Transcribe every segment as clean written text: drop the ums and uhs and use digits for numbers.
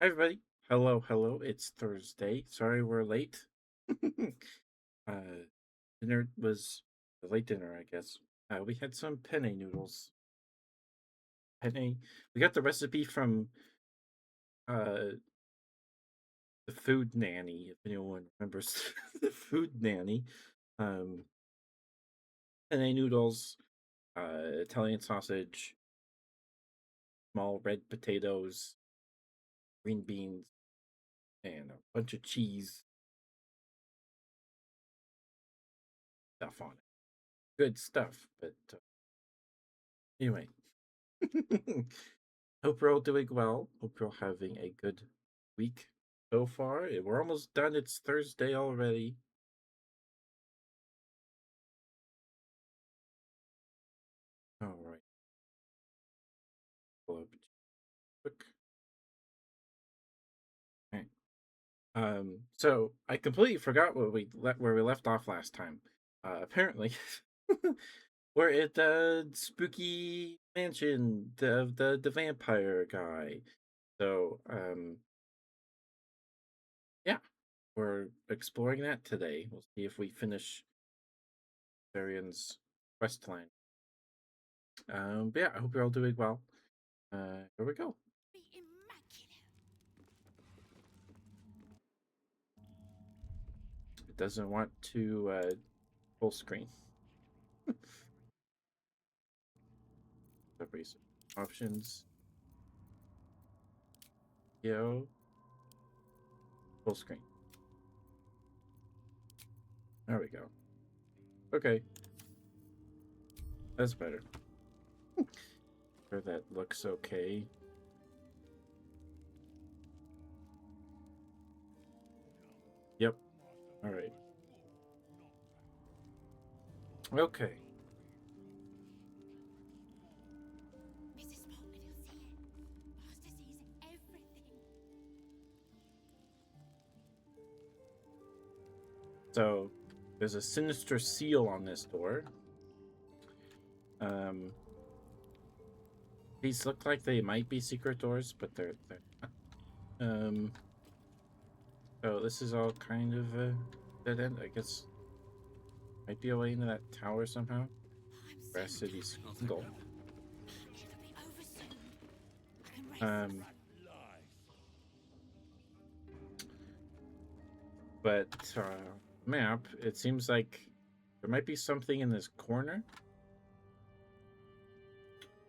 Hi, everybody. Hello. It's Thursday. Sorry we're late. uh, dinner was a late dinner, I guess. We had some penne noodles. Penne. We got the recipe from uh the Food Nanny, if anyone remembers the Food Nanny. Um, Penne noodles, Italian sausage, small red potatoes, green beans, and a bunch of cheese stuff on it. Good stuff, but anyway. Hope you're all doing well. Hope you're all having a good week so far. We're almost done. It's Thursday already. All right. Pull up quick. Okay. So I completely forgot where we left off last time. Apparently, we're at the spooky mansion of the vampire guy. So yeah, we're exploring that today. We'll see if we finish Darian's quest line. But yeah, I hope you're all doing well. Here we go. It doesn't want to full screen. Erase options. Yo, full screen. There we go. Okay, that's better. Sure, that looks okay. Yep. All right. Okay. So there's a sinister seal on this door. Um, these look like they might be secret doors, but they're not. So this is all kind of a dead end. I guess might be a way into that tower somehow. Grass City Skull. Um, but map, it seems like there might be something in this corner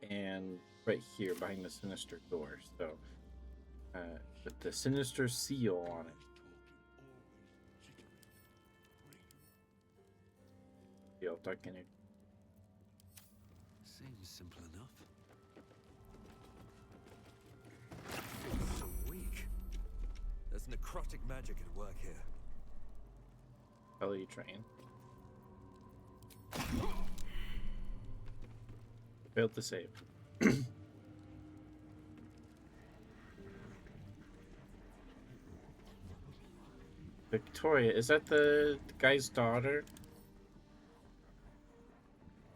and right here behind the sinister door. So, with the sinister seal on it. Seal tuck in it. Seems simple enough. Feels so weak. There's necrotic magic at work here. Belly train. Failed to save. Victoria, is that the guy's daughter?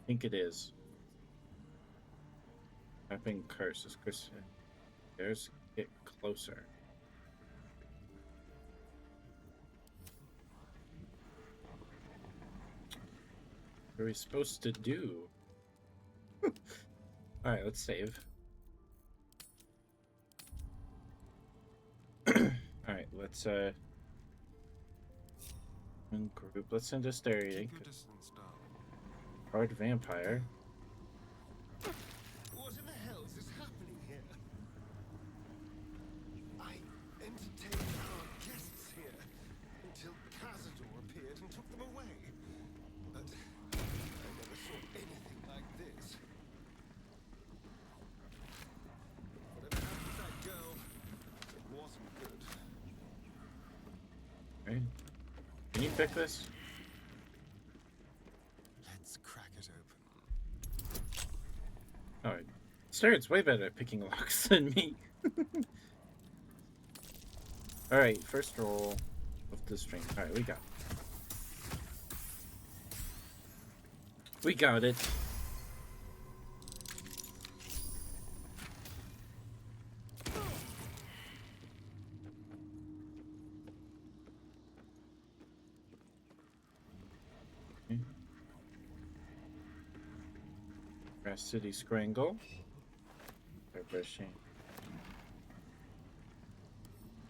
I think it is. Yapping curse is Chris. There's get closer. What are we supposed to do? All right, let's save. All right, let's group. Let's send a stereo. Hard vampire. What in the hell is happening here? I entertained our guests here until Cazador appeared and took them away. But I never saw anything like this. Whatever happened to that girl, it wasn't good. Okay. Can you pick this? Let's crack it open. All right. Starret's way better at picking locks than me. All right, first roll of the string. All right, we got it. We got it. City Scrangle. Brushing.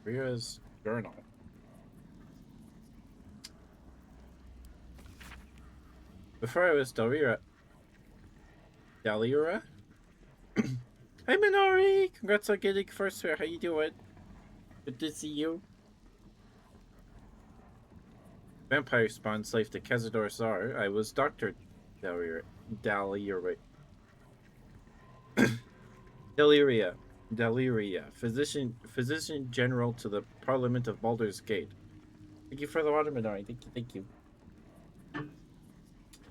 Ria's journal. Before I was Dalira. Hi Minori! Congrats on getting first fair. How you doing? Good to see you. Vampire spawn slave to Cazador Czar. I was Dr. Daliria. Deliria. Physician General to the Parliament of Baldur's Gate. Thank you for the water, Minori. Thank you.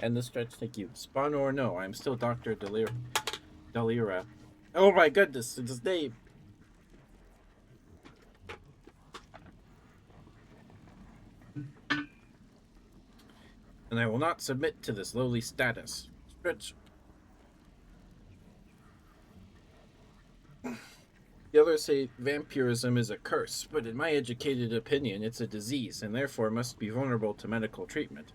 And the stretch, thank you. Spawn or no, I'm still Dr. Delira. Oh my goodness, it's his name. And I will not submit to this lowly status. Stretch. The others say vampirism is a curse, but in my educated opinion, it's a disease and therefore must be vulnerable to medical treatment.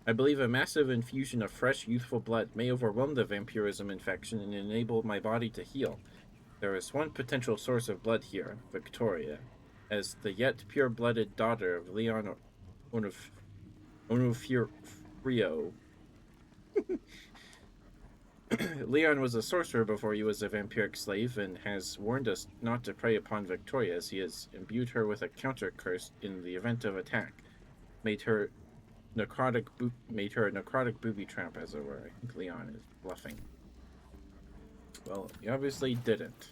I believe a massive infusion of fresh, youthful blood may overwhelm the vampirism infection and enable my body to heal. There is one potential source of blood here, Victoria, as the yet pure-blooded daughter of Leon Onofrio. Leon was a sorcerer before he was a vampiric slave and has warned us not to prey upon Victoria as he has imbued her with a counter curse in the event of attack. Made her a necrotic booby trap, as it were. I think Leon is bluffing. Well, he obviously didn't.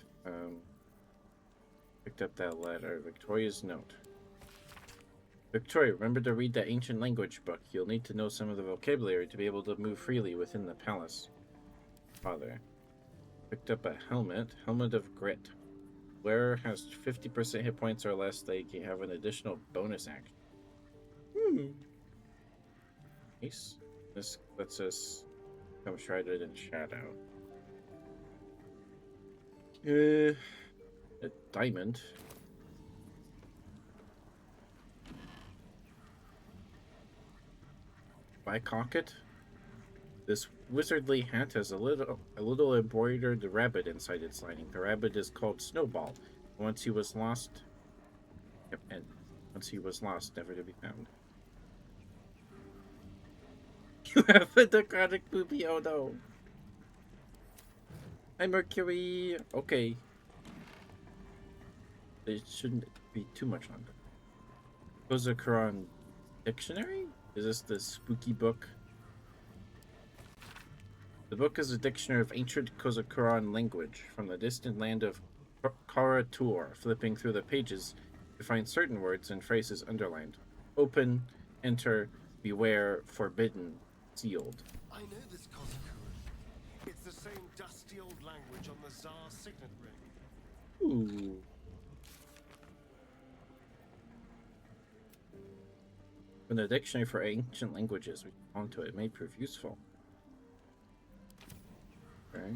Picked up that letter. Victoria's note. Victoria, remember to read that ancient language book. You'll need to know some of the vocabulary to be able to move freely within the palace. Father. Picked up a helmet. Helmet of Grit. Wearer has 50% hit points or less. They can have an additional bonus action. Nice. This lets us become shrouded in shadow. A diamond. By Cocket. This wizardly hat has a little embroidered rabbit inside its lining. The rabbit is called Snowball. Once he was lost, never to be found. You have a necrotic booby. Oh no. Hi Mercury. Okay. It shouldn't be too much longer. Kozakuran Dictionary? Is this the spooky book? The book is a dictionary of ancient Kozakuran language from the distant land of Karatur. Flipping through the pages, you find certain words and phrases underlined. Open, enter, beware, forbidden, sealed. I know this Kozakuran. It's the same dusty old language on the Tsar's signet ring. Ooh. From the dictionary for ancient languages, we onto it may prove useful. Okay.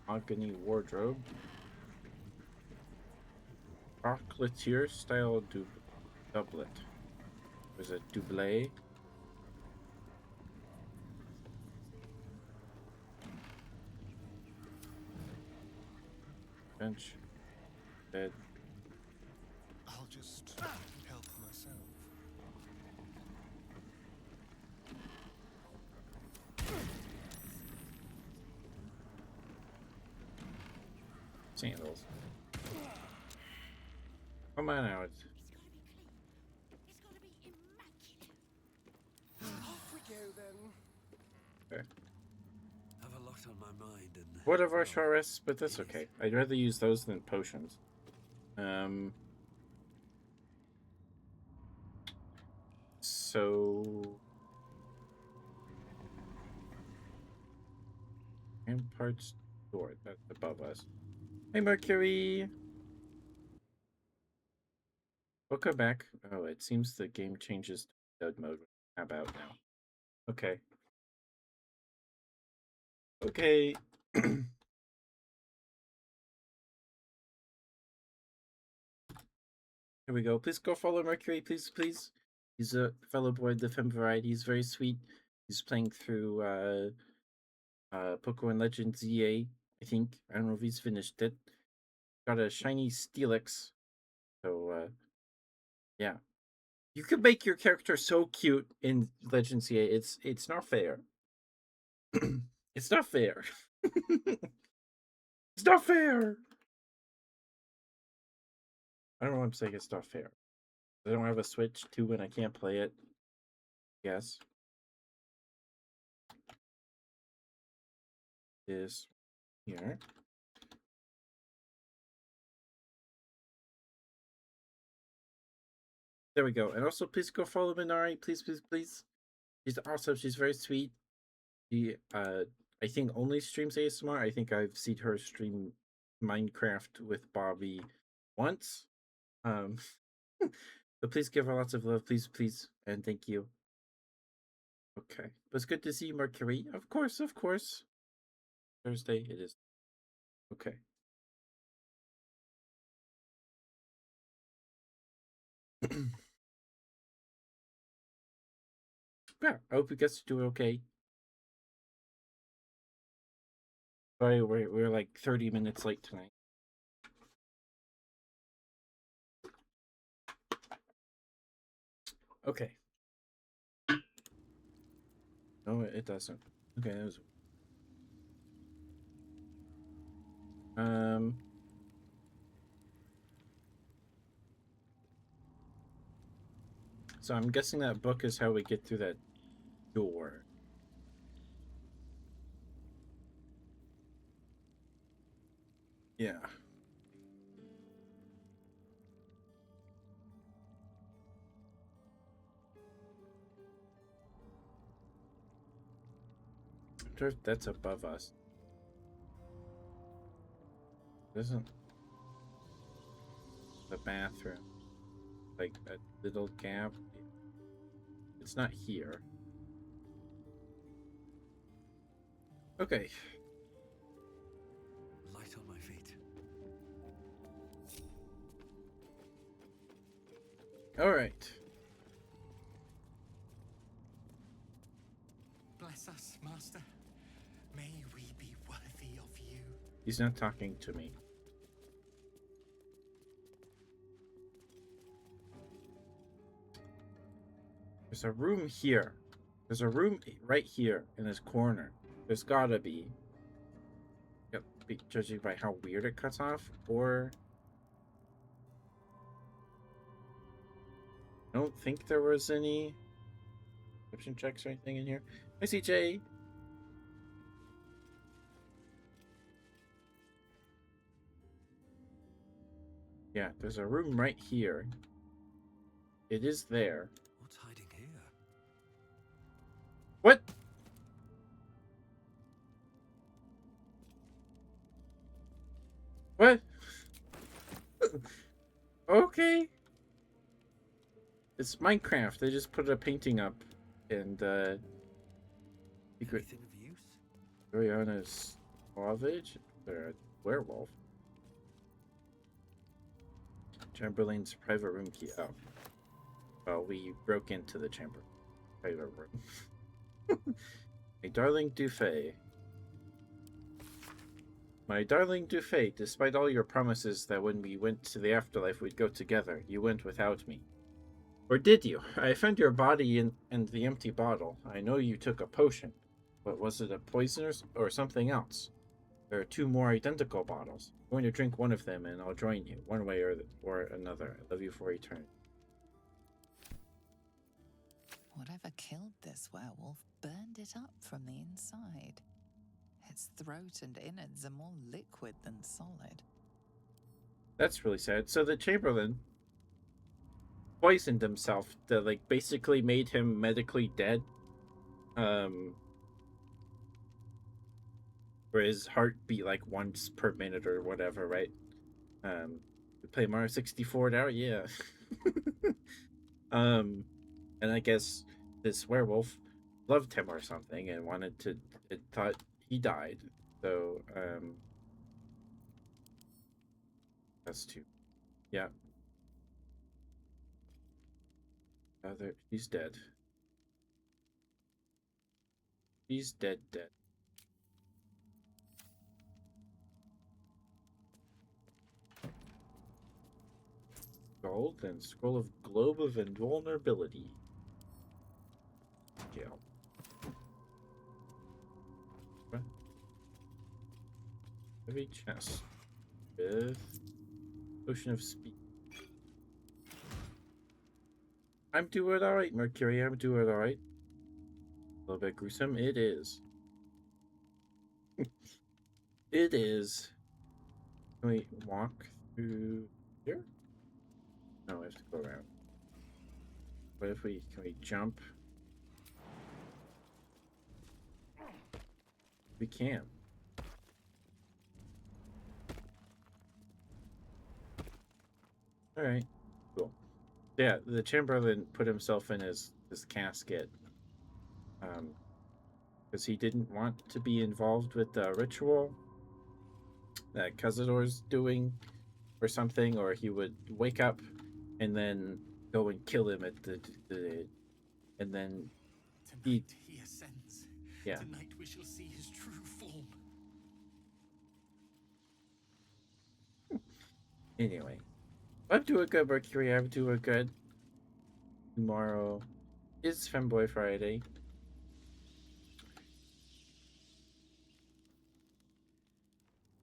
Agony wardrobe. Chocolatier style doublet. There's a doublet. Bench. Bed. I'll just help myself. Sandals. Come on out. It's gotta be immaculate. Off we go then. Okay. Have a lot on my mind and What of our Sharis, but that's okay. I'd rather use those than potions. So Ramparts door, that's above us. Hey Mercury! Welcome back. Oh, it seems the game changes to dud mode. How about now? Okay. Okay. Here we go. Please go follow Mercury, please. He's a fellow boy of the femme variety. He's very sweet. He's playing through Pokemon Legends EA, I think. I don't know if he's finished it. Got a shiny Steelix. So, yeah. You could make your character so cute in Legends EA. It's not fair. It's not fair. It's not fair. I don't know why I'm saying it's not fair. I don't have a Switch too, and I can't play it. Yes. Is here. There we go. And also, please go follow Minari. Please, please, please. She's awesome. She's very sweet. She, I think only streams ASMR. I think I've seen her stream Minecraft with Bobby once. Um, but please give her lots of love, please, please, and thank you. Okay, but it's good to see you, Mercury. Of course, of course. Thursday it is. Okay. Yeah, I hope you guys do okay. Sorry, we're like 30 minutes late tonight. Okay. No, it doesn't. Okay, that was. Um. So I'm guessing that book is how we get through that door. Yeah. That's above us. Isn't the bathroom like a little gap? It's not here. Okay. Light on my feet. All right. Bless us, Master. May we be worthy of you. He's not talking to me. There's a room here. There's a room right here in this corner. There's gotta be. Yep, judging by how weird it cuts off, or I don't think there was any perception checks or anything in here. Hi, CJ. Yeah, there's a room right here. It is there. What's hiding here? What? What? Okay. It's Minecraft. They just put a painting up and secret Anything of use? Oriana's Savage. They're a werewolf. Chamberlain's private room key. Oh. Well, we broke into the chamber. Private room. My darling Dufay. My darling Dufay, despite all your promises that when we went to the afterlife we'd go together, you went without me. Or did you? I found your body in the empty bottle. I know you took a potion. But was it a poison or something else? There are two more identical bottles. I'm going to drink one of them and I'll join you, one way or another. I love you for eternity. Whatever killed this werewolf burned it up from the inside. Its throat and innards are more liquid than solid. That's really sad. So the Chamberlain poisoned himself that like basically made him medically dead. Where his heart beat like once per minute or whatever, right? We play Mario 64 now, yeah. And I guess this werewolf loved him or something and wanted to. It thought he died, so that's two. Yeah. He's dead. He's dead. gold and scroll of globe of invulnerability. Yeah. What? Heavy chest with potion of speed. I'm doing alright, Mercury. I'm doing alright. A little bit gruesome. It is. It is. Can we walk through here? No, we have to go around. What if we can we jump? We can. Alright. Cool. Yeah, the Chamberlain put himself in his casket. Because he didn't want to be involved with the ritual that Cazador's doing or something, or he would wake up and then go and kill him at the and then he Tonight he ascends. yeah. Tonight we shall see his true form. Anyway, I'm doing good, Mercury. I'm doing good. Tomorrow is Femboy Friday.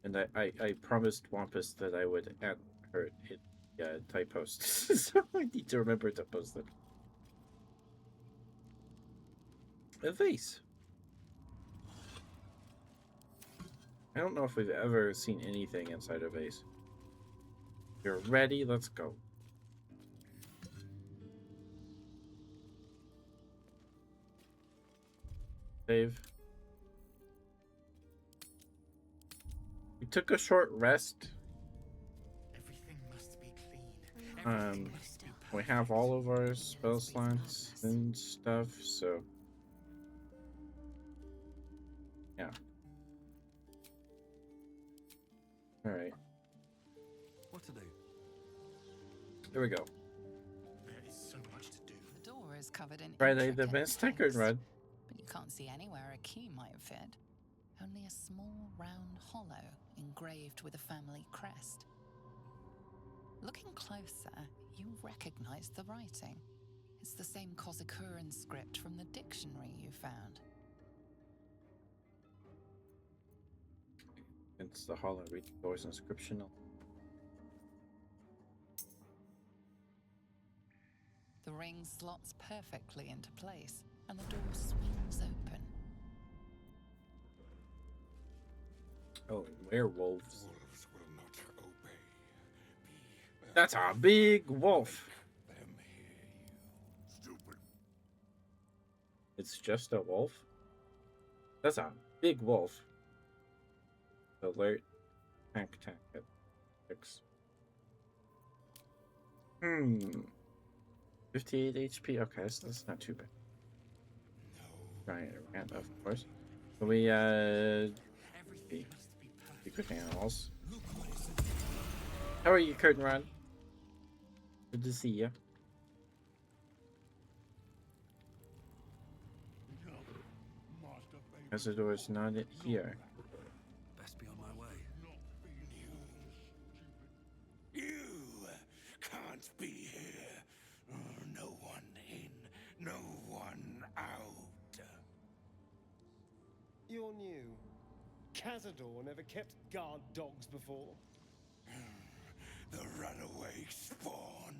And I promised Wampus that I would add her in type post. So I need to remember to post them. A vase. I don't know if we've ever seen anything inside a vase. You're ready? Let's go. Save. We took a short rest. Everything must be clean. Everything must be perfect. We have all of our spell slots and stuff, so yeah. Alright. What to do? There we go. There is so much to do. The door is covered in Friday the intricate best Tickard text, Run. but you can't see anywhere a key might fit. Only a small round hollow engraved with a family crest. Looking closer, you recognize the writing. It's the same Kozakuran script from the dictionary you found. It's the hollow. Read the door's inscription. The ring slots perfectly into place, and the door swings open. Oh, werewolves. Wolves will not obey. That's a big wolf. Them hear you. Stupid. It's just a wolf? That's a big wolf. Alert. Tank at 6. 58 HP. Okay, so that's not too bad. Giant ant, of course. So we Everything must be perfect. secret animals. Look what is it. How are you, Curtain Run? Good to see you. Cazador's not here. Best be on my way. You can't be here. No one in, no one out. You're new. Cazador never kept guard dogs before. The runaway spawn.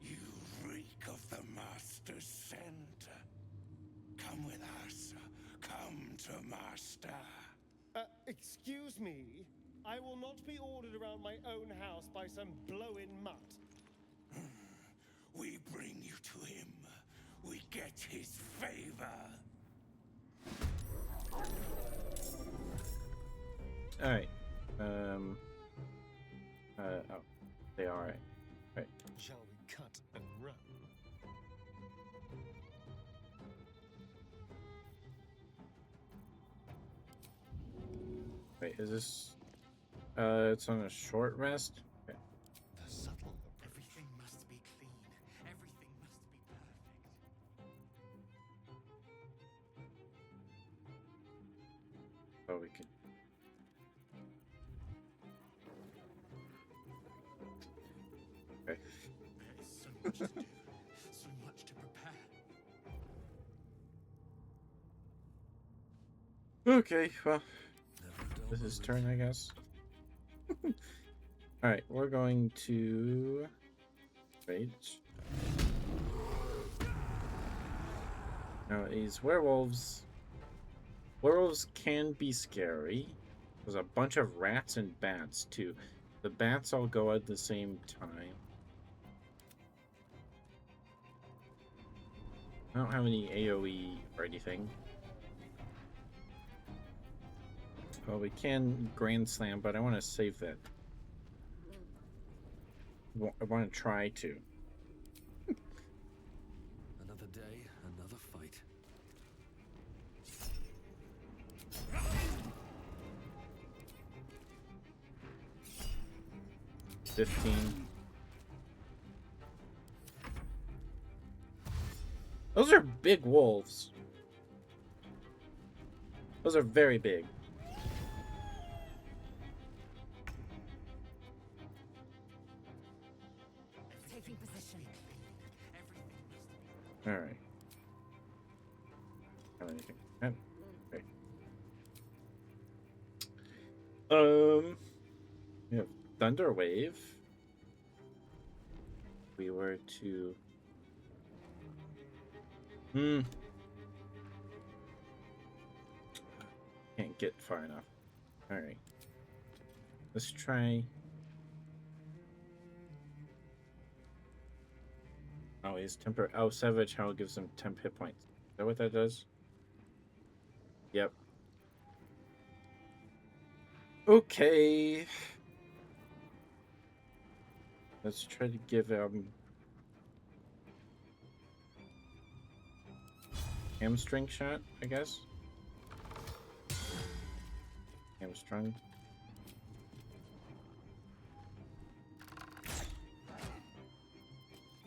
You reek of the Master's scent. Come with us. Come to Master. Excuse me? I will not be ordered around my own house by some blow-in mutt. We bring you to him. We get his favor. Alright. Oh. They are right. Right. Shall we cut and run? Wait, is this... it's on a short rest? Okay. The subtle Everything must be clean. Everything must be perfect. Oh, we could... Okay. There is so much to do, so much to prepare. Okay, well, Never a dull this is moment. turn, I guess. Alright, we're going to... Wait. Now, these werewolves... Werewolves can be scary. There's a bunch of rats and bats, too. The bats all go at the same time. I don't have any AoE or anything. Well, we can Grand Slam, but I want to save that. I want to try to. Another day, another fight. 15. Those are big wolves. Those are very big. Taking position. All right. Have anything? Okay. We have Thunder Wave. We were to. Can't get far enough. All right. Let's try. Oh, he's temper. Oh, Savage Howl gives him 10 hit points. Is that what that does? Yep. Okay. Let's try to give hamstring shot, I guess. Hamstrung.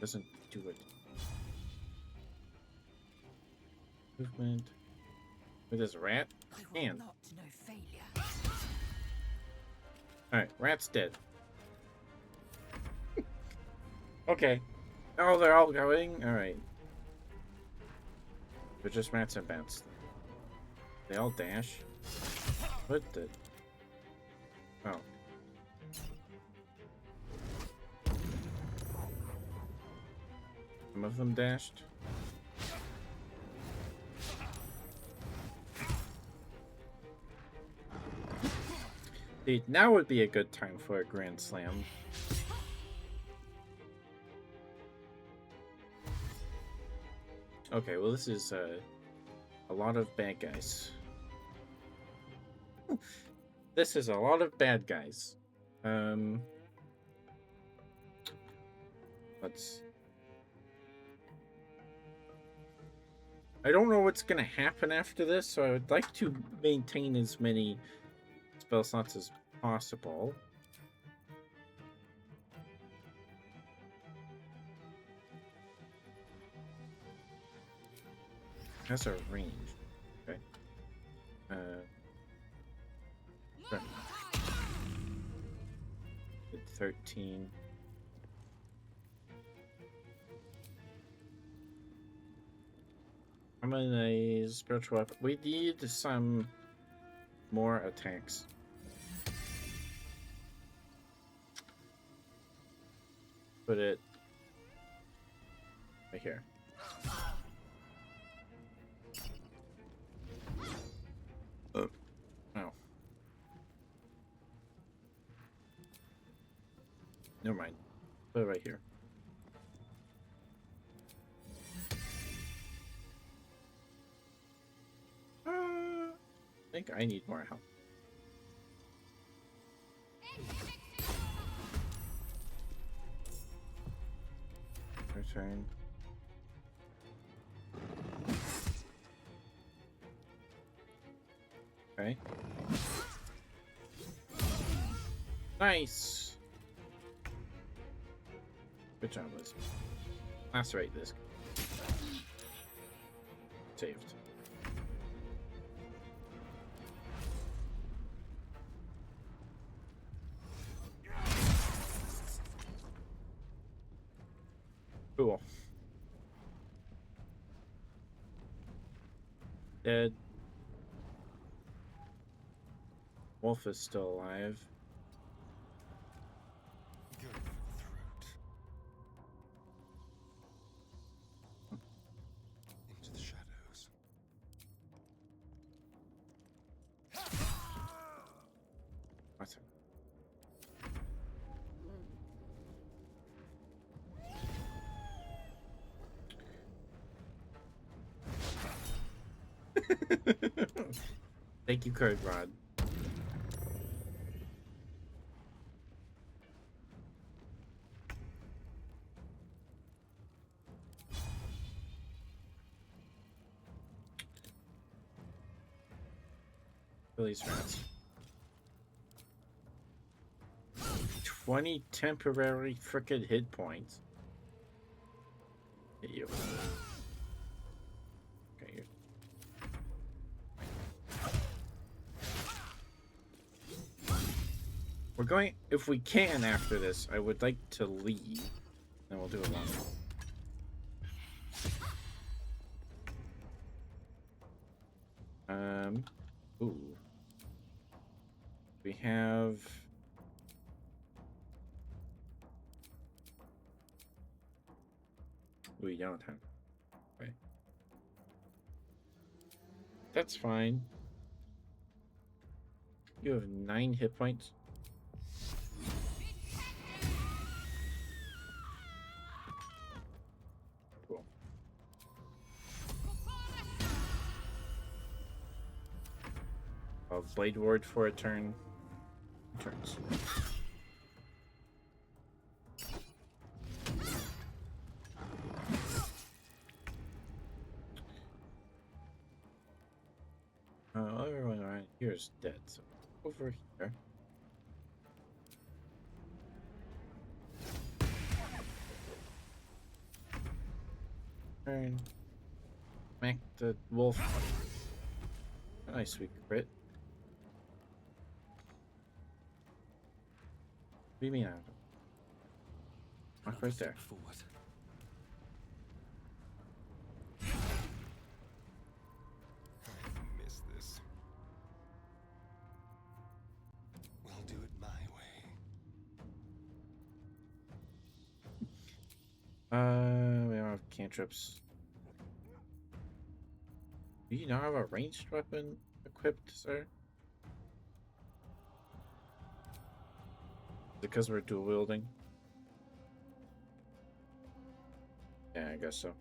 Doesn't do it. Movement. With this rat? I will Man. not know failure. Alright, rat's dead. Okay. Oh, they're all going? Alright. They're just rats and bats. They all dash? What the? Oh. Some of them dashed? See, now would be a good time for a Grand Slam. Okay, well this is a lot of bad guys. This is a lot of bad guys. Let's... I don't know what's gonna happen after this, so I would like to maintain as many spell slots as possible. That's a range. Okay. Sure. Did 13. I'm in a spiritual weapon. We need some more attacks. Put it right here. Oh. No. Never mind. Put it right here. I think I need more help. Return. Okay. Nice. Good job, Liz. Lacerate this. Saved. Cool. Dead. Wolf is still alive. Go for the throat. Into the shadows. What's it? Thank you, Code Rod. Release rats. 20 temporary frickin' hit points. Hit you. Okay, here. We're going, if we can after this, I would like to leave. Then we'll do it longer. Ooh. We have... We don't have... Okay. That's fine. You have 9 hit points. Cool. I'll Blade Ward for a turn. Turns. Everyone around here is dead, so over here. Turn. Smack the wolf. Nice, sweet crit. What do you mean? Mark right there. Forward. I miss this. We'll do it my way. We don't have cantrips. Do you not have a ranged weapon equipped, sir? Because we're dual wielding? Yeah, I guess so.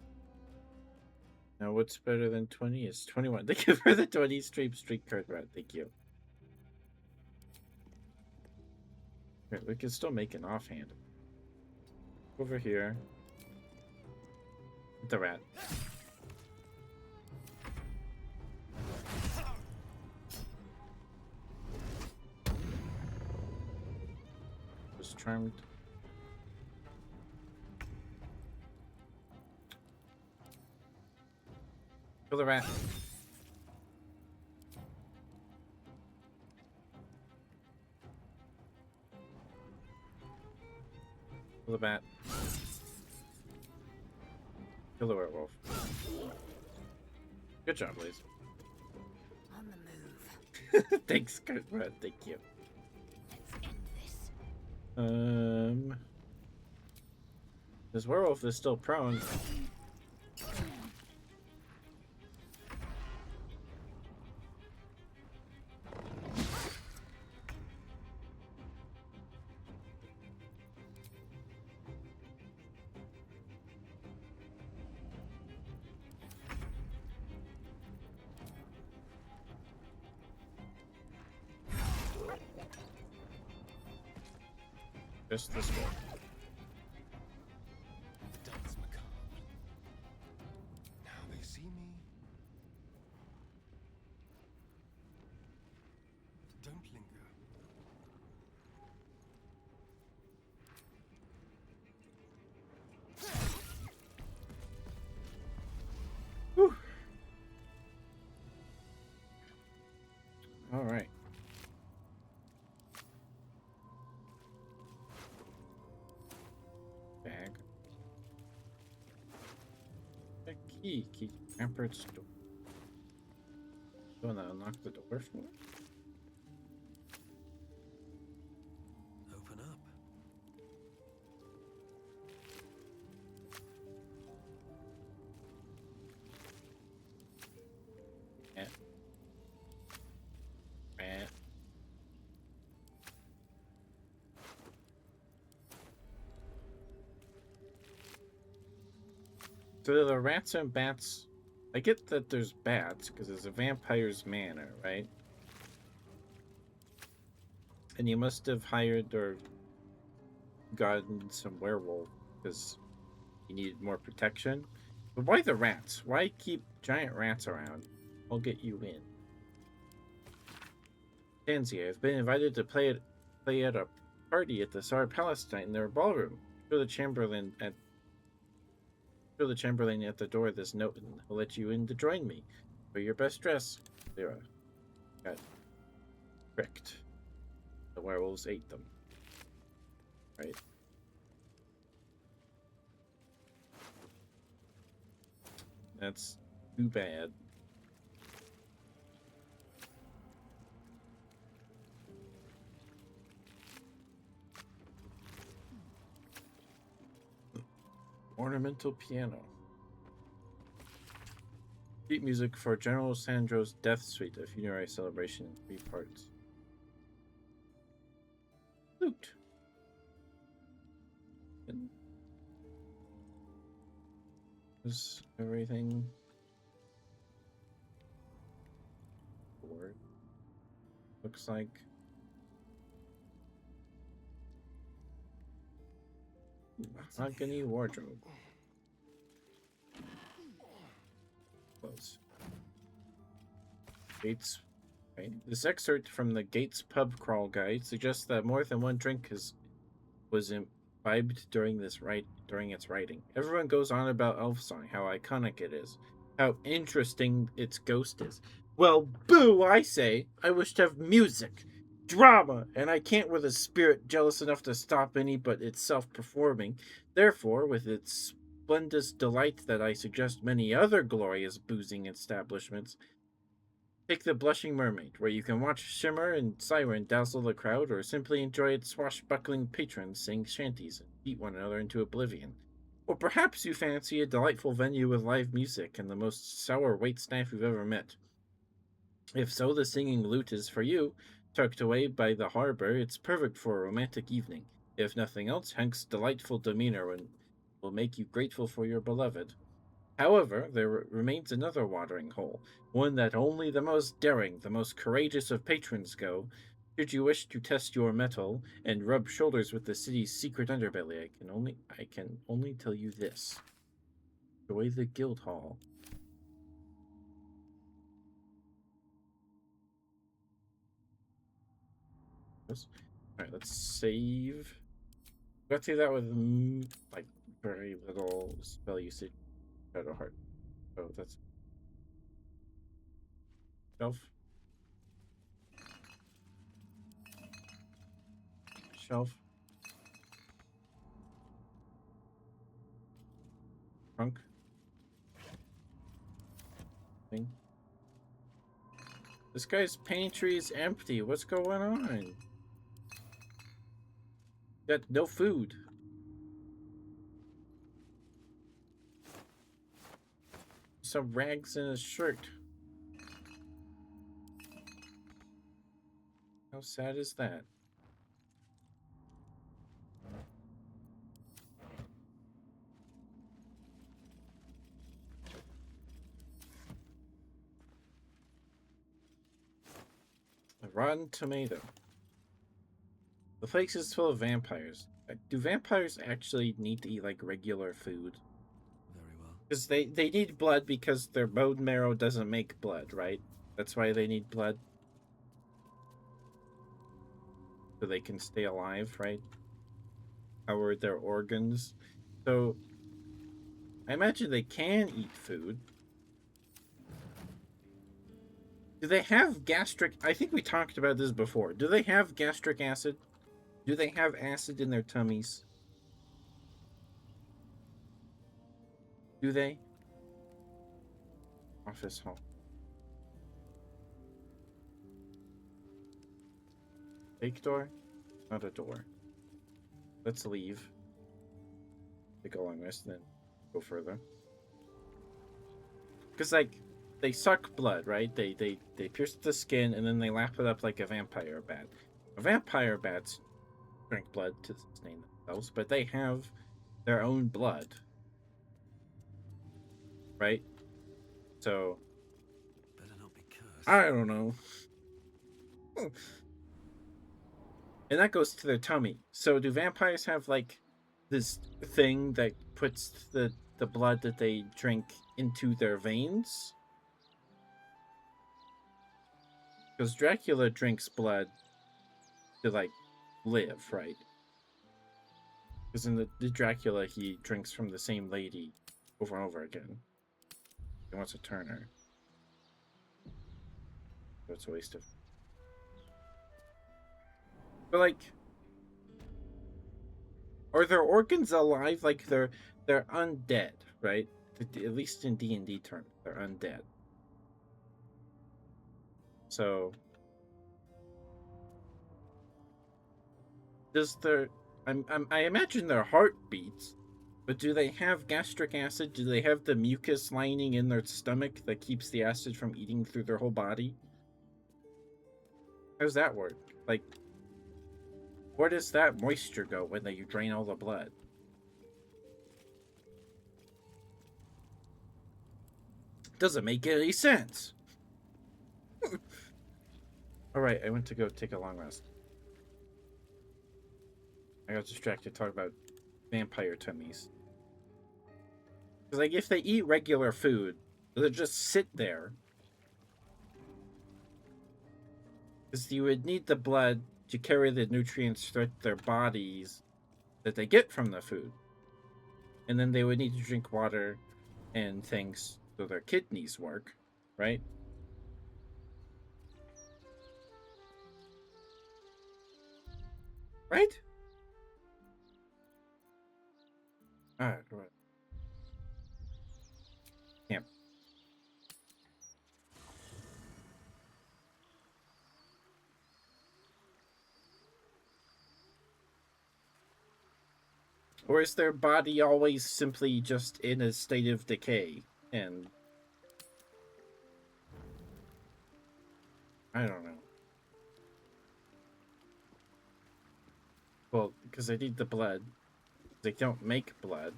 Now, what's better than 20 is 21. Thank you for the 20 streak card, Rat. Thank you. Right, we can still make an offhand. Over here. With the rat. Was charmed. Kill the rat. Kill the bat. Kill the werewolf. Good job, Liz. On the move. Thanks, Kurt. Thank you. Let's end this. This werewolf is still prone. Just this way. Dance macabre. Now they see me. Don't linger. Whew. All right. Key. Rampart's door. You wanna unlock the door for it? Open up. Yeah. Rat. So the rats and bats, I get that there's bats because it's a vampire's manor, right? And you must have hired or gotten some werewolf because you needed more protection. But why the rats? Why keep giant rats around? I'll get you in. Tansy, I've been invited to play at a party at the Tsar Palace tonight in their ballroom. Show the Chamberlain at the door this note and he'll let you in to join me. Wear your best dress. Lyra. Got tricked. The werewolves ate them. Right? That's too bad. Ornamental piano. Sheet music for General Sandro's death suite, a funerary celebration in 3 parts. Flute. And is everything bored? Looks like mahogany wardrobe. Close. Gates. Right. This excerpt from the Gates Pub Crawl Guide suggests that more than one drink was imbibed during its writing. Everyone goes on about Elf Song, how iconic it is, how interesting its ghost is. Well, boo! I say, I wish to have music, drama, and I can't with a spirit jealous enough to stop any but itself performing. Therefore, with its splendid delight that I suggest many other glorious boozing establishments. Take the Blushing Mermaid, where you can watch Shimmer and Siren dazzle the crowd, or simply enjoy its swashbuckling patrons sing shanties and beat one another into oblivion. Or perhaps you fancy a delightful venue with live music and the most sour waitstaff you've ever met. If so, the Singing Lute is for you. Tucked away by the harbor, it's perfect for a romantic evening. If nothing else, Hank's delightful demeanor will make you grateful for your beloved. However, there remains another watering hole, one that only the most daring, the most courageous of patrons go. Should you wish to test your mettle and rub shoulders with the city's secret underbelly, I can only tell you this. Enjoy the guild hall. Alright, let's save. Got through that with like very little spell usage. Shadow Heart. Oh, that's shelf. Shelf. Trunk. Thing. This guy's pantry is empty. What's going on? Got no food. Some rags in his shirt. How sad is that? A rotten tomato. The place is full of vampires. Do vampires actually need to eat like regular food? Very well. Because they need blood because their bone marrow doesn't make blood, right? That's why they need blood. So they can stay alive, right? How are their organs? So I imagine they can eat food. Do they have gastric... I think we talked about this before. Do they have gastric acid? Do they have acid in their tummies? Do they? Office hall. Fake door? Not a door. Let's leave. Take a long rest, then go further. Because, like, they suck blood, right? They pierce the skin and then they lap it up like a vampire bat. Vampire bats drink blood to sustain themselves, but they have their own blood, right? So Better not be cursed. I don't know. And that goes to their tummy. So do vampires have like this thing that puts the blood that they drink into their veins? Because Dracula drinks blood to like live, right? Because in the Dracula, he drinks from the same lady over and over again. He wants to turn her. So it's a waste of. But like, are their organs alive? Like they're undead, right? At least in D&D terms, they're undead. So does their I imagine their heart beats, but do they have gastric acid? Do they have the mucus lining in their stomach that keeps the acid from eating through their whole body? How does that work? Like, where does that moisture go when you drain all the blood? Doesn't make any sense. Alright, I went to go take a long rest. I got distracted talking about vampire tummies. Because, like, if they eat regular food, they'll just sit there. Because you would need the blood to carry the nutrients throughout their bodies that they get from the food. And then they would need to drink water and things so their kidneys work, right? Right? Alright, right. Camp. Or is their body always simply just in a state of decay? And I don't know. Well, because they need the blood. They don't make blood.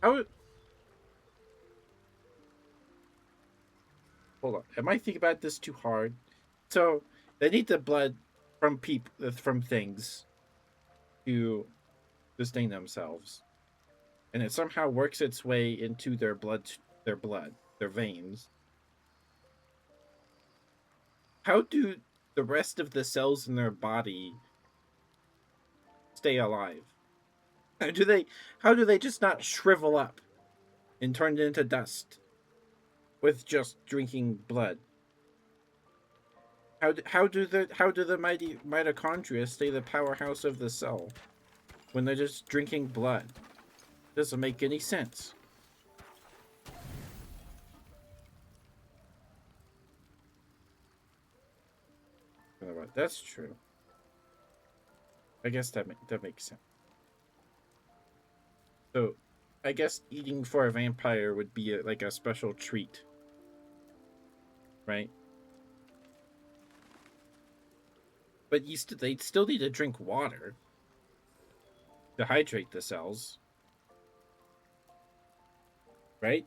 How? Hold on. Am I thinking about this too hard? So they need the blood from people, from things, to sustain themselves, and it somehow works its way into their their veins. How do the rest of the cells in their body stay alive? How do they just not shrivel up and turn into dust with just drinking blood? How do the mighty mitochondria stay the powerhouse of the cell when they're just drinking blood? Doesn't make any sense. That's true. I guess that makes sense. So, I guess eating for a vampire would be like a special treat, right? But they'd still need to drink water to hydrate the cells, right?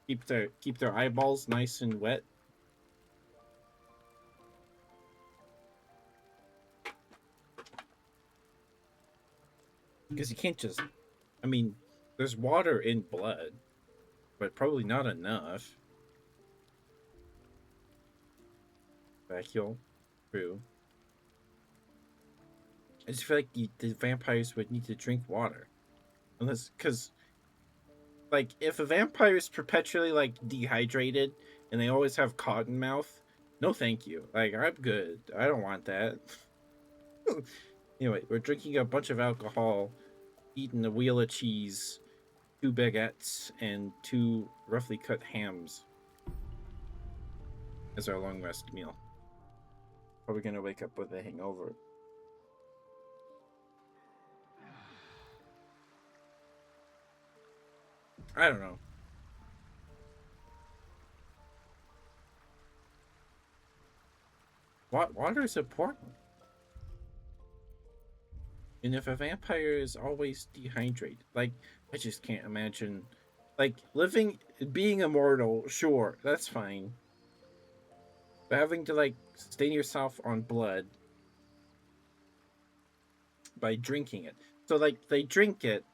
Keep their eyeballs nice and wet. Because you can't just, I mean, there's water in blood, but probably not enough. Vacuole, true. I just feel like the vampires would need to drink water. Unless, because, like, if a vampire is perpetually, like, dehydrated and they always have cotton mouth, no thank you. Like, I'm good. I don't want that. Anyway, we're drinking a bunch of alcohol eaten a wheel of cheese, 2 baguettes, and 2 roughly cut hams as our long rest meal. Probably gonna wake up with a hangover. I don't know. Water is important. And if a vampire is always dehydrated, like, I just can't imagine. Like, being immortal, sure, that's fine. But having to, like, stain yourself on blood by drinking it. So, like, they drink it.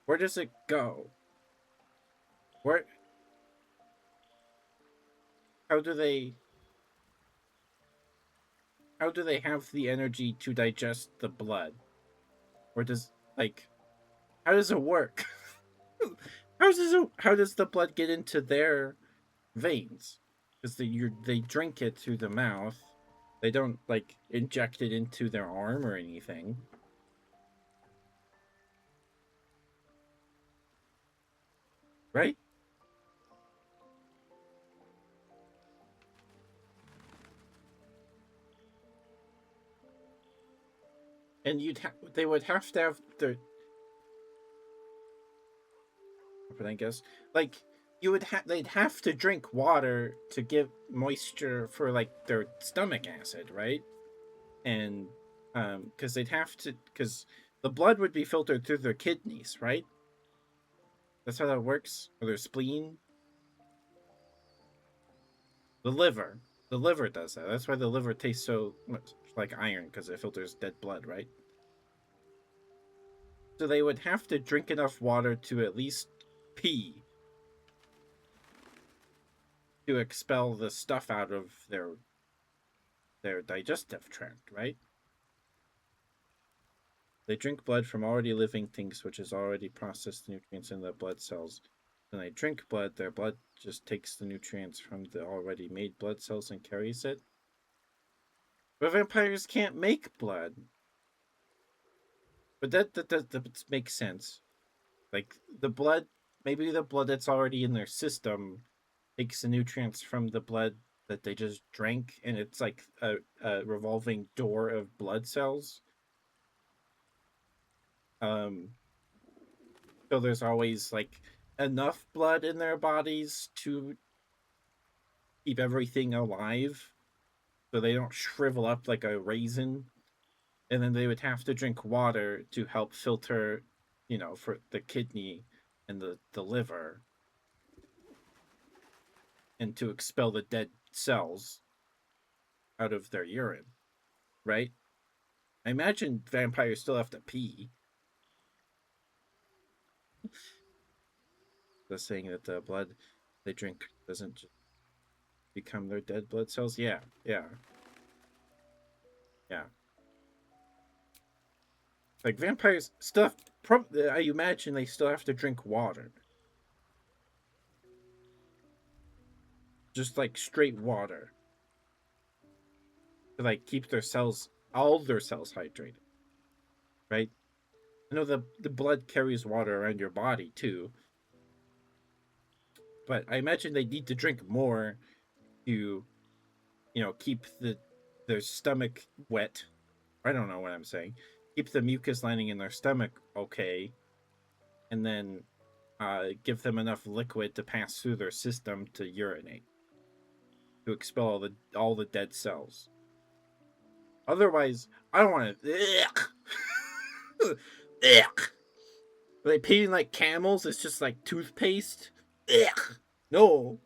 Where does it go? Where. How do they. How do they have the energy to digest the blood? Or does. Like. How does it work? How does the blood get into their veins? Because they drink it through the mouth. They don't like inject it into their arm or anything. Right? And they would have to have their, but I guess, like, they'd have to drink water to give moisture for, like, their stomach acid, right? And because because the blood would be filtered through their kidneys, right? That's how that works. Or their spleen. The liver. The liver does that. That's why the liver tastes so much like iron, because it filters dead blood, right? So they would have to drink enough water to at least pee to expel the stuff out of their digestive tract, right? They drink blood from already living things, which has already processed the nutrients in the blood cells. When they drink blood, their blood just takes the nutrients from the already made blood cells and carries it. But vampires can't make blood. But that makes sense. Like, the blood, maybe the blood that's already in their system takes the nutrients from the blood that they just drank, and it's like a revolving door of blood cells. Um, so there's always, like, enough blood in their bodies to keep everything alive, so they don't shrivel up like a raisin. And then they would have to drink water to help filter, for the kidney and the liver, and to expel the dead cells out of their urine, right? I imagine vampires still have to pee. The saying that the blood they drink doesn't just become their dead blood cells. Yeah, yeah, yeah. Like, vampires stuff. I imagine they still have to drink water, just like straight water, to, like, keep all their cells hydrated, right? I know the blood carries water around your body too, but I imagine they need to drink more to, keep their stomach wet. I don't know what I'm saying. Keep the mucus lining in their stomach okay, and then give them enough liquid to pass through their system to urinate, to expel all the dead cells. Otherwise, I don't want to. Are they peeing like camels? It's just like toothpaste. No.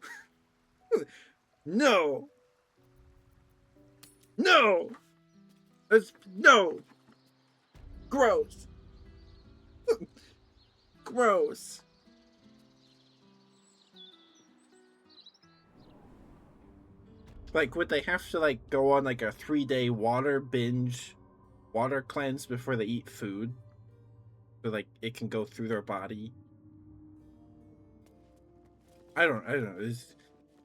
No. No. No. Gross. Gross. Like, would they have to, like, go on, like, a 3-day water cleanse before they eat food, so, like, it can go through their body? I don't know.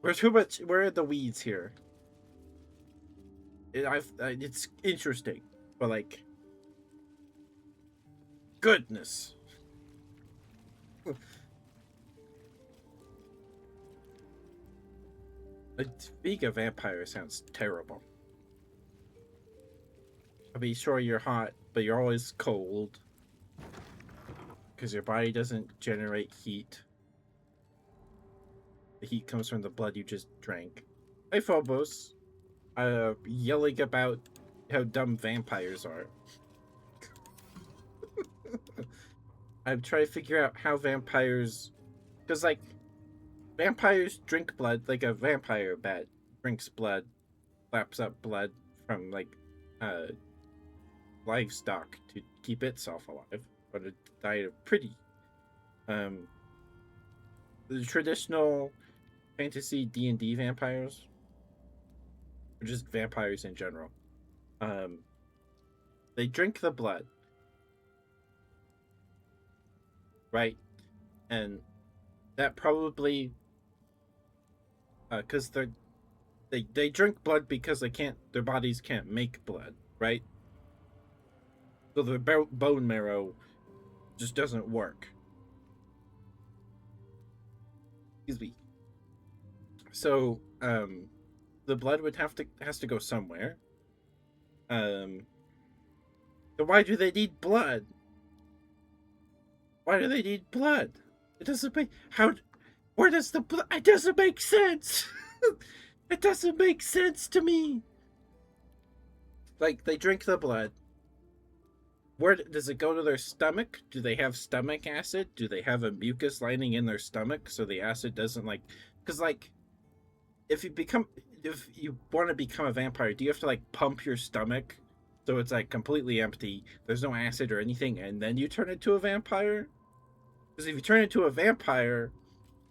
Where are the weeds here? It's interesting, but, like, goodness. Being a vampire sounds terrible. I mean, sure, you're hot, but you're always cold. Because your body doesn't generate heat. The heat comes from the blood you just drank. Hey, Phobos. Yelling about how dumb vampires are. I'm trying to figure out how vampires... Because, like, vampires drink blood like a vampire bat drinks blood, laps up blood from, like, livestock to keep itself alive, but a diet of pretty. The traditional fantasy D&D vampires, or just vampires in general, they drink the blood, right? And that probably, because they drink blood because their bodies can't make blood, right? So their bone marrow just doesn't work. Excuse me. So, the blood has to go somewhere. So why do they need blood? Why do they need blood? It doesn't make where does the blood? It doesn't make sense. It doesn't make sense to me. Like, they drink the blood. Where does it go to their stomach? Do they have stomach acid? Do they have a mucus lining in their stomach so the acid doesn't because like if you want to become a vampire, do you have to like pump your stomach so it's like completely empty, there's no acid or anything, and then you turn into a vampire? Because if you turn into a vampire,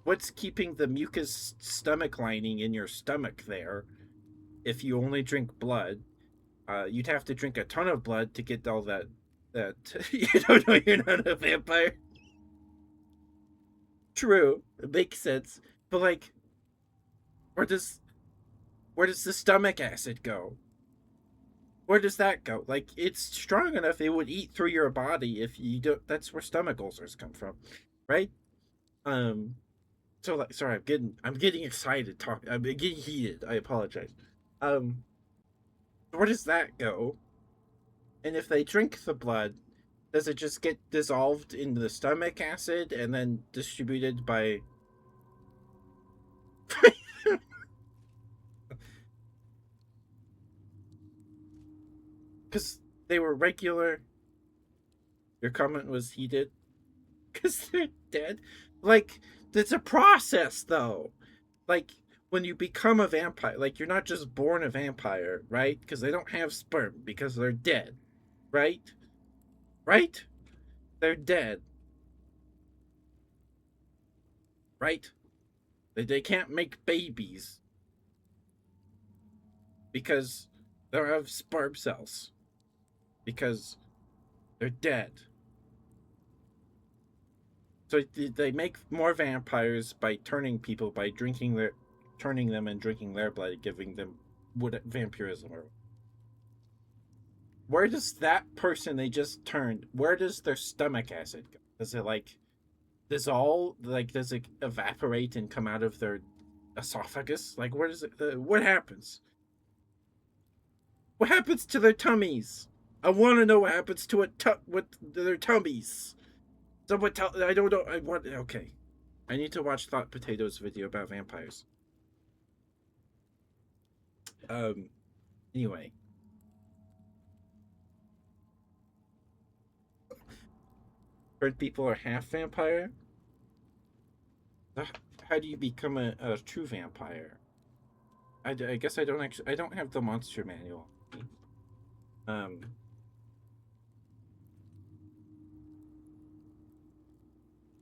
what's keeping the mucus stomach lining in your stomach there if you only drink blood? You'd have to drink a ton of blood to get all that you don't know you're not a vampire. True, it makes sense. But like, where does the stomach acid go? Where does that go? Like, it's strong enough it would eat through your body if you don't. That's where stomach ulcers come from, right? So like, sorry, I'm getting excited talking. I'm getting heated. I apologize. Where does that go? And if they drink the blood, does it just get dissolved into the stomach acid and then distributed by? Because they were regular. Your comment was heated. Because they're dead. Like, it's a process, though. Like, when you become a vampire, like, you're not just born a vampire, right? Because they don't have sperm, because they're dead, right? Right? They're dead. Right? They can't make babies. Because they don't have sperm cells. Because they're dead. So they make more vampires by turning them and drinking their blood, giving them vampirism. Or where does that person they just turned? Where does their stomach acid go? Does it like dissolve? Like, does it evaporate and come out of their esophagus? Like, where does it? What happens? What happens to their tummies? I want to know what happens to what their tummies. Someone tell. I don't know. I want. Okay, I need to watch Thought Potato's video about vampires. Anyway. Heard people are half vampire? How do you become a true vampire? I guess I don't have the monster manual.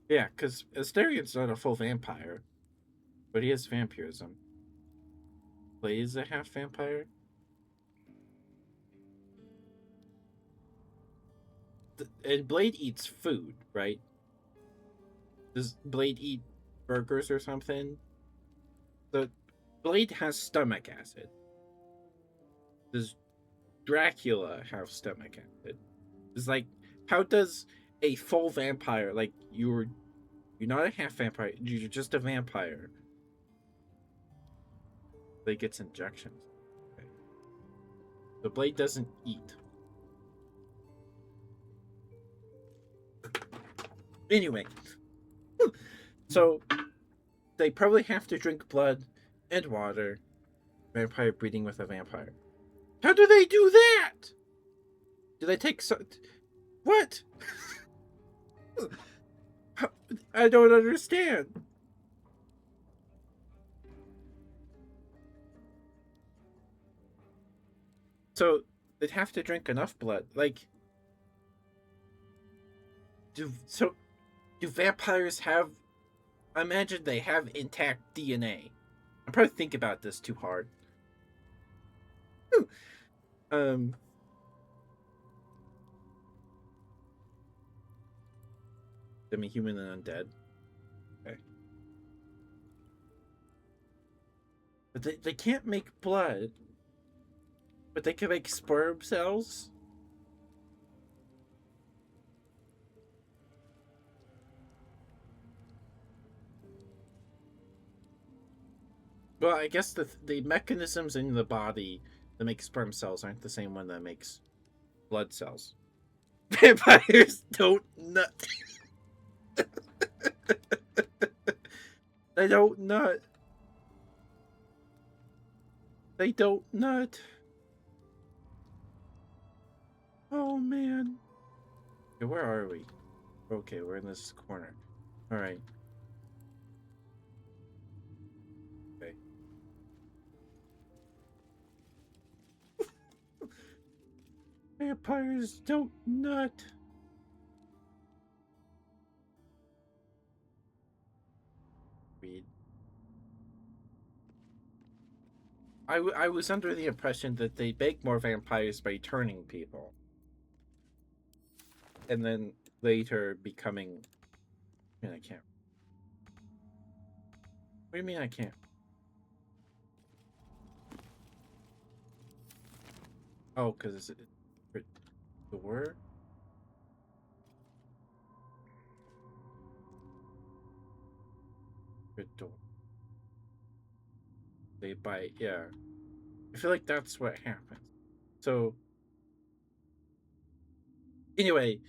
Yeah, because Asterian's not a full vampire, but he has vampirism. Blade is a half vampire? And Blade eats food, right? Does Blade eat burgers or something? The Blade has stomach acid. Does Dracula have stomach acid? It's like, how does a full vampire, like you're not a half vampire, you're just a vampire. Blade gets injections. Okay. The blade doesn't eat. Anyway, so they probably have to drink blood and water. Vampire breeding with a vampire. How do they do that? Do they take so? What? I don't understand. So they'd have to drink enough blood. Like, do vampires have? I imagine they have intact DNA. I'm probably thinking about this too hard. Um. Semi-human and undead. Okay. But they can't make blood. But they can make sperm cells? Well, I guess the mechanisms in the body that make sperm cells aren't the same one that makes blood cells. Vampires don't nut. They don't nut. They don't nut. Oh man. Okay, where are we? Okay, we're in this corner. Alright. Okay. Vampires don't nut. Read. I was under the impression that they make more vampires by turning people. And then later becoming... I mean, I can't. What do you mean I can't? Oh, because it's the word? Door. They bite, yeah. I feel like that's what happens. So, anyway,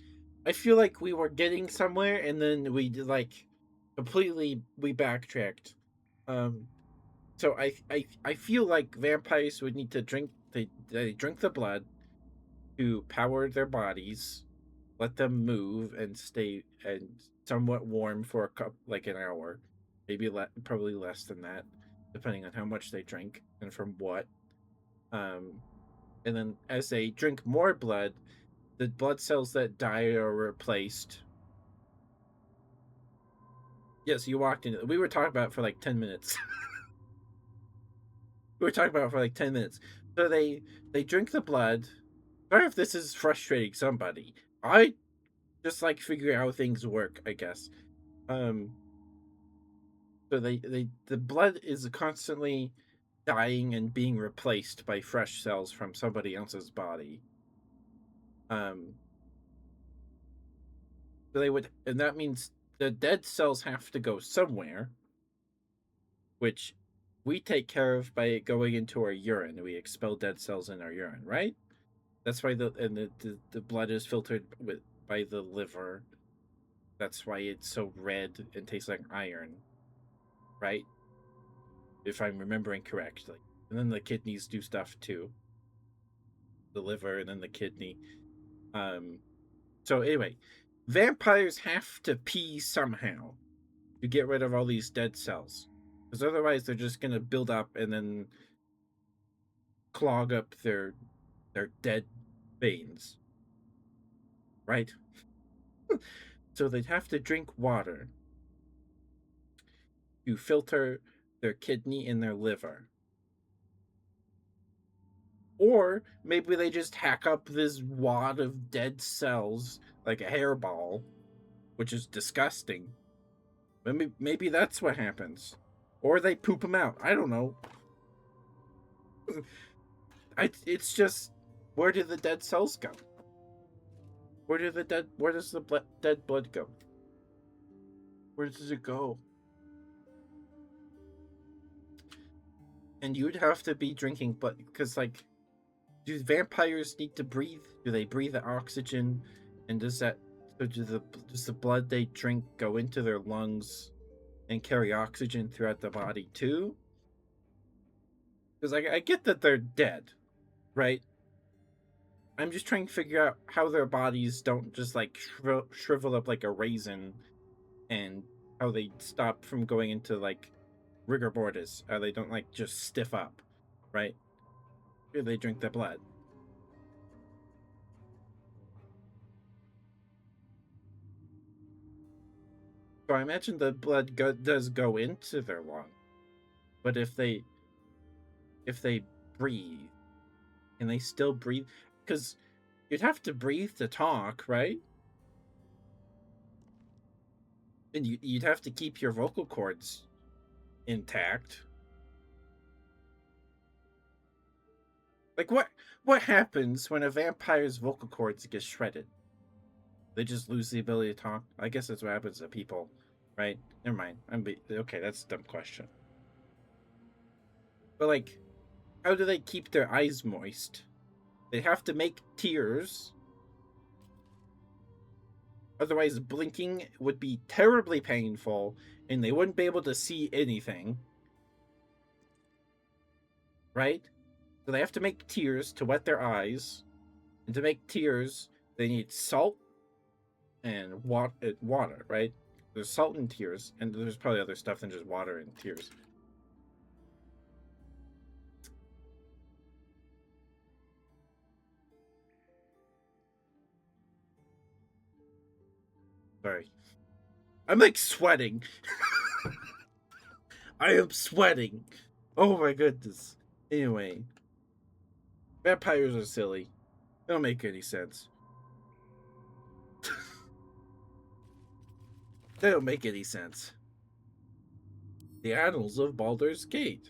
I feel like we were getting somewhere, and then we like we backtracked. So I feel like vampires would need to drink. They drink the blood to power their bodies, let them move and stay and somewhat warm for like an hour, maybe probably less than that, depending on how much they drink and from what. And then as they drink more blood, the blood cells that die are replaced. Yes, you walked in. We were talking about it for like 10 minutes. We were talking about it for like 10 minutes. So they drink the blood. Sorry if this is frustrating somebody. I just like figuring out how things work, I guess. So the blood is constantly dying and being replaced by fresh cells from somebody else's body. So they would, and that means the dead cells have to go somewhere, which we take care of by going into our urine. We expel dead cells in our urine, right? That's why the blood is filtered by the liver. That's why it's so red and tastes like iron, right? If I'm remembering correctly. And then the kidneys do stuff too. The liver and then the kidney. So anyway, vampires have to pee somehow to get rid of all these dead cells. Because otherwise they're just gonna build up and then clog up their dead veins. Right? So they'd have to drink water to filter their kidney and their liver. Or maybe they just hack up this wad of dead cells like a hairball, which is disgusting. Maybe that's what happens. Or they poop them out. I don't know. It's just, where did the dead cells go? Where does the dead blood go? Where does it go? And you'd have to be drinking blood because, like, do vampires need to breathe? Do they breathe the oxygen? And does the blood they drink go into their lungs and carry oxygen throughout the body too? Because I get that they're dead, right? I'm just trying to figure out how their bodies don't just like shrivel up like a raisin, and how they stop from going into like rigor mortis, how they don't like just stiff up, right? Or they drink the blood. So I imagine the blood does go into their lung, but if they breathe, can they still breathe? Because you'd have to breathe to talk, right? And you'd have to keep your vocal cords intact. Like what happens when a vampire's vocal cords get shredded? They just lose the ability to talk. I guess that's what happens to people, right? Never mind. Okay. That's a dumb question. But like, how do they keep their eyes moist? They have to make tears. Otherwise, blinking would be terribly painful, and they wouldn't be able to see anything. Right? So they have to make tears to wet their eyes, and to make tears, they need salt and water. Right? There's salt and tears, and there's probably other stuff than just water and tears. Sorry. I'm like sweating. I am sweating. Oh my goodness. Anyway, vampires are silly. They don't make any sense. They don't make any sense. The Annals of Baldur's Gate.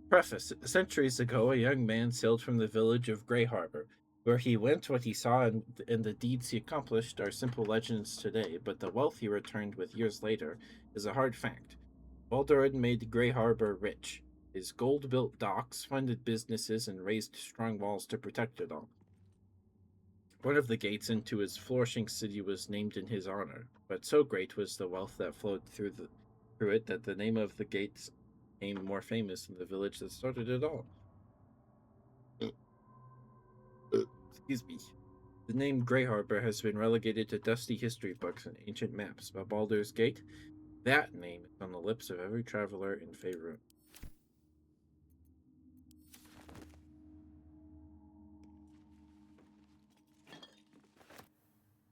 Preface. Centuries ago, a young man sailed from the village of Grey Harbor. Where he went, what he saw, and the deeds he accomplished are simple legends today, but the wealth he returned with years later is a hard fact. Baldur made Grey Harbor rich. His gold-built docks funded businesses and raised strong walls to protect it all. One of the gates into his flourishing city was named in his honor, but so great was the wealth that flowed through it that the name of the gates became more famous than the village that started it all. Excuse me. The name Grey Harbor has been relegated to dusty history books and ancient maps, but Baldur's Gate, that name is on the lips of every traveler in Faerun.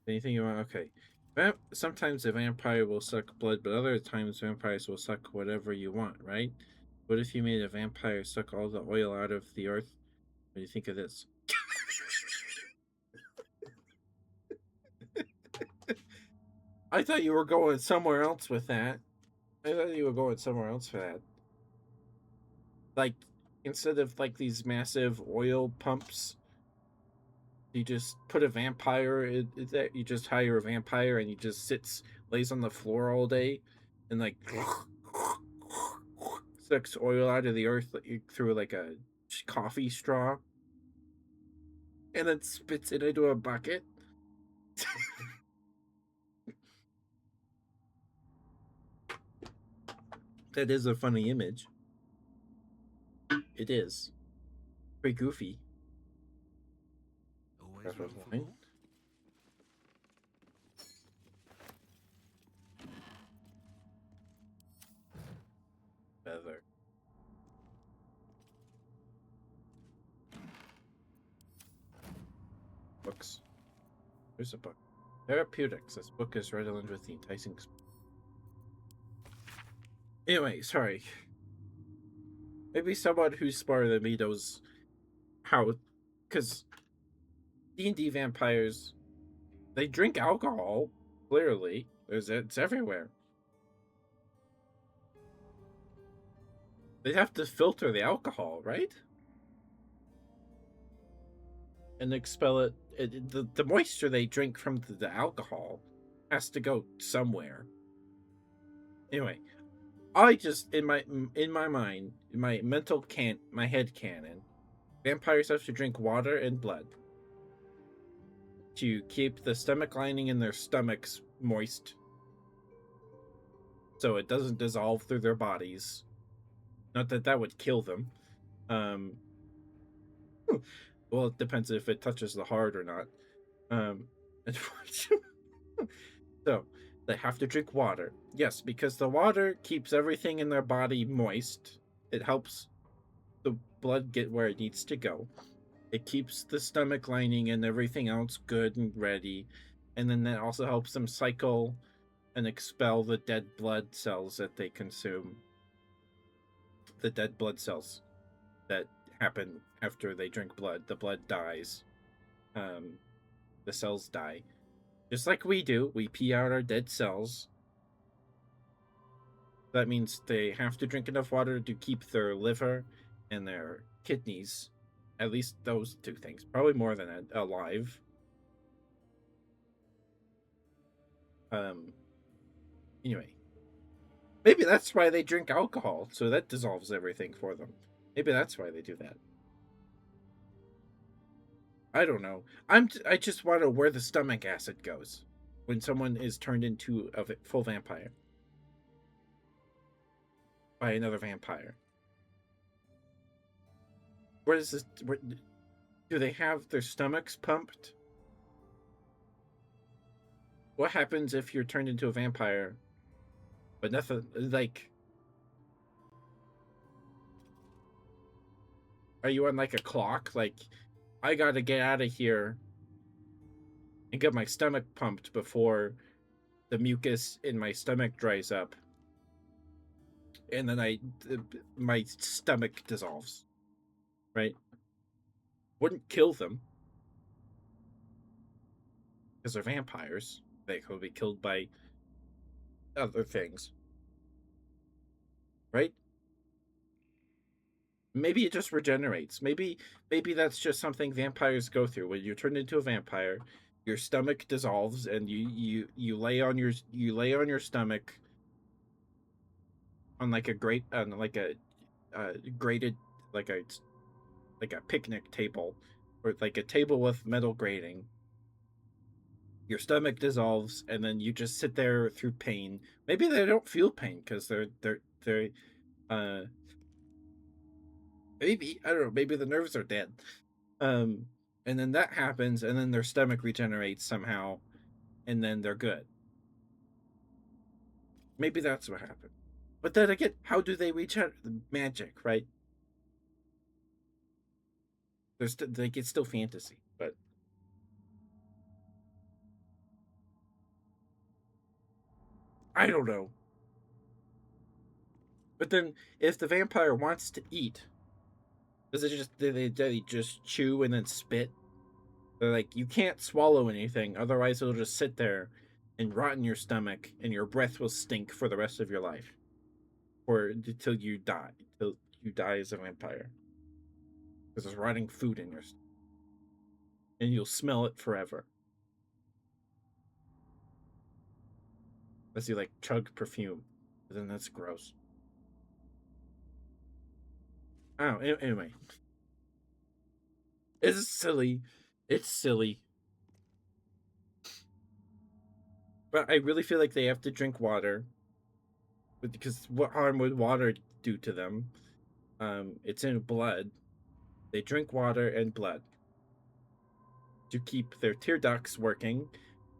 Anything you want? Okay. Sometimes a vampire will suck blood, but other times vampires will suck whatever you want, right? What if you made a vampire suck all the oil out of the earth? What do you think of this? I thought you were going somewhere else with that. I thought you were going somewhere else for that. Like, instead of like these massive oil pumps, you just put a vampire that you just hire a vampire and he just lays on the floor all day and like sucks oil out of the earth through like a coffee straw and then spits it into a bucket. That is a funny image. It is pretty goofy. Always That was room for mine. more? Feather. Books. There's a book. Therapeutics. This book is redolent with the enticing. Anyway, sorry. Maybe someone who's smarter than me knows how, because D&D vampires, they drink alcohol. Clearly, it's everywhere. They have to filter the alcohol, right? and expel it. The moisture they drink from the alcohol has to go somewhere. Anyway, I just in my mind, in my my head canon, vampires have to drink water and blood to keep the stomach lining in their stomachs moist, so it doesn't dissolve through their bodies. Not that that would kill them. Um, well, it depends if it touches the heart or not. Um, so they have to drink water. Yes, because the water keeps everything in their body moist. It helps the blood get where it needs to go. It keeps the stomach lining and everything else good and ready. And then that also helps them cycle and expel the dead blood cells that they consume. The dead blood cells that happen after they drink blood. The blood dies. The cells die. Just like we do, we pee out our dead cells. That means they have to drink enough water to keep their liver and their kidneys, at least those two things, probably more than that, alive. Anyway, maybe that's why they drink alcohol, so that dissolves everything for them. Maybe that's why they do that. I don't know. I just want to know where the stomach acid goes when someone is turned into a full vampire by another vampire. Where does this? Where, do they have their stomachs pumped? What happens if you're turned into a vampire, but nothing like? Are you on like a clock? Like, I gotta get out of here and get my stomach pumped before the mucus in my stomach dries up, and then my stomach dissolves. Right? Wouldn't kill them because they're vampires. They could be killed by other things, right? Maybe it just regenerates. Maybe that's just something vampires go through. When you turn into a vampire, your stomach dissolves and you lay on your stomach on like a grated like a picnic table or like a table with metal grating. Your stomach dissolves and then you just sit there through pain. Maybe they don't feel pain because they're uh maybe, I don't know, maybe the nerves are dead. And then that happens and then their stomach regenerates somehow and then they're good. Maybe that's what happened. But then again, how do they regenerate? Magic, right? There's like it's still fantasy, but I don't know. But then if the vampire wants to eat, does it just do they just chew and then spit? They're like, you can't swallow anything, otherwise it'll just sit there and rot in your stomach, and your breath will stink for the rest of your life, or until you die, till you die as a vampire, because there's rotting food in your stomach, and you'll smell it forever. Unless you like chug perfume, but then that's gross. Oh, anyway, it's silly. It's silly. But I really feel like they have to drink water. Because what harm would water do to them? It's in blood. They drink water and blood to keep their tear ducts working,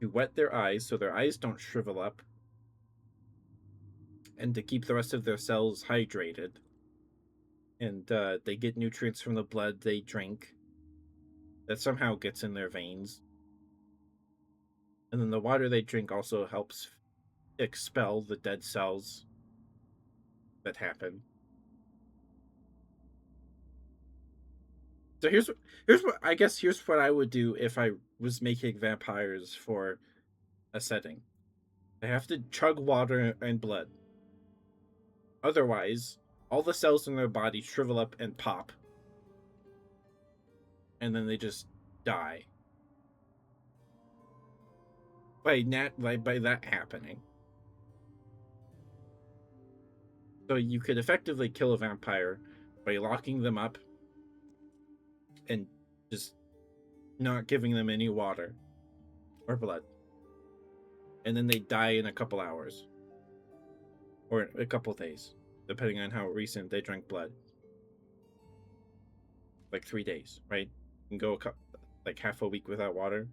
to wet their eyes so their eyes don't shrivel up, and to keep the rest of their cells hydrated. And they get nutrients from the blood they drink that somehow gets in their veins. And then the water they drink also helps expel the dead cells that happen. So here's what I would do if I was making vampires for a setting. They have to chug water and blood. Otherwise, all the cells in their body shrivel up and pop. And then they just die by that happening. So you could effectively kill a vampire by locking them up and just not giving them any water or blood. And then they die in a couple hours. Or a couple days, depending on how recent they drank blood. Like 3 days, right? You can go like half a week without water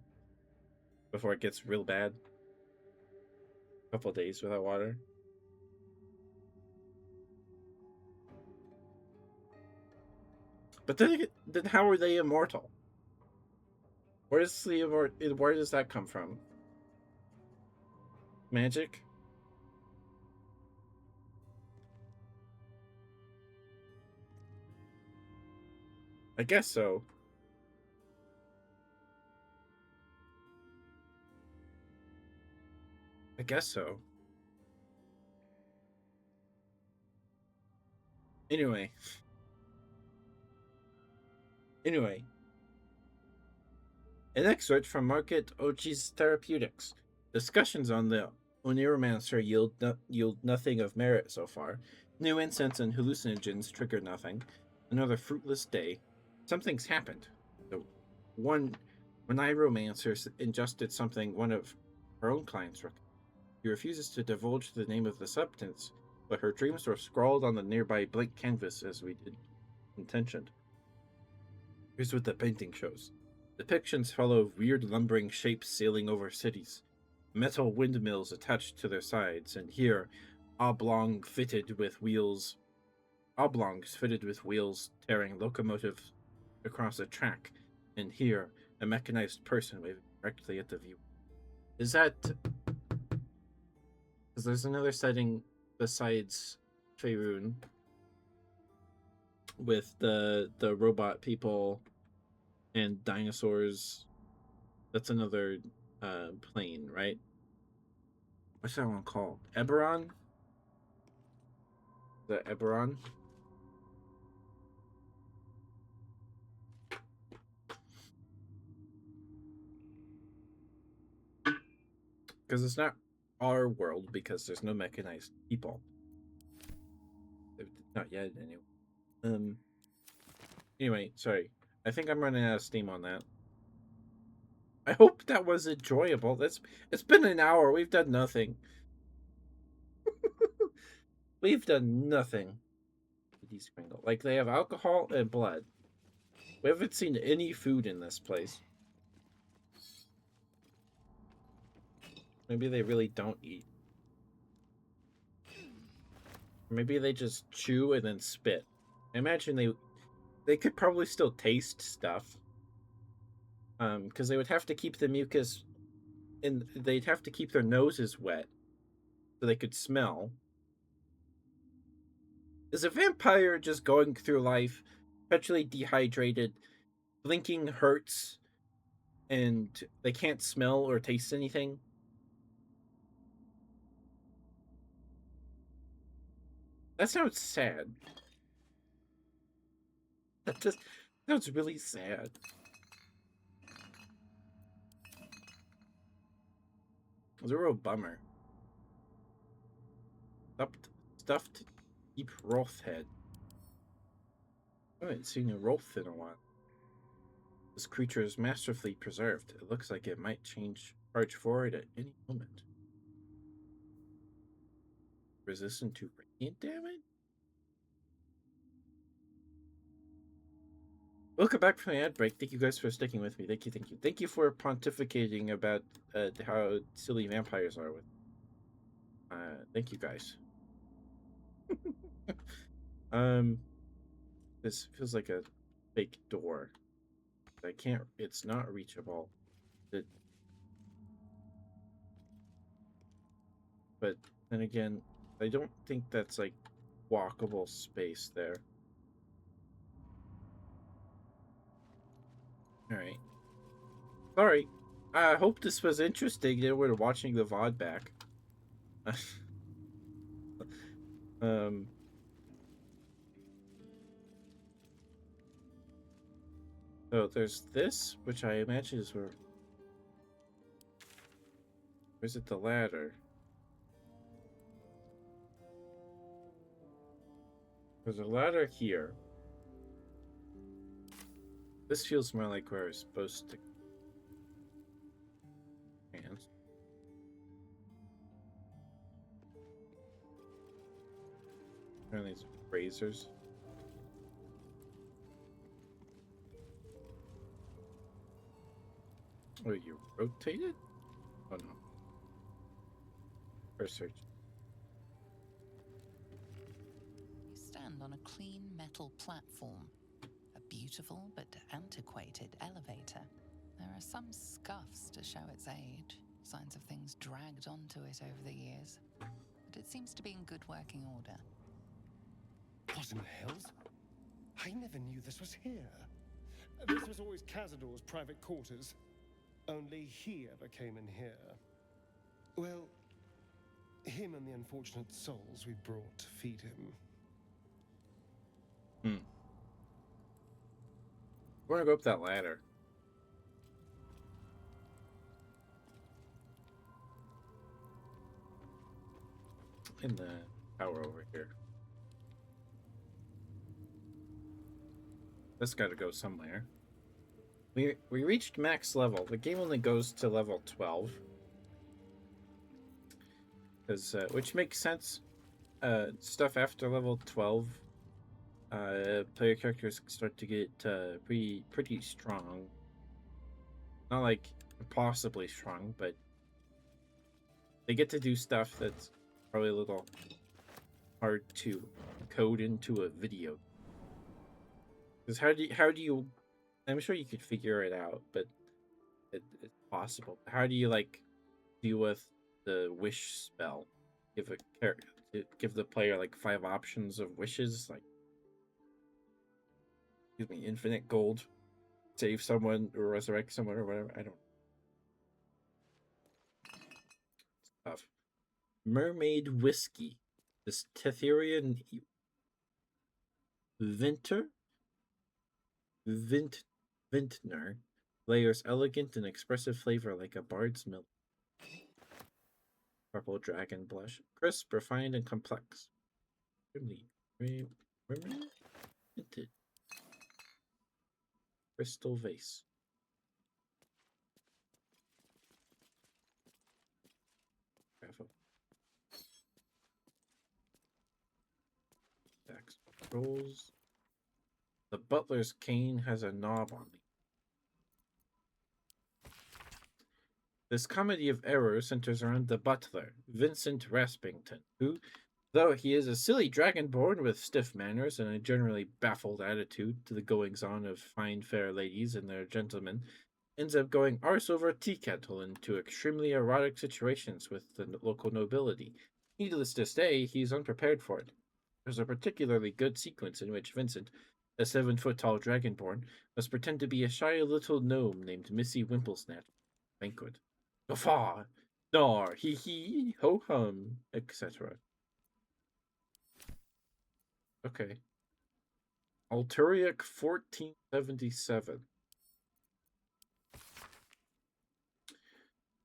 before it gets real bad. A couple days without water. But then how are they immortal? Where does that come from? Magic? I guess so. I guess so. Anyway. An excerpt from Market Ochi's Therapeutics. Discussions on the Oniromancer yield nothing of merit so far. New incense and hallucinogens trigger nothing. Another fruitless day. Something's happened. The one Oniromancer ingested something one of her own clients recommended. She refuses to divulge the name of the substance, but her dreams were scrawled on the nearby blank canvas as we did intentioned. Here's what the painting shows. Depictions follow weird lumbering shapes sailing over cities, metal windmills attached to their sides, and here, oblongs fitted with wheels tearing locomotives across a track, and here, a mechanized person waving directly at the view. Is that... Because there's another setting besides Faerun with the robot people and dinosaurs. That's another plane, right? What's that one called? Eberron? The Eberron? Because it's not our world, because there's no mechanized people. Not yet, anyway. Anyway, sorry. I think I'm running out of steam on that. I hope that was enjoyable. It's been an hour. We've done nothing. We've done nothing. Like, they have alcohol and blood. We haven't seen any food in this place. Maybe they really don't eat. Maybe they just chew and then spit. I imagine they could probably still taste stuff. Because they would have to keep the mucus and they'd have to keep their noses wet so they could smell. Is a vampire just going through life, perpetually dehydrated, blinking hurts, and they can't smell or taste anything? That sounds sad. That just sounds really sad. It was a real bummer. Stuffed deep Roth head. I haven't seen a Roth in a while. This creature is masterfully preserved. It looks like it might charge forward at any moment. Resistant to radiant damage? Welcome back from the ad break. Thank you guys for sticking with me. Thank you. Thank you for pontificating about how silly vampires are with. Thank you guys. This feels like a fake door. I can't. It's not reachable. But then again, I don't think that's like walkable space there. All right. Sorry. I hope this was interesting. They were watching the VOD back. um. So there's this, which I imagine is where. Where's it the ladder? There's a ladder here. This feels more like where I was supposed to. Hands. Turn these razors. Oh, you rotate it? Oh no. First search. You stand on a clean metal platform, a beautiful but antiquated elevator. There are some scuffs to show its age, signs of things dragged onto it over the years, but it seems to be in good working order. What in the hells? I never knew this was here. This was always Cazador's private quarters. Only he ever came in here. Well, him and the unfortunate souls we brought to feed him. We're gonna go up that ladder. In the tower over here. This gotta go somewhere. We reached max level. The game only goes to level 12. Which makes sense. Stuff after level 12, player characters start to get pretty strong. Not like impossibly strong, but they get to do stuff that's probably a little hard to code into a video. Because how do you? I'm sure you could figure it out, but it's possible. How do you like deal with the wish spell? Give the player like 5 options of wishes, like excuse me, infinite gold, save someone or resurrect someone or whatever. I don't. It's tough. Mermaid whiskey. This Tetherian vintner layers elegant and expressive flavor like a bard's milk. Purple dragon blush, crisp, refined, and complex. Tinted. Crystal vase. Stacks rolls. The butler's cane has a knob on it. This comedy of error centers around the butler, Vincent Raspington, who, though he is a silly dragonborn with stiff manners and a generally baffled attitude to the goings-on of fine fair ladies and their gentlemen, ends up going arse over tea kettle into extremely erotic situations with the local nobility. Needless to say, he's unprepared for it. There's a particularly good sequence in which Vincent, a 7-foot-tall dragonborn, must pretend to be a shy little gnome named Missy Wimplesnatch. Banquet. Guffaw, snore, hee hee, ho hum, etc. Okay. Alturiac 1477.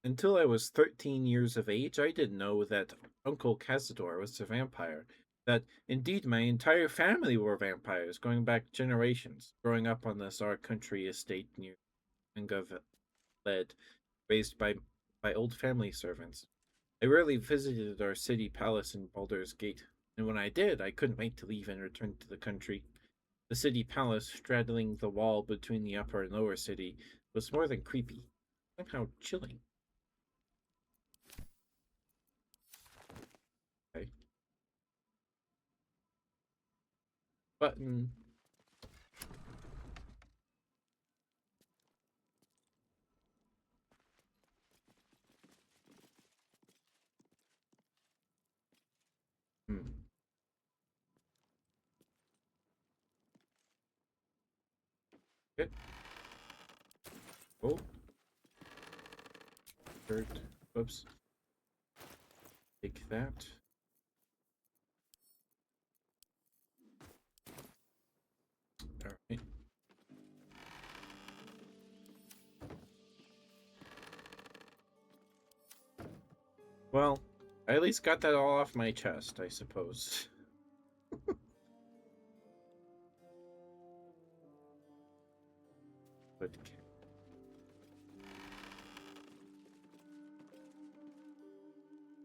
Until I was 13 years of age, I didn't know that Uncle Cazador was a vampire. That, indeed, my entire family were vampires, going back generations, growing up on this our country estate near Led, raised by old family servants. I rarely visited our city palace in Baldur's Gate, and when I did, I couldn't wait to leave and return to the country. The city palace, straddling the wall between the upper and lower city, was more than creepy, somehow chilling. Okay. Button. Good. Oh. Third. Whoops. Take that. Alright. Well, I at least got that all off my chest, I suppose. But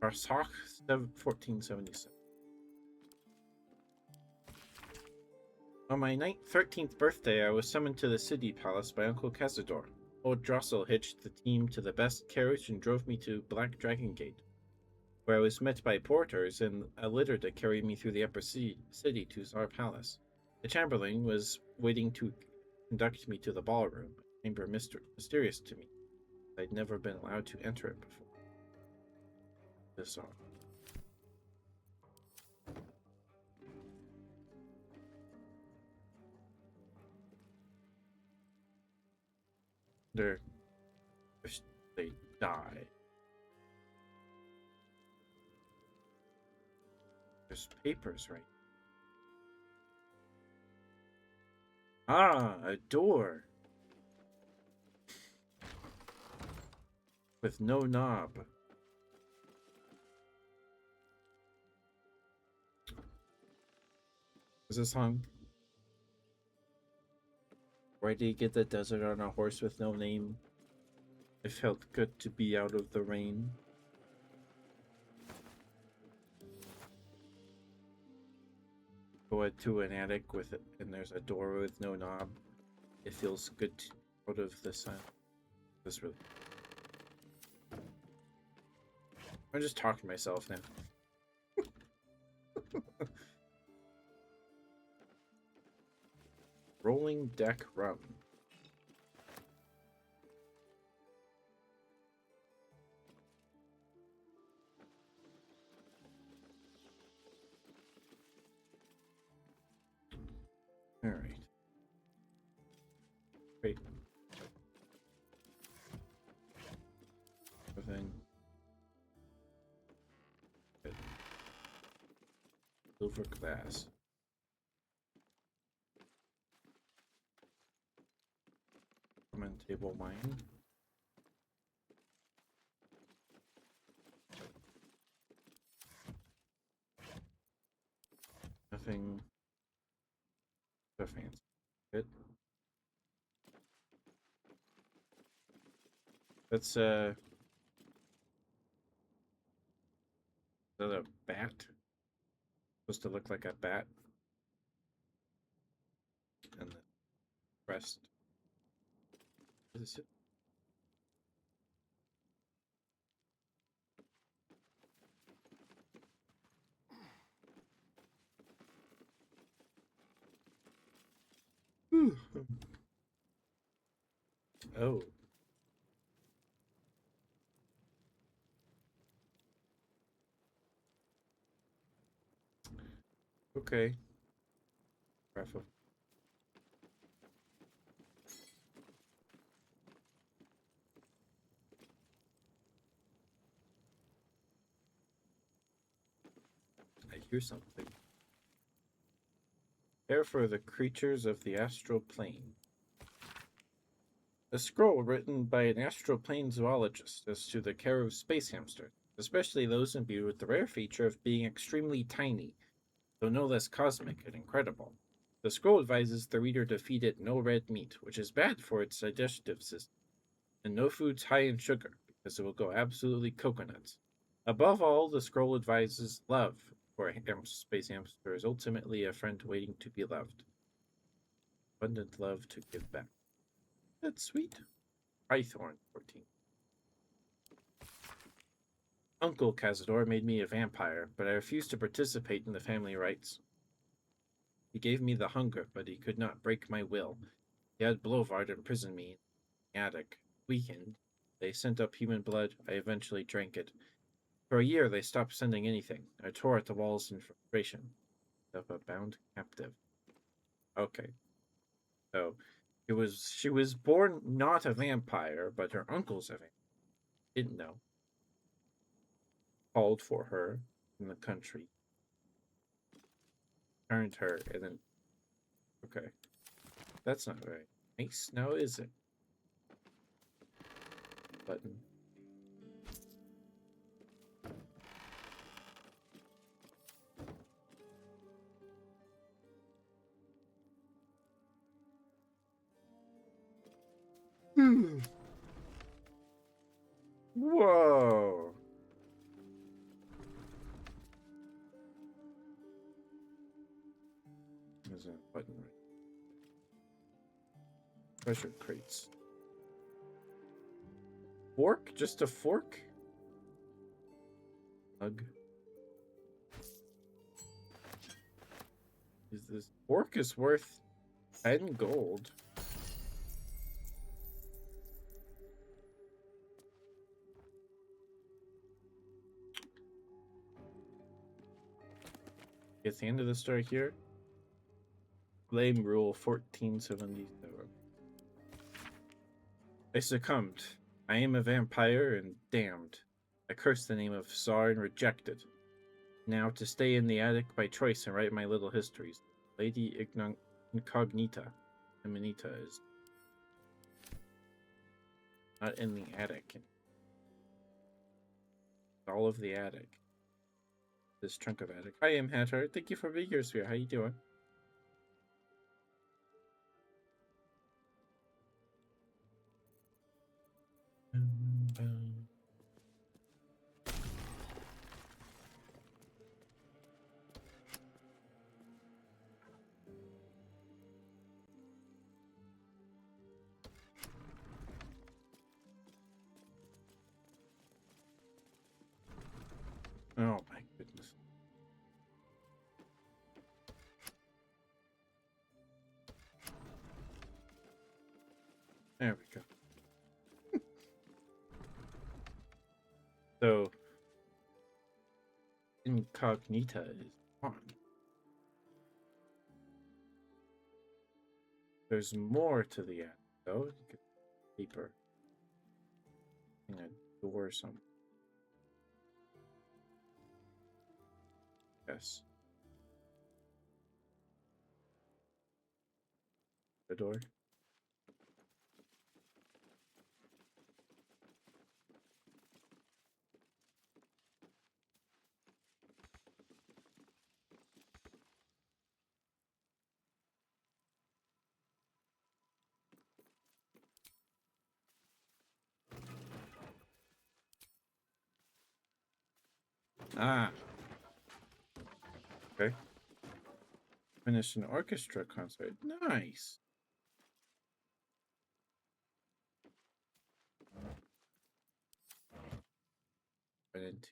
Arsach 1477. On my 13th birthday, I was summoned to the city palace by Uncle Cazador. Old Drossel hitched the team to the best carriage and drove me to Black Dragon Gate, where I was met by porters and a litter to carry me through the upper city to Tsar Palace. The Chamberlain was waiting to conduct me to the ballroom, a chamber mysterious to me. I'd never been allowed to enter it before. Bizarre. They die. There's papers, right? Ah, a door. With no knob. Is this song? Where did he get the desert on a horse with no name? It felt good to be out of the rain. Go to an attic with it, and there's a door with no knob. It feels good out of the sun. This really. I'm just talking to myself now. Rolling deck rum. All right. Great. Everything. Good. Silver glass. Common table mine. Nothing so fancy. Good. That's is that a bat? Supposed to look like a bat. And the rest. What is it? Oh. Okay. Raffle. I hear something. Care for the creatures of the astral plane. A scroll written by an astral plane zoologist as to the care of space hamsters, especially those imbued with the rare feature of being extremely tiny, though no less cosmic and incredible. The scroll advises the reader to feed it no red meat, which is bad for its digestive system, and no foods high in sugar, because it will go absolutely coconuts. Above all, the scroll advises love, for a space hamster is ultimately a friend waiting to be loved. Abundant love to give back. That's sweet. Pythorn 14. Uncle Cazador made me a vampire, but I refused to participate in the family rites. He gave me the hunger, but he could not break my will. He had Blovard imprison me in the attic. Weakened, they sent up human blood. I eventually drank it. For a year, they stopped sending anything. I tore at the walls in frustration. Of a bound captive. Okay. So, she was born not a vampire, but her uncle's a vampire. Didn't know. Called for her in the country. Turned her, and then... Okay. That's not very nice, now is it? Button. Whoa! There's a button right. Treasure crates. Fork? Just a fork? Ugh. Is this fork is worth 10 gold? It's the end of the story here. Blame Rule 1477. I succumbed. I am a vampire and damned. I curse the name of Tsar and rejected. Now to stay in the attic by choice and write my little histories. Lady Incognita. Emanita is not in the attic. All of the attic. This chunk of attic. Hi, I'm Hatter. Thank you for being here, Sphere. How you doing? Oh my goodness. There we go. So, Incognita is on. There's more to the attic, though. You could deeper. In a door somewhere. Yes. The door. Ah. Okay. Finish an orchestra concert. Nice. Brilliant.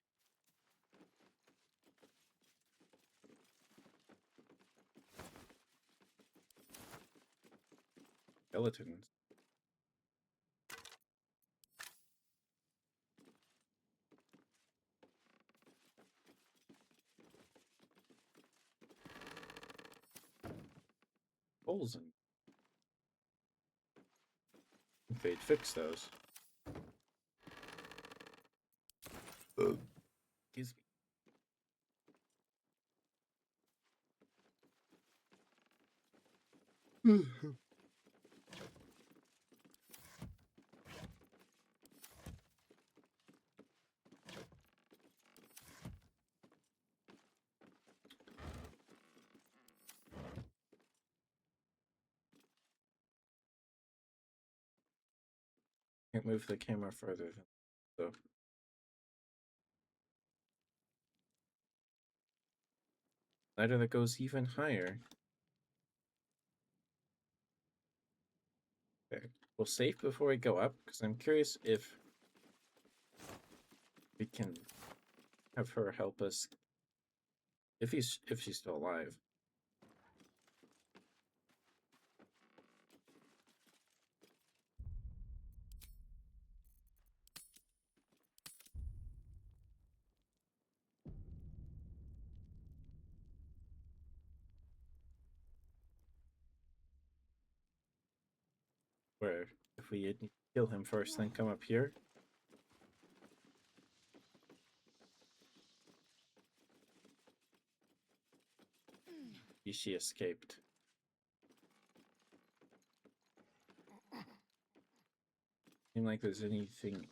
Skeletons. Holes in. If they'd fix those. Excuse me. Can't move the camera further than so. Ladder that goes even higher. Okay. We'll save before we go up because I'm curious if we can have her help us if she's still alive. Where if we need to kill him first, then come up here. She escaped. Seem like there's anything.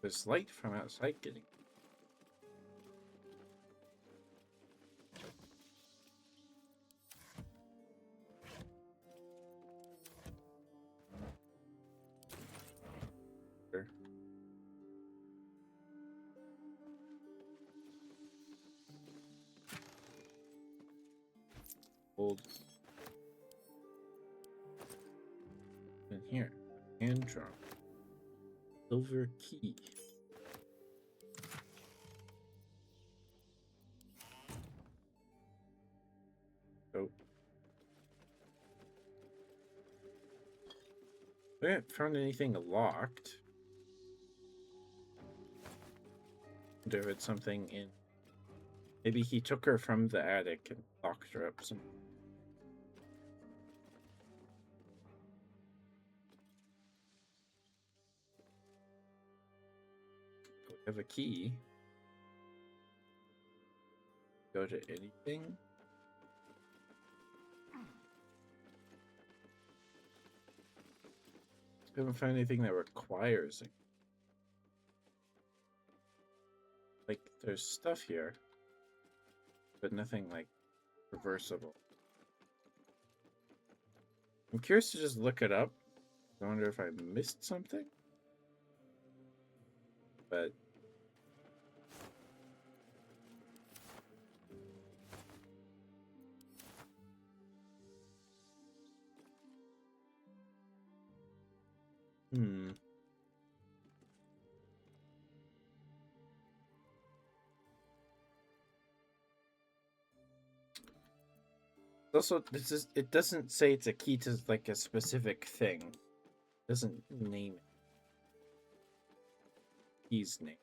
There's light from outside getting. Hold in here. Hand drop. Silver key. Oh. We haven't found anything locked. Wonder if it's something in. Maybe he took her from the attic and locked her up some. We have a key. Go to anything. I haven't found anything that requires it. Like, there's stuff here, but nothing like reversible. I'm curious to just look it up. I wonder if I missed something. But also, it doesn't say it's a key to like a specific thing. It doesn't name it. Key's name.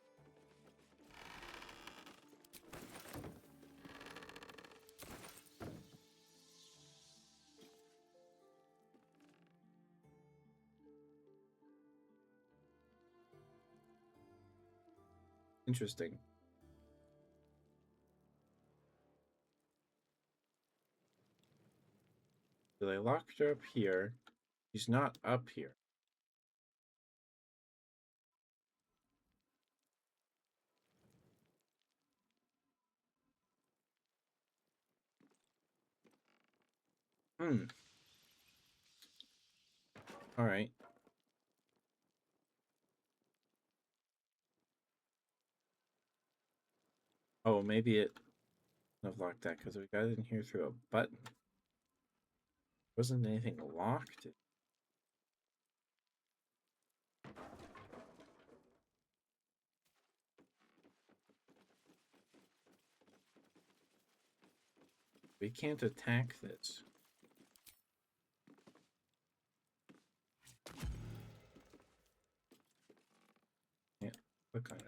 Interesting. So they locked her up here. She's not up here. All right. Oh, maybe it. I've locked that because we got in here through a button. Wasn't anything locked? We can't attack this. Yeah, click on it.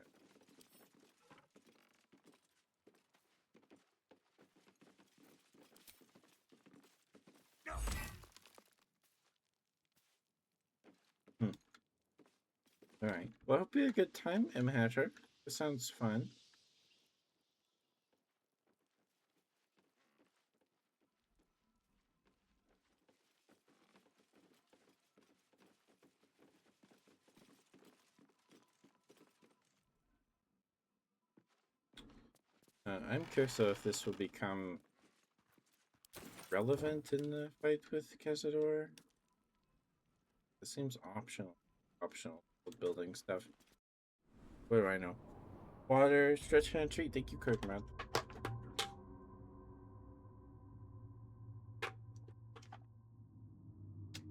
All right. Well, it'll be a good time, M. Hatcher. It sounds fun. I'm curious though if this will become relevant in the fight with Cazador. It seems optional. Optional building stuff. What do I know? Water, stretch and treat. Thank you, Kirkman.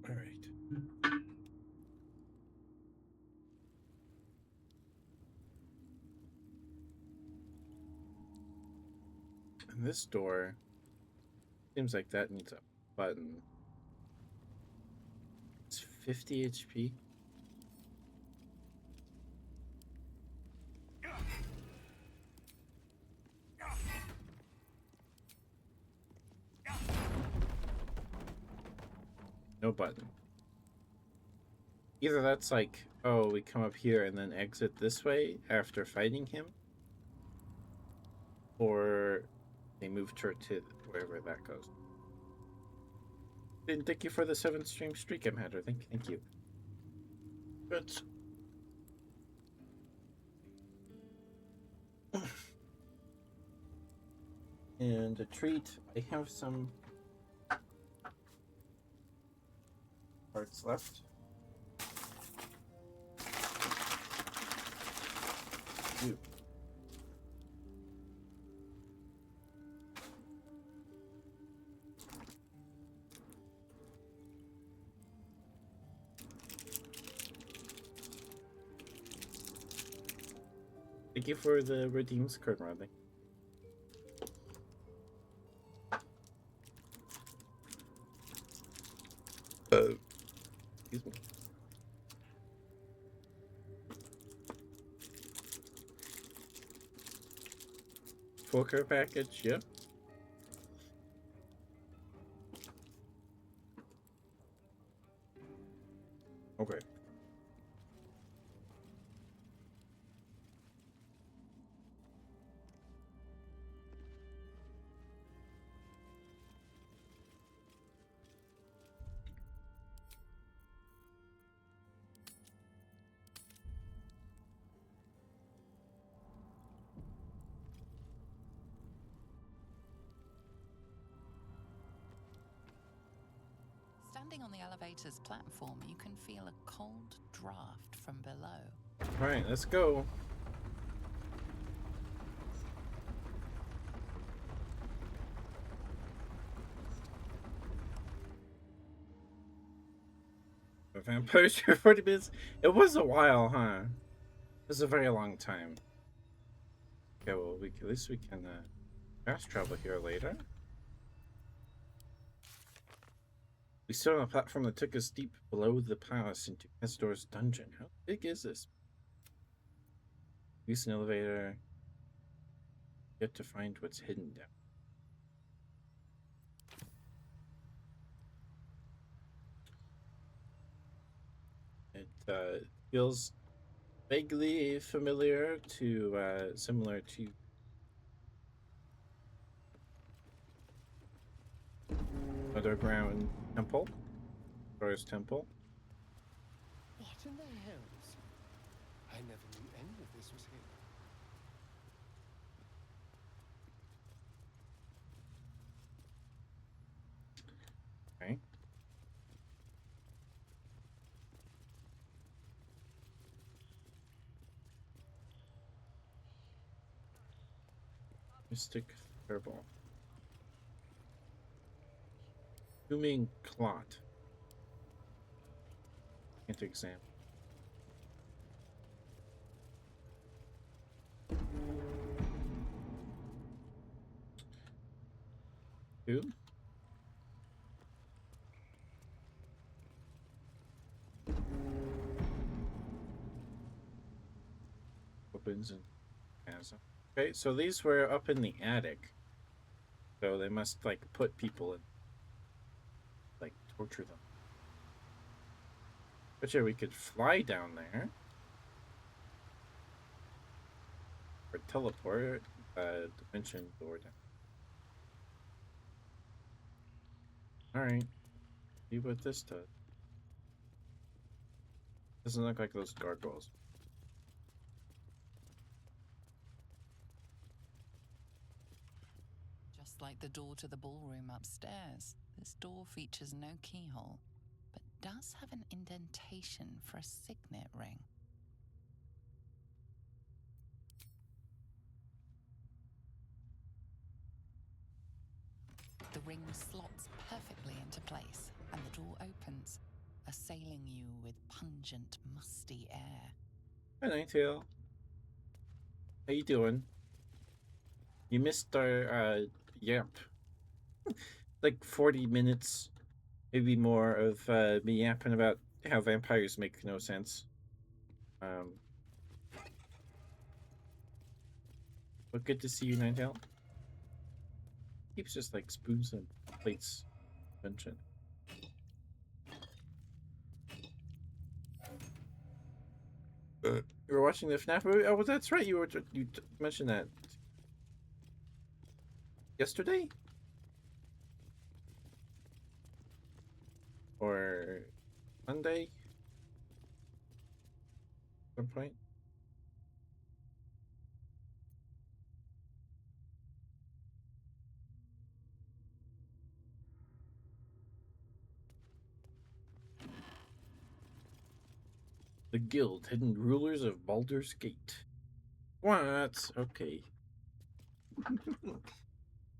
All right. And this door seems like that needs a button. It's 50 HP. No button. Either that's like, oh, we come up here and then exit this way after fighting him, or they moved her to wherever that goes. And thank you for the 7-stream streak, M. Hatter. Thank you. Good. And a treat. I have some parts left. Ooh. Thank you for the redeems card, Rodney. Excuse me. Full care package, yeah. Okay. Standing on the elevator's platform, you can feel a cold draft from below. All right, let's go. The vampires for 40 minutes. It was a while, huh? It was a very long time. Okay, well, at least we can fast travel here later. We stood on a platform that took us deep below the palace into Cazador's dungeon. How big is this? Use an elevator. Yet to find what's hidden down. It feels vaguely familiar to similar to underground temple, Thor's temple. What in the hells? I never knew any of this was here. Okay. Mystic Fireball. Booming Clot. Can't examine. Two. Opens and chasm. Okay, so these were up in the attic. So they must like put people in, like torture them. But yeah, we could fly down there. Or teleport dimension door down. Alright. See what this does. Doesn't look like those gargoyles. Just like the door to the ballroom upstairs, this door features no keyhole, but does have an indentation for a signet ring. The ring slots perfectly into place, and the door opens, assailing you with pungent, musty air. Hi, Ninetail. How you doing? You missed our yap. Like 40 minutes, maybe more, of me yapping about how vampires make no sense. But good to see you, Ninetail. Keeps just like spoons and plates mentioned. You were watching the FNAF movie? Oh, well, that's right. You mentioned that yesterday or Monday, at some point. The Guild, hidden rulers of Baldur's Gate. What? Okay.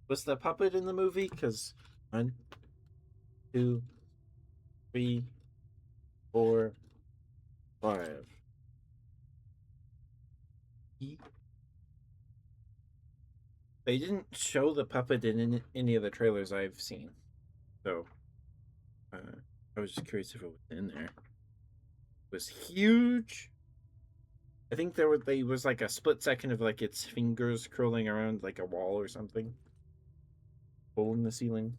Was the puppet in the movie? Because 1, 2, 3, 4, 5. They didn't show the puppet in any of the trailers I've seen, so I was just curious if it was in there. It was huge. I think there was like a split second of like its fingers curling around like a wall or something, hole in the ceiling.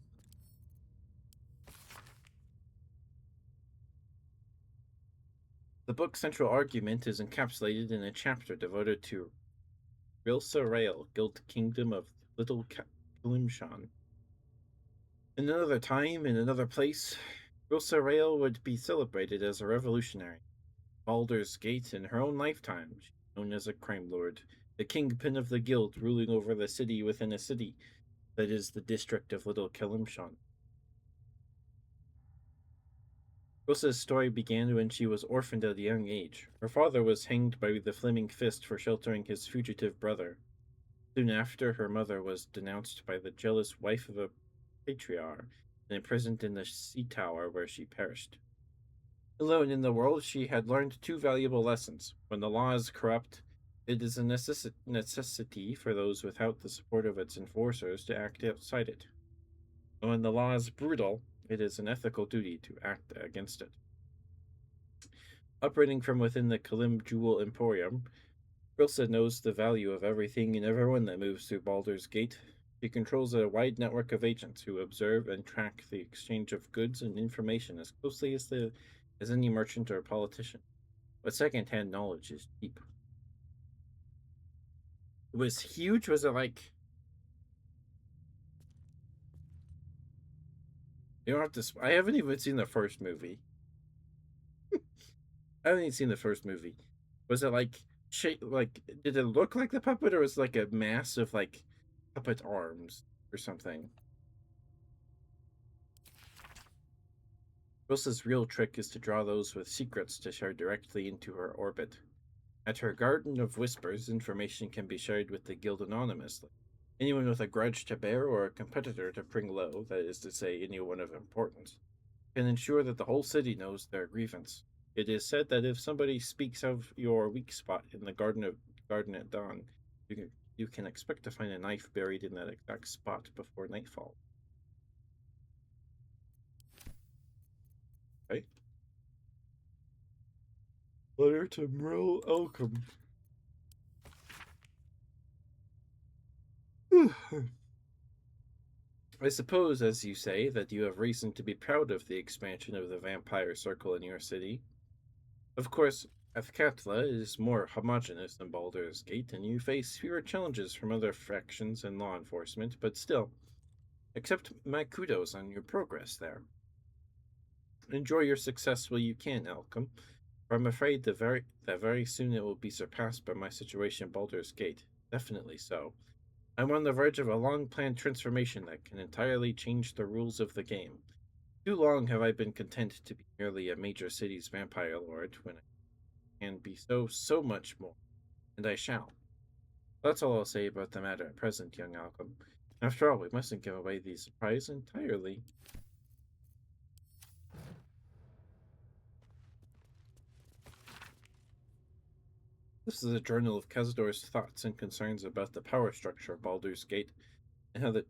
The book's central argument is encapsulated in a chapter devoted to Rilsa Rael, Guild Kingdom of Little Kalimshan. In another time, in another place, Rilsa Rael would be celebrated as a revolutionary. Baldur's Gate in her own lifetime, she's known as a crime lord, the kingpin of the guild ruling over the city within a city that is the district of Little Kalimshan. Rosa's story began when she was orphaned at a young age. Her father was hanged by the Flaming Fist for sheltering his fugitive brother. Soon after, her mother was denounced by the jealous wife of a patriarch and imprisoned in the sea tower where she perished. Alone in the world, she had learned two valuable lessons. When the law is corrupt, it is a necessity for those without the support of its enforcers to act outside it. And when the law is brutal, it is an ethical duty to act against it. Operating from within the Kalim Jewel Emporium, Rilsa knows the value of everything and everyone that moves through Baldur's Gate. She controls a wide network of agents who observe and track the exchange of goods and information as closely as any merchant or politician. But second-hand knowledge is cheap. It was huge. Was it like? You don't have to. I haven't even seen the first movie. I haven't even seen the first movie. Was it like like? Did it look like the puppet, or was it like a mass of like puppet arms or something? Rosa's real trick is to draw those with secrets to share directly into her orbit. At her Garden of Whispers, information can be shared with the guild anonymously. Anyone with a grudge to bear or a competitor to bring low, that is to say, anyone of importance, can ensure that the whole city knows their grievance. It is said that if somebody speaks of your weak spot in the Garden at dawn, you can expect to find a knife buried in that exact spot before nightfall. Okay. Letter to Merle Elcom. I suppose, as you say, that you have reason to be proud of the expansion of the vampire circle in your city. Of course, Athkatla is more homogeneous than Baldur's Gate, and you face fewer challenges from other factions and law enforcement, but still, accept my kudos on your progress there. Enjoy your success while you can, Elcom, for I'm afraid that very soon it will be surpassed by my situation in Baldur's Gate. Definitely so. I'm on the verge of a long-planned transformation that can entirely change the rules of the game. Too long have I been content to be merely a major city's vampire lord when I can be so much more, and I shall. That's all I'll say about the matter at present, young Alcom. After all, we mustn't give away the surprise entirely. This is a journal of Cazador's thoughts and concerns about the power structure of Baldur's Gate, and how the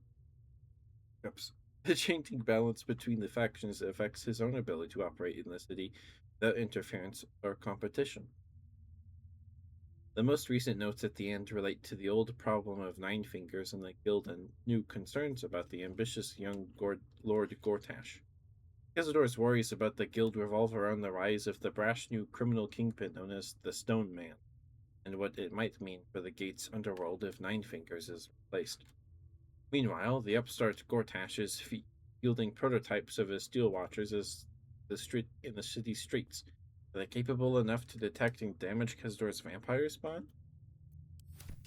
changing balance between the factions affects his own ability to operate in the city without interference or competition. The most recent notes at the end relate to the old problem of Nine Fingers and the Guild and new concerns about the ambitious young Lord Gortash. Cazador's worries about the Guild revolve around the rise of the brash new criminal kingpin known as the Stone Man, and what it might mean for the Gate's underworld if Nine Fingers is replaced. Meanwhile, the upstart Gortash is fielding prototypes of his Steel Watchers in the city streets. Are they capable enough to detect and damage Cazador's vampire spawn?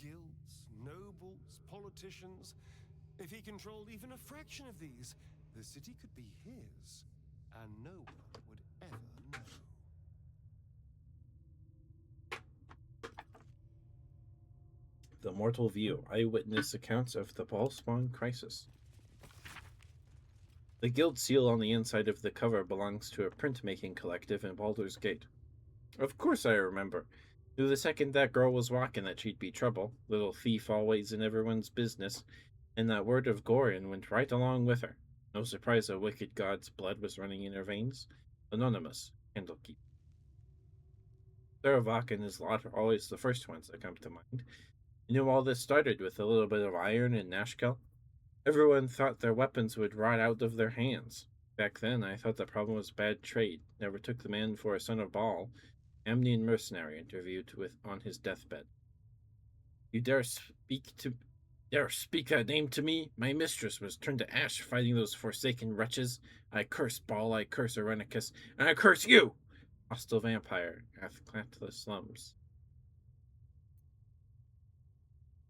Guilds, nobles, politicians. If he controlled even a fraction of these, the city could be his, and no one would ever know. The Mortal View, eyewitness accounts of the Ballspawn crisis. The guild seal on the inside of the cover belongs to a printmaking collective in Baldur's Gate. Of course I remember. Knew the second that girl was walking that she'd be trouble. Little thief always in everyone's business. And that word of Gorion went right along with her. No surprise a wicked god's blood was running in her veins. Anonymous, Candlekeep. Saravak and his lot are always the first ones that come to mind. You know, all this started with a little bit of iron in Nashkel. Everyone thought their weapons would rot out of their hands. Back then, I thought the problem was bad trade. Never took the man for a son of Baal. Amnian mercenary interviewed with on his deathbed. You dare speak that name to me? My mistress was turned to ash fighting those forsaken wretches. I curse Baal, I curse Arenicus, and I curse you! Hostile vampire hath clamped the slums.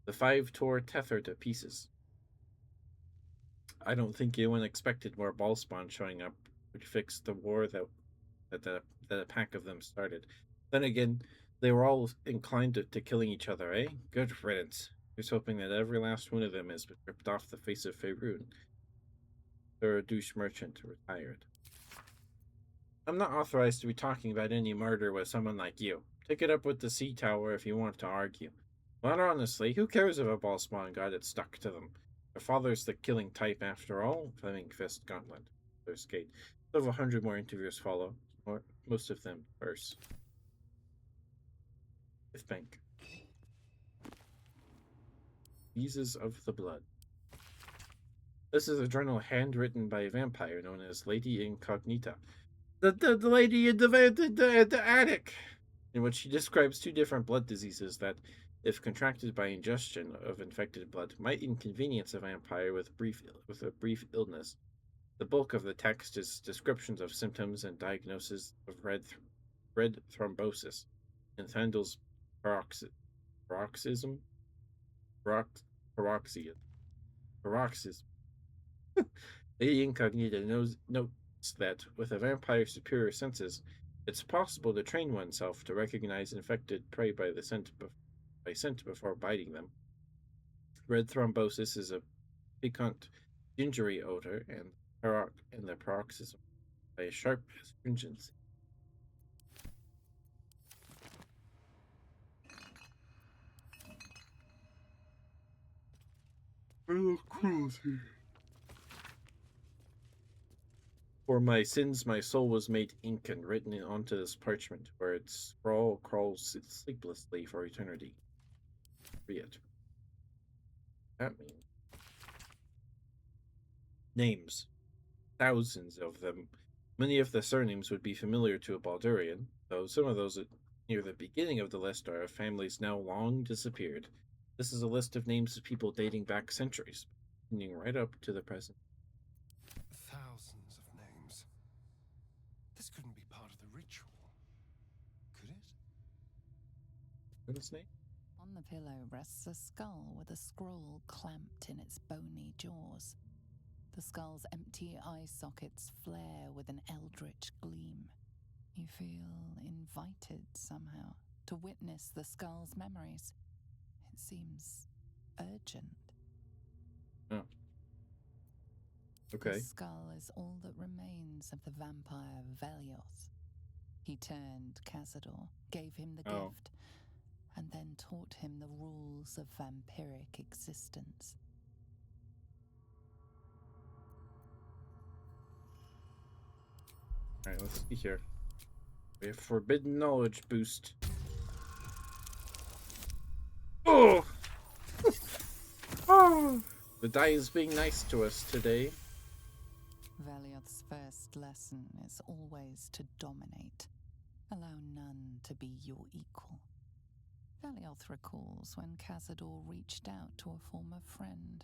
The five tore Tether to pieces. I don't think anyone expected more Ballspawn showing up would fix the war that a pack of them started. Then again, they were all inclined to killing each other, eh? Good riddance. Here's hoping that every last one of them has been ripped off the face of Faerun. They're a douche merchant retired. I'm not authorized to be talking about any murder with someone like you. Take it up with the Sea Tower if you want to argue. But honestly, who cares if a Ballspawn got it stuck to them? Their father's the killing type after all. Fleming Fist Gauntlet. Their skate. Still 100 more interviews follow. Most of them verse. If Bank. Eases of the Blood. This is a journal handwritten by a vampire known as Lady Incognita. The lady in the attic, in which she describes two different blood diseases that, if contracted by ingestion of infected blood, might inconvenience a vampire with a brief illness. The bulk of the text is descriptions of symptoms and diagnosis of red thrombosis and Thandel's paroxysm. Lady Incognita notes that with a vampire's superior senses, it's possible to train oneself to recognize infected prey by scent before biting them. Red thrombosis is a piquant, gingery odor, and the paroxysm by a sharp astringency. Cruelty. For my sins, my soul was made ink and written onto this parchment, where its scrawl crawls sleeplessly for eternity. Read. That means names. Thousands of them. Many of the surnames would be familiar to a Baldurian, though some of those near the beginning of the list are of families now long disappeared. This is a list of names of people dating back centuries, continuing right up to the present. Thousands of names. This couldn't be part of the ritual, could it? What's his name? On the pillow rests a skull with a scroll clamped in its bony jaws. The skull's empty eye sockets flare with an eldritch gleam. You feel invited somehow to witness the skull's memories. It seems urgent. Oh. Okay. The skull is all that remains of the vampire Velioth. He turned Cazador, gave him the gift, and then taught him the rules of vampiric existence. Alright, let's see here. We have forbidden knowledge boost. Oh! Oh! The die is being nice to us today. Velioth's first lesson is always to dominate. Allow none to be your equal. Velioth recalls when Cazador reached out to a former friend.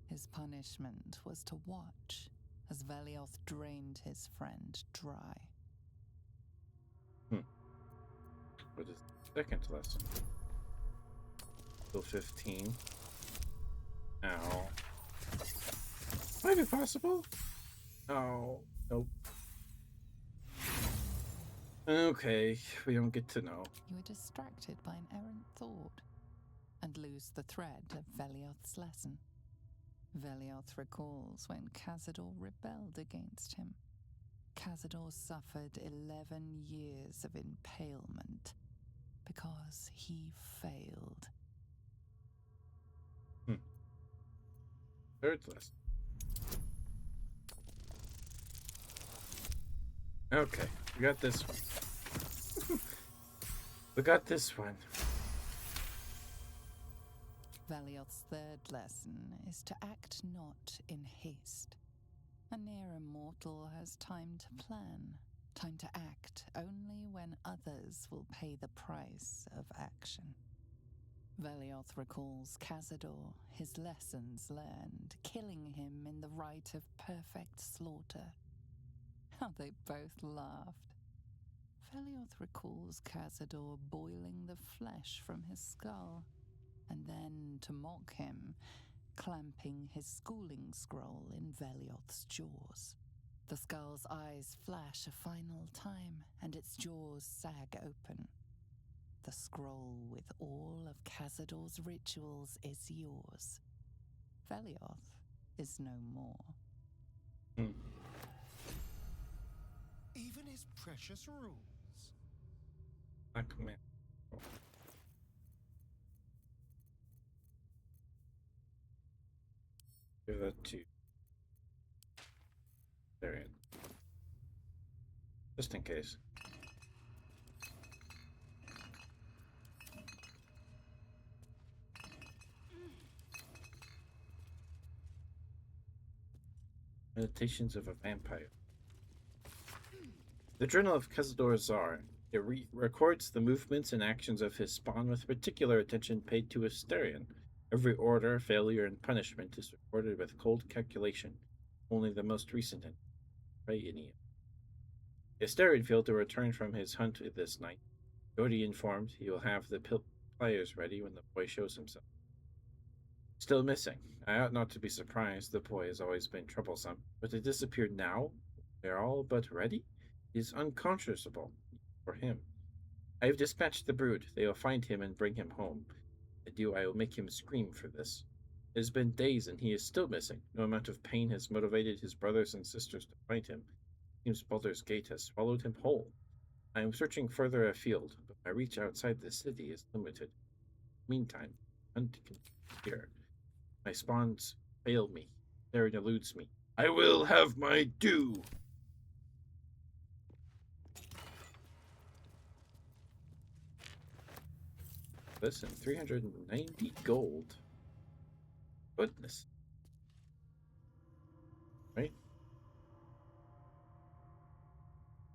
His punishment was to watch as Velioth drained his friend dry. What is the second lesson? Still 15. Ow. Might be possible. Oh, nope. Okay, we don't get to know. You are distracted by an errant thought and lose the thread of Velioth's lesson. Velioth recalls when Cazador rebelled against him. Cazador suffered 11 years of impalement, because he failed. Third lesson. Okay, we got this one. We got this one. Velioth's third lesson is to act not in haste. A near immortal has time to plan, time to act only when others will pay the price of action. Velioth recalls Cazador, his lessons learned, killing him in the rite of perfect slaughter. How they both laughed. Velioth recalls Cazador boiling the flesh from his skull, and then, to mock him, clamping his schooling scroll in Velioth's jaws. The skull's eyes flash a final time, and its jaws sag open. The scroll with all of Cazador's rituals is yours. Velioth is no more. Even his precious rules. Black man. Give that to Darian. Just in case. Meditations of a Vampire. The Journal of Cazador Czar. It records the movements and actions of his spawn with particular attention paid to Asterion. Every order, failure, and punishment is recorded with cold calculation. Only the most recent and Rayini. Asterion failed to return from his hunt this night. Jody informed he will have the pliers ready when the boy shows himself. Still missing. I ought not to be surprised. The boy has always been troublesome. But to disappear now? They're all but ready? It is unconscionable for him. I have dispatched the brood. They will find him and bring him home. I will make him scream for this. It has been days and he is still missing. No amount of pain has motivated his brothers and sisters to find him. It seems Baldur's Gate has swallowed him whole. I am searching further afield, but my reach outside the city is limited. Meantime, hunt can here. My spawns fail me. Theron eludes me. I will have my due! Listen, 390 gold. Goodness. Right?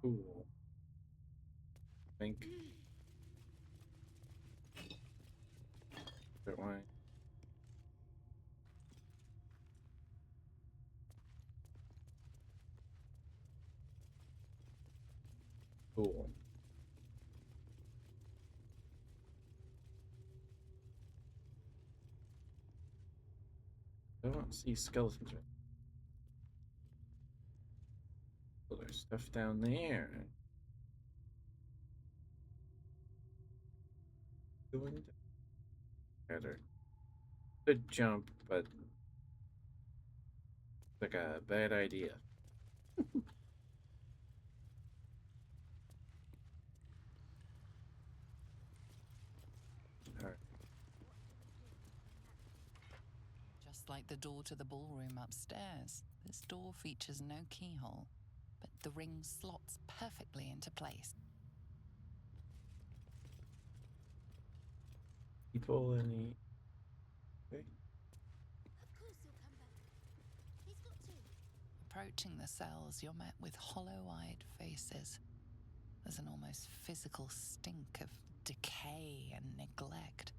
Cool. Think. Why? Cool. I don't see skeletons. Oh, there's stuff down there. Going better. Good jump, but it's like a bad idea. Alright. Just like the door to the ballroom upstairs, this door features no keyhole, but the ring slots perfectly into place. People any. Okay. Of course he'll come back. He's got to. Approaching the cells, you're met with hollow-eyed faces. There's an almost physical stink of decay and neglect.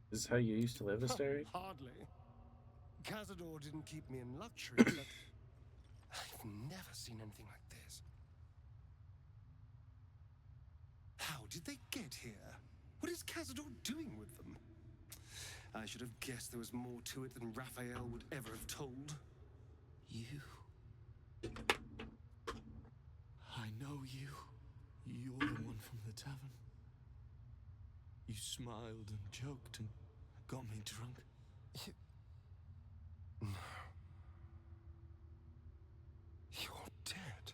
This is how you used to live, Asteri? Hardly. Cazador didn't keep me in luxury, but I've never seen anything like this. How did they get here? What is Cazador doing with them? I should have guessed there was more to it than Raphael would ever have told. You. I know you. You're the one from the tavern. You smiled and joked and got me drunk. You're dead.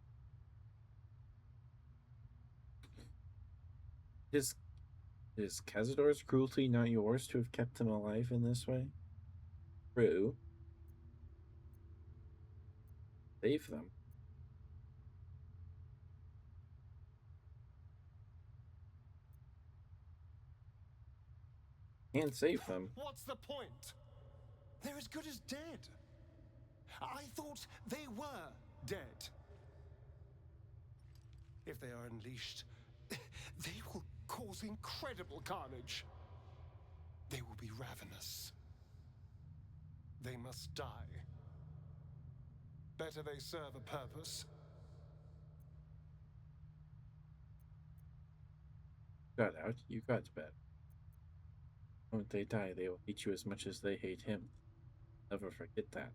Is is Cazador's cruelty not yours to have kept him alive in this way? True. Save them. And save them. What's the point? They're as good as dead. I thought they were dead. If they are unleashed, they will cause incredible carnage. They will be ravenous. They must die. Better they serve a purpose. Got out. You got better. When they die, they will hate you as much as they hate him. Never forget that.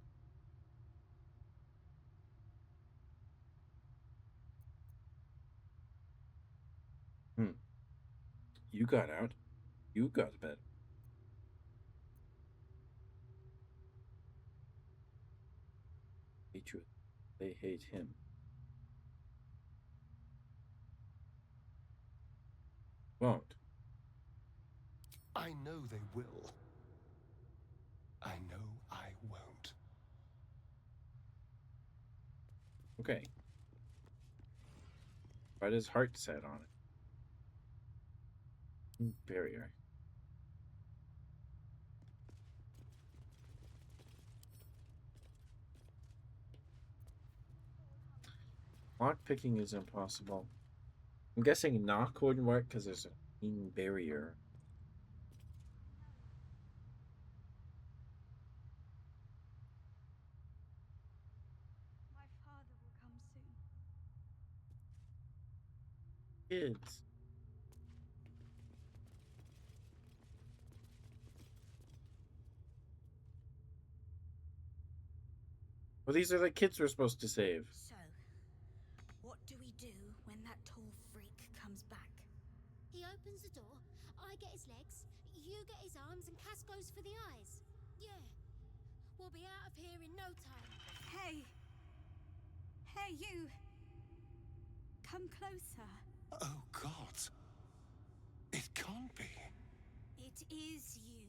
Hmm. You got out. You got better. Hate you. They hate him. Won't. I know they will. I know I won't. Okay. But his heart set on it. Barrier. Lock picking is impossible. I'm guessing knock wouldn't work because there's a mean barrier. My father will come soon. Kids. Well, these are the kids we're supposed to save. So, what do we do when that tall freak comes back? He opens the door, I get his legs, you get his arms, and Cass goes for the eyes. Yeah. We'll be out of here in no time. Hey! Hey, you! Come closer. Oh, God. It can't be. It is you.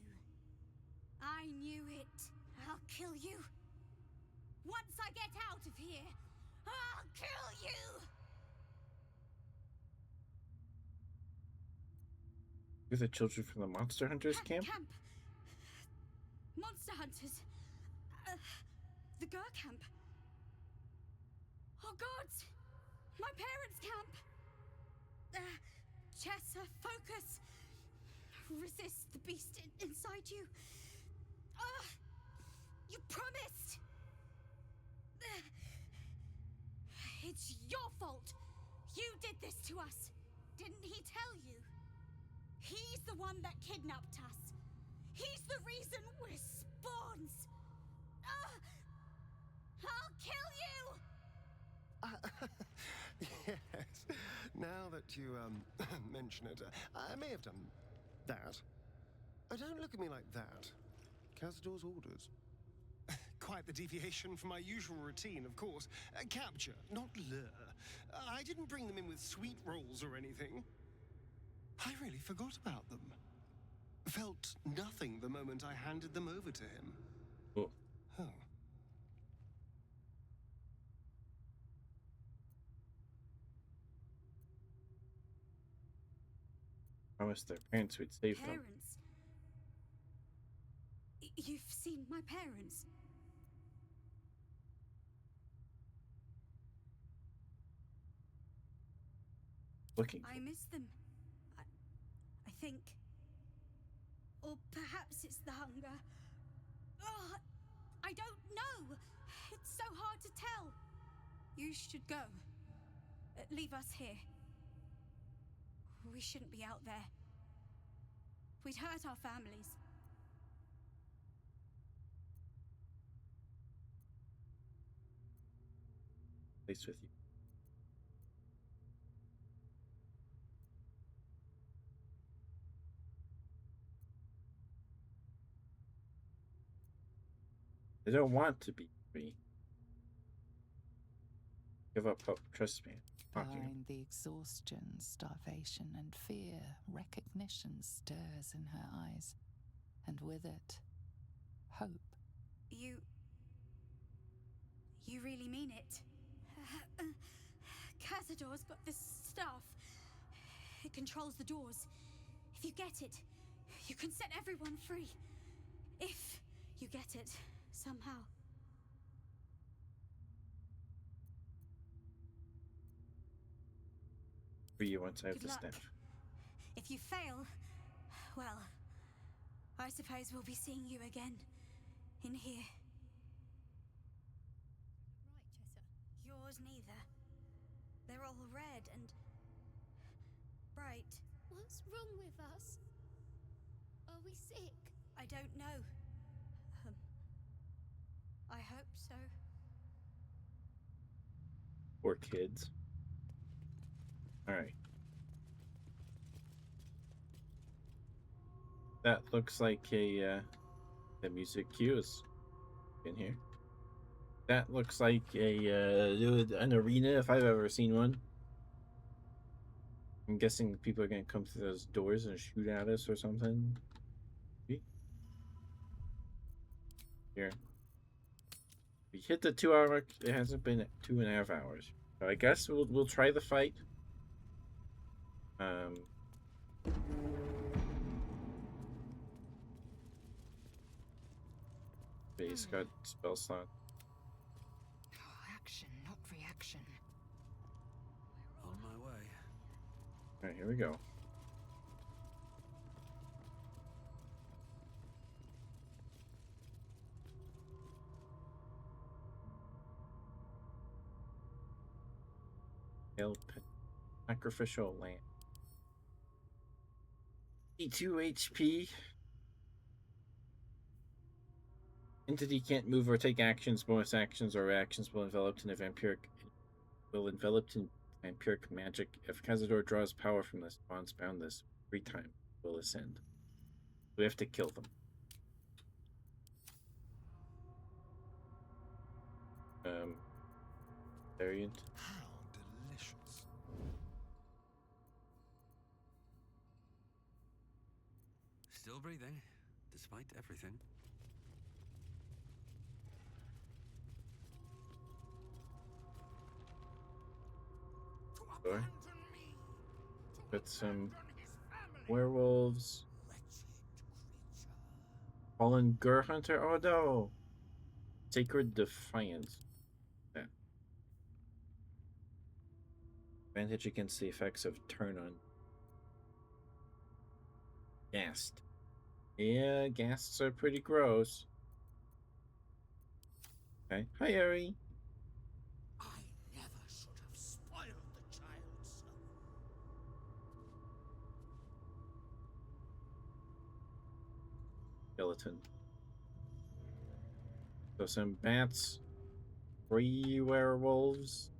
I knew it. I'll kill you. Once I get out of here, I'll kill you! You're the children from the Monster Hunters camp? Monster hunters. The Gur camp. Oh, gods! My parents' camp! Chessa, focus! Resist the beast inside you. You promised! It's your fault! You did this to us! Didn't he tell you? He's the one that kidnapped us! He's the reason we're spawns! I'll kill you! Yes. Now that you mention it, I may have done that. Don't look at me like that. Cazador's orders. Quite the deviation from my usual routine, of course. Capture, not lure. I didn't bring them in with sweet rolls or anything. I really forgot about them. Felt nothing the moment I handed them over to him. Oh. Oh. Promised their parents would save them. Parents? You've seen my parents? Looking. I miss them. I think. Or perhaps it's the hunger. Oh, I don't know. It's so hard to tell. You should go. Leave us here. We shouldn't be out there. We'd hurt our families. Place with you. They don't want to be free. Give up hope. Trust me. Talking. behind the exhaustion, starvation, and fear, recognition stirs in her eyes, and with it, hope. You really mean it? Cazador's got this stuff. It controls the doors. If you get it, you can set everyone free. If you get it, somehow. For you once I have Good the luck. staff. If you fail, well, I suppose we'll be seeing you again. In here. Right, Chessa. Yours neither. They're all red and bright. What's wrong with us? Are we sick? I don't know. I hope so. Poor kids. Alright. That looks like the music cues in here. That looks like an arena if I've ever seen one. I'm guessing people are gonna come through those doors and shoot at us or something. Here. We hit the 2 hour mark. It hasn't been 2.5 hours. So I guess we'll try the fight. He's got spell slot. Action, not reaction. On my way. Alright, here we go. Sacrificial lamb. 82 HP. Entity can't move or take actions, bonus actions, or actions will enveloped in vampiric magic. If Cazador draws power from this, bonds bound this 3 times will ascend. We have to kill them. Variant. How delicious. Still breathing, despite everything. Sure. Got some werewolves. Fallen Gur Hunter. Oh no! Sacred Defiance. Yeah. Advantage against the effects of turn on. Ghast. Yeah, ghasts are pretty gross. Okay. Hi, Ari. I never should have spoiled the child so. Skeleton. So some bats, 3 werewolves,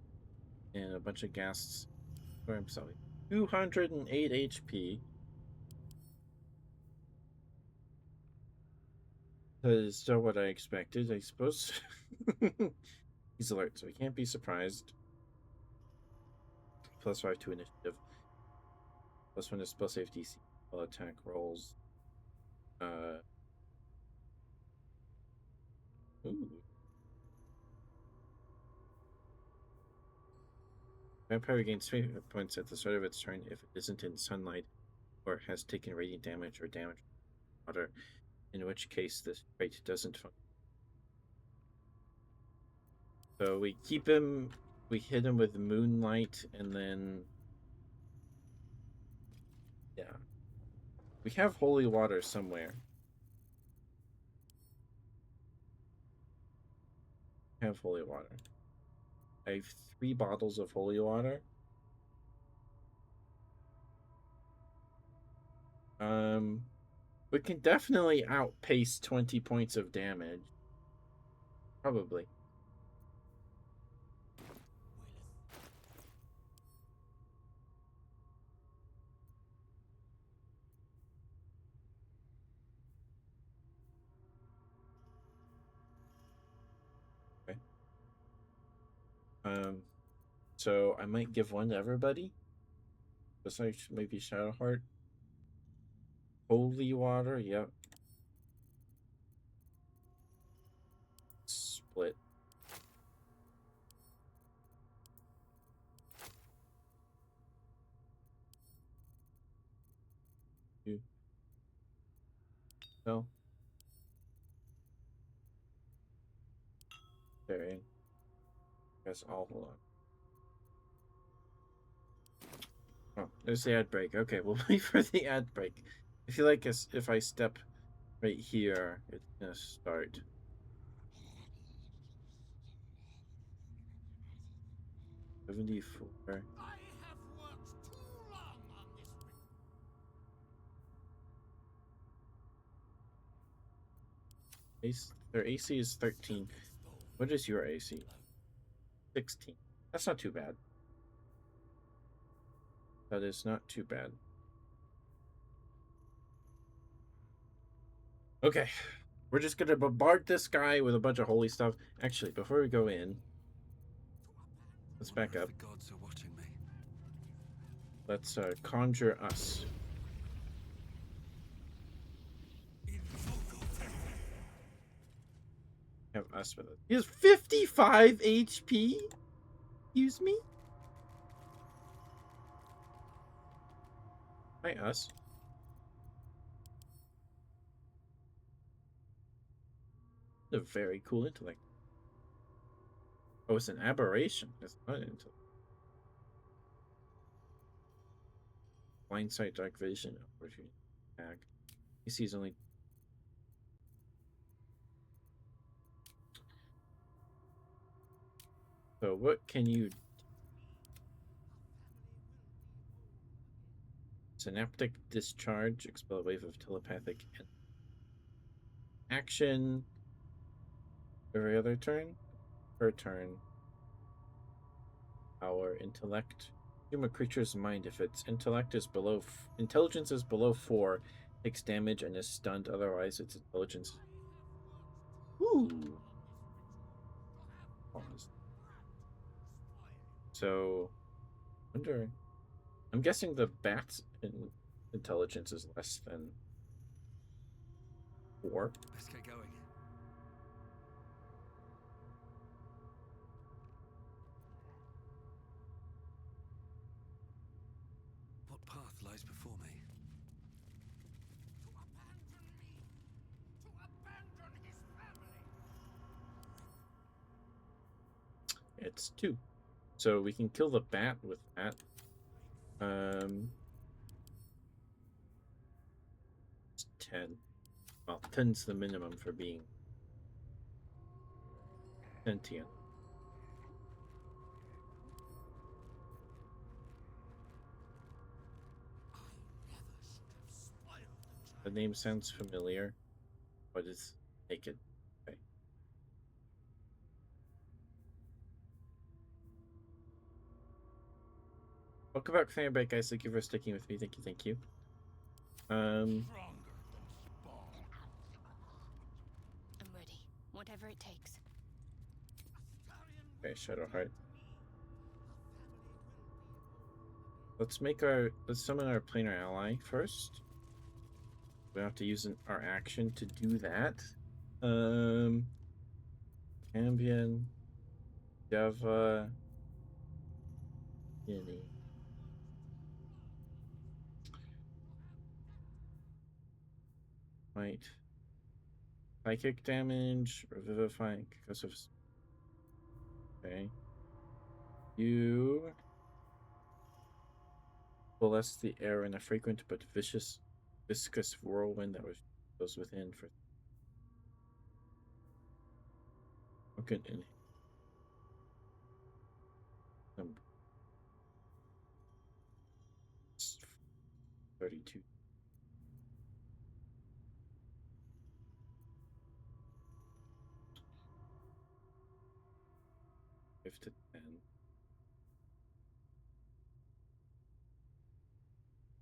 and a bunch of ghasts. I'm sorry. 208 HP. That is still what I expected, I suppose. He's alert, so he can't be surprised. +5 to initiative. +1 to spell save DC. All attack rolls. Ooh. Vampire regains 3 hit points at the start of its turn if it isn't in sunlight or has taken radiant damage or damage from water, in which case this trait doesn't function. So we keep him, we hit him with moonlight, and then yeah. We have holy water somewhere. I have holy water. I have 3 bottles of holy water. We can definitely outpace 20 points of damage. Probably. Okay. So I might give one to everybody. Besides maybe Shadowheart. Holy water, yep. Split. Two. No. There in. Guess I'll hold on. Oh, there's the ad break. Okay, we'll wait for the ad break. I feel like if I step right here, it's gonna start. 74. I have worked too long on this. Their AC is 13. What is your AC? 16. That's not too bad. That is not too bad. Okay. We're just gonna bombard this guy with a bunch of holy stuff. Actually, before we go in, let's back up. The gods are watching me. Let's conjure us. Have us with us. He has 55 HP? Excuse me? Hi, us. A very cool intellect. Oh, it's an aberration. It's not an intellect. Blind sight, dark vision, opportunity attack. He sees only. So what can you? Synaptic discharge, expel a wave of telepathic action. Every other turn, per turn. Our intellect. Consume a creature's mind if its intelligence is below 4, takes damage and is stunned. Otherwise, its intelligence. Ooh. Pause. So, wonder. I'm guessing the bat's intelligence is less than 4. Let's get going. What path lies before me? To abandon me! To abandon his family! It's 2. So we can kill the bat with that. It's 10. Well, 10's the minimum for being sentient. The name sounds familiar. What is naked? Okay. Welcome back, Fanbreak, guys. Thank you for sticking with me. Thank you, thank you. Stronger than Spawn. I'm ready. Whatever it takes. Okay, Shadowheart. Let's summon our planar ally first. We have to use our action to do that. Ambien, Deva, Guinea. Might. Psychic damage, revivifying, concussive. Okay. You bless the air in a frequent but viscous whirlwind that goes within for. Okay. 32. To 10.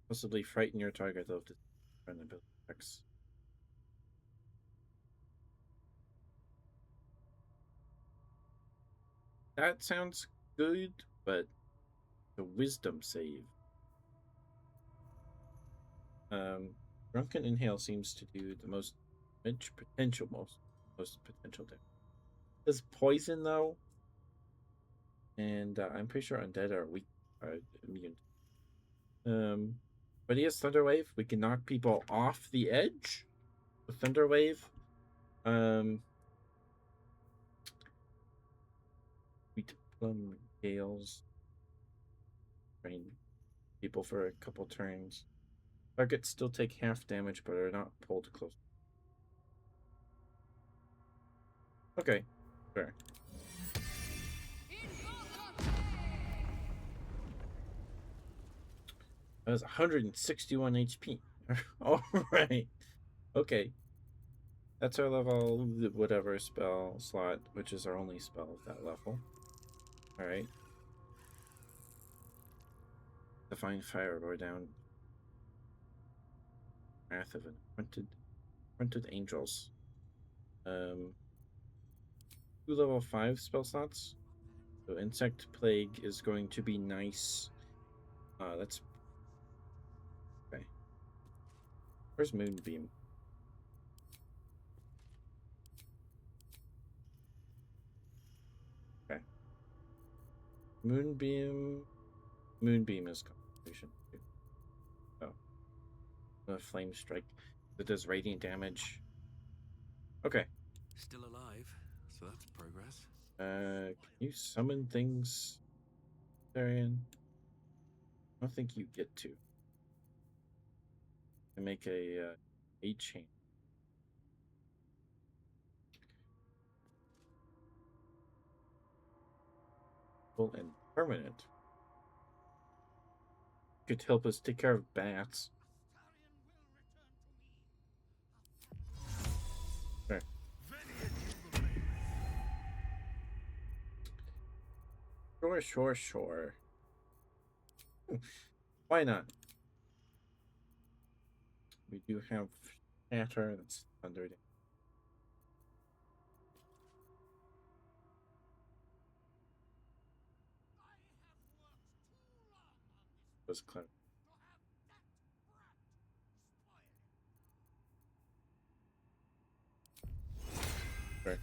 Possibly frighten your target of the ability checks. That sounds good. but the wisdom save. Drunken Inhale seems to do the most most potential damage. Does poison though? And I'm pretty sure undead are weak, are immune. But he has Thunder Wave. We can knock people off the edge with Thunder Wave. We plum gales, train people for a couple turns. Targets still take half damage, but are not pulled close. Okay, sure. That was 161 HP. All right. Okay. That's our level, whatever spell slot, which is our only spell of that level. All right. Divine Fire, we're down. Wrath of Hunted Angels. 2 level 5 spell slots. So Insect Plague is going to be nice. That's okay. Where's Moonbeam? Okay. Moonbeam is concentration. Oh. Flame Strike. That does radiant damage. Okay. Still alive, so that's progress. Can you summon things, Darian? I don't think you get to. I make a chain. Full and permanent. Could help us take care of bats. Sure. Sure. Why not? We do have Shatter, that's under it. Was clever. Right.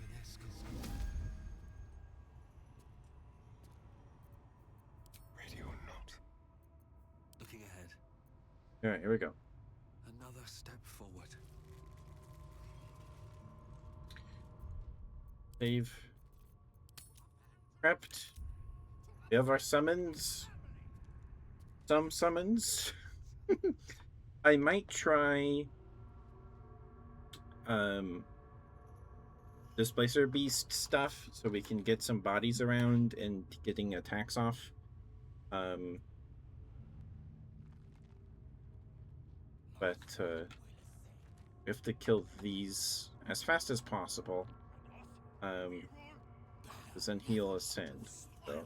Ready or not? Looking ahead. Alright, here we go. Another step forward. Save. Prepped. We have our summons. Some summons. I might try Displacer Beast stuff so we can get some bodies around and getting attacks off. But we have to kill these as fast as possible. Because then he'll ascend. So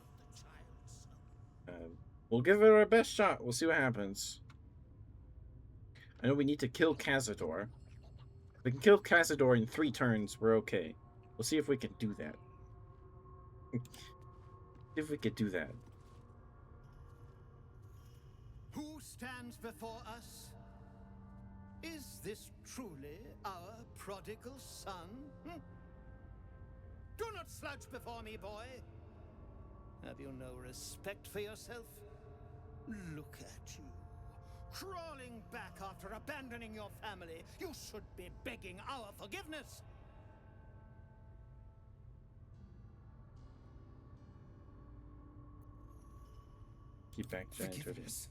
we'll give it our best shot. We'll see what happens. I know we need to kill Cazador. If we can kill Cazador in 3 turns, we're okay. We'll see if we can do that. See if we could do that. Who stands before us? Is this truly our prodigal son? Do not slouch before me, boy. Have you no respect for yourself? Look at you. Crawling back after abandoning your family. You should be begging our forgiveness. Keep back, Forgiveness?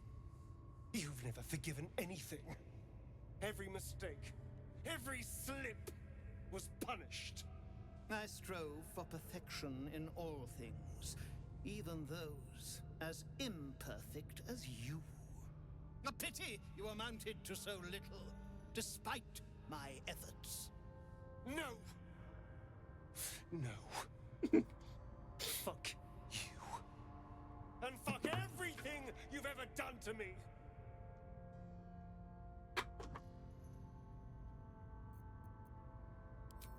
You've never forgiven anything. Every mistake, every slip was punished. I strove for perfection in all things, even those as imperfect as you. A pity you amounted to so little, despite my efforts. No! Fuck you. And fuck everything you've ever done to me!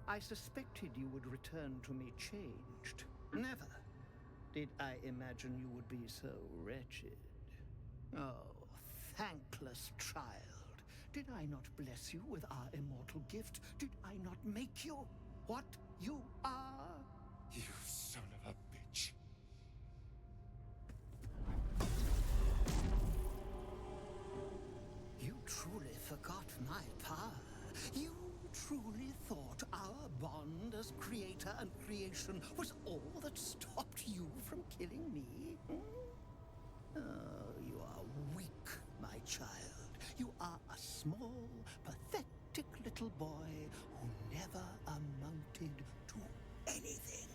I suspected you would return to me changed. Never Did I imagine you would be so wretched? Oh, thankless child. Did I not bless you with our immortal gift? Did I not make you what you are? You son of a bitch. You truly forgot my power. You truly thought our bond as creator and creation was all that stopped you from killing me? Hmm? Oh, you are weak, my child. You are a small, pathetic little boy who never amounted to anything.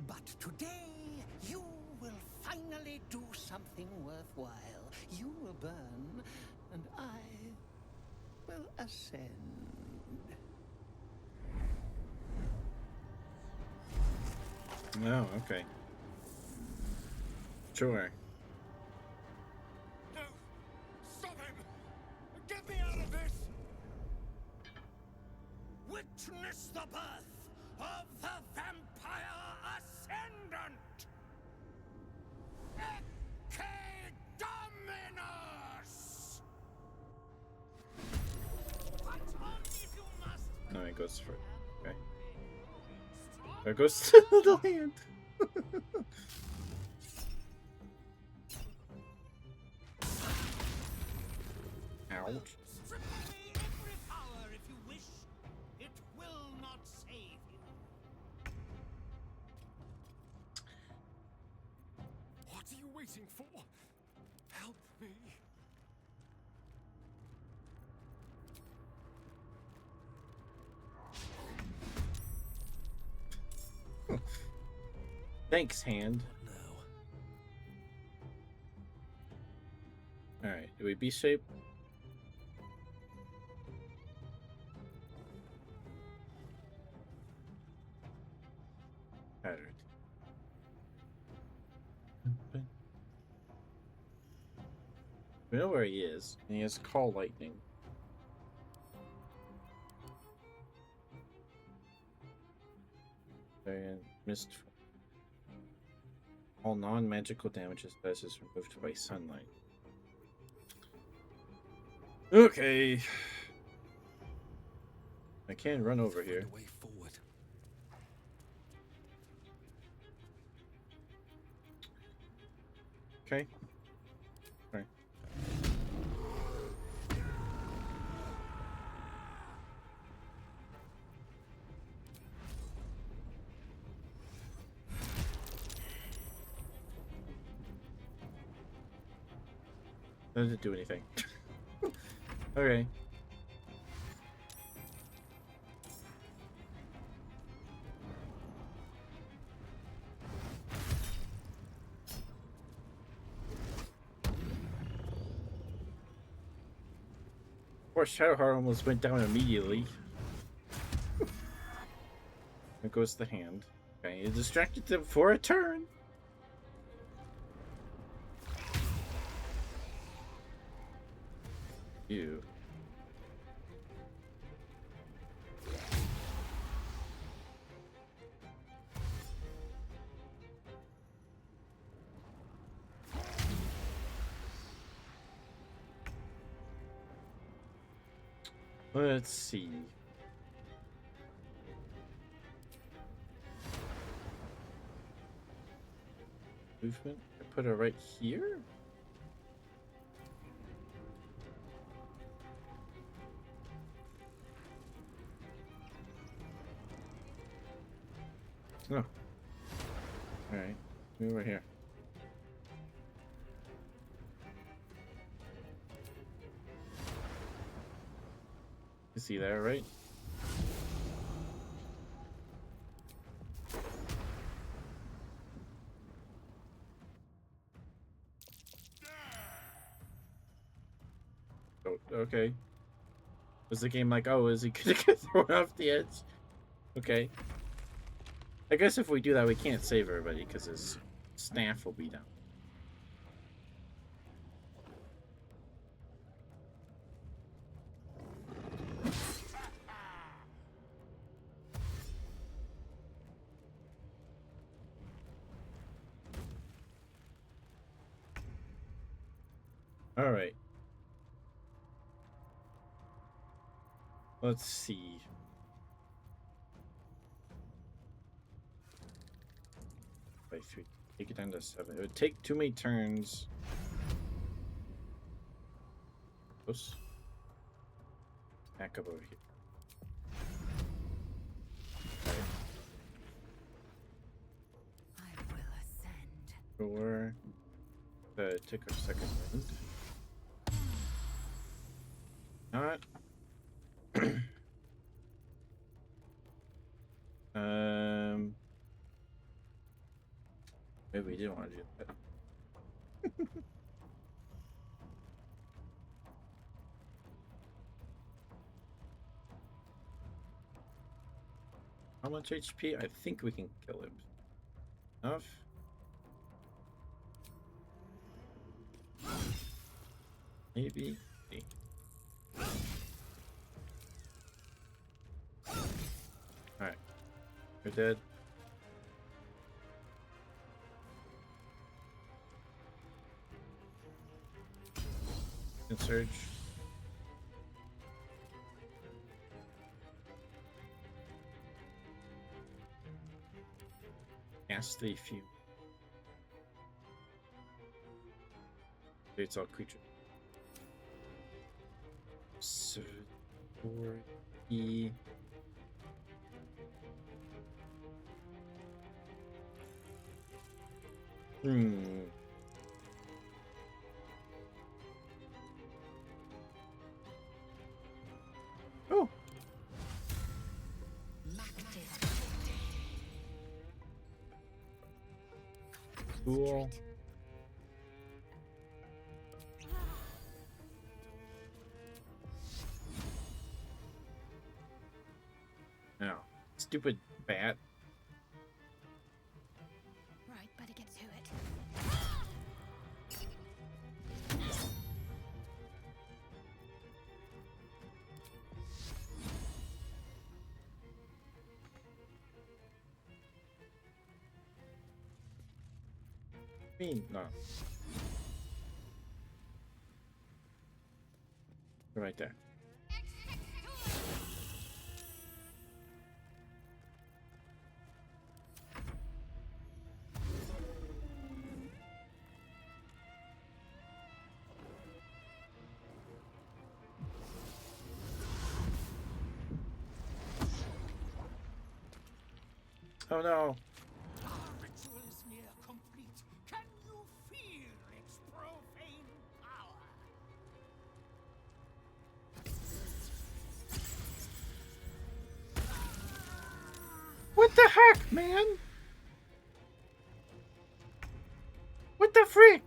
But today, you will finally do something worthwhile. You will burn, and I will ascend. Oh, okay. Sure. No! Stop him! Get me out of this! Witness the birth of the Vampire Ascendant! Ecce Dominus! What on if you must... No, it goes for. Okay. There goes to the land. Ouch. Strip away every power if you wish. It will not save you. What are you waiting for? Help me. Thanks, hand. Now. Alright, do we B shape? Pattern. We know where he is, and he has call lightning. And missed. All non-magical damages that is removed by sunlight. Okay. I can run over here. Way forward. Okay. Alright. That didn't do anything. Okay. Of course, Shadowheart almost went down immediately. There goes the hand. Okay, you distracted them for a turn. You. Let's see. Movement? I put her right here? No. Alright. Move right here. You see that, right? Oh, okay. Was the game like, oh, is he gonna get thrown off the edge? Okay. I guess if we do that, we can't save everybody because his staff will be down. All right. Let's see. By 3. Take it down to 7. It would take too many turns. Close. Back up over here. I will ascend. Sure. Take our second round. Not. Maybe we didn't want to do that. How much HP? I think we can kill him. Enough? Maybe. Alright. You're dead. Can surge. Cast a few. It's all creature. So, 4E. Oh. Cool. No. Stupid bat. Right, better get to it. No. Right there. Oh no. Our ritual is near complete. Can you feel its profane power? What the heck, man? What the frick?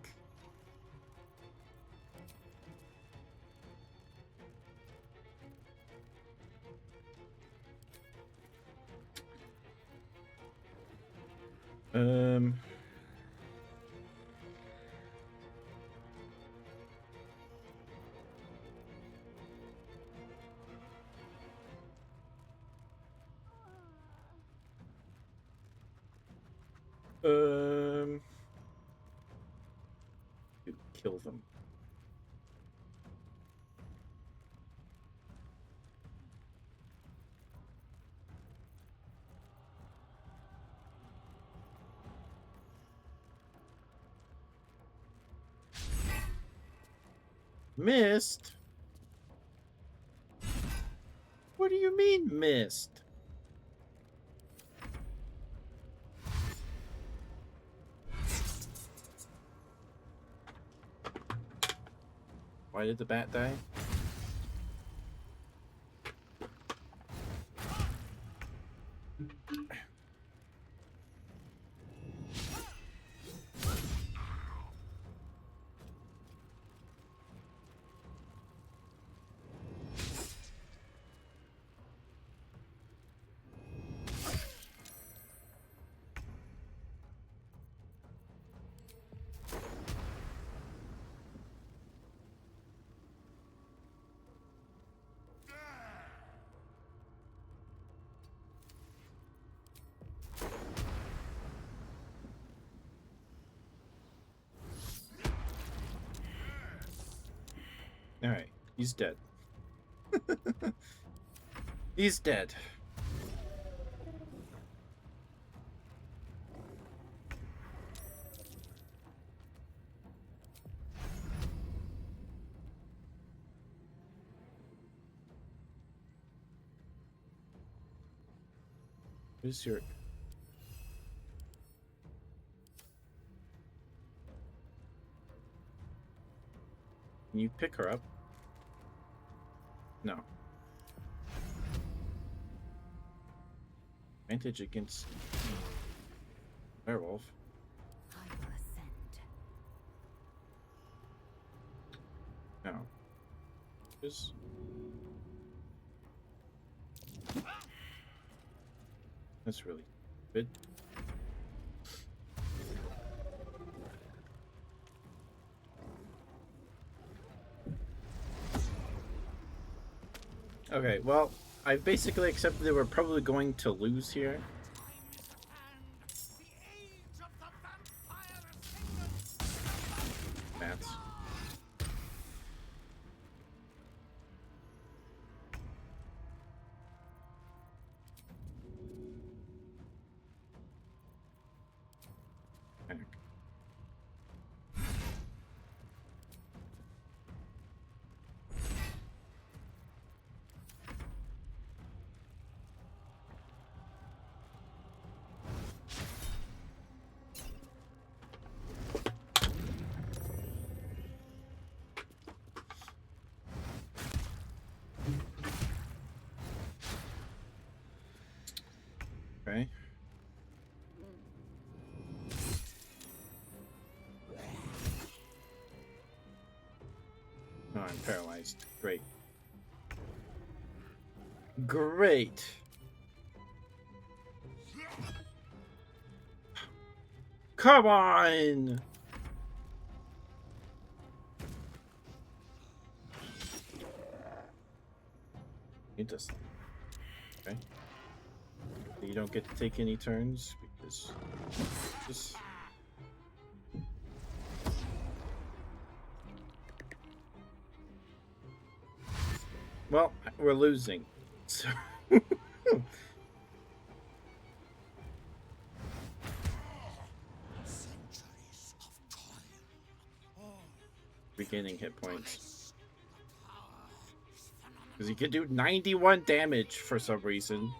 Um. You kill them. Missed? What do you mean missed? Why did the bat die? Alright, he's dead. He's dead. Who's your... Can you pick her up? No. Advantage against werewolf. I will ascend. No. Who's... That's really good. Okay, well, I basically accepted that we're probably going to lose here. Bats. Panic. Okay. Oh, I'm paralyzed. Great. Great! Come on! It does. Okay. You don't get to take any turns because just... Well, we're losing. So regaining hit points. Because he could do 91 damage for some reason.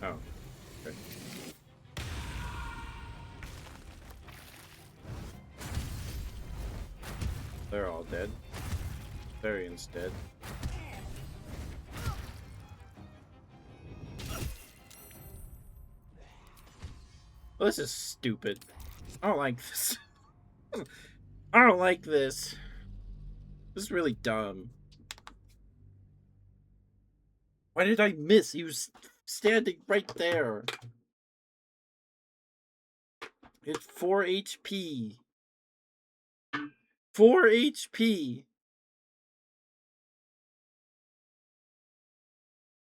Oh, okay. They're all dead. Varian's dead. Well, this is stupid. I don't like this. I don't like this. This is really dumb. Why did I miss? He was standing right there. It's 4 HP. 4 HP.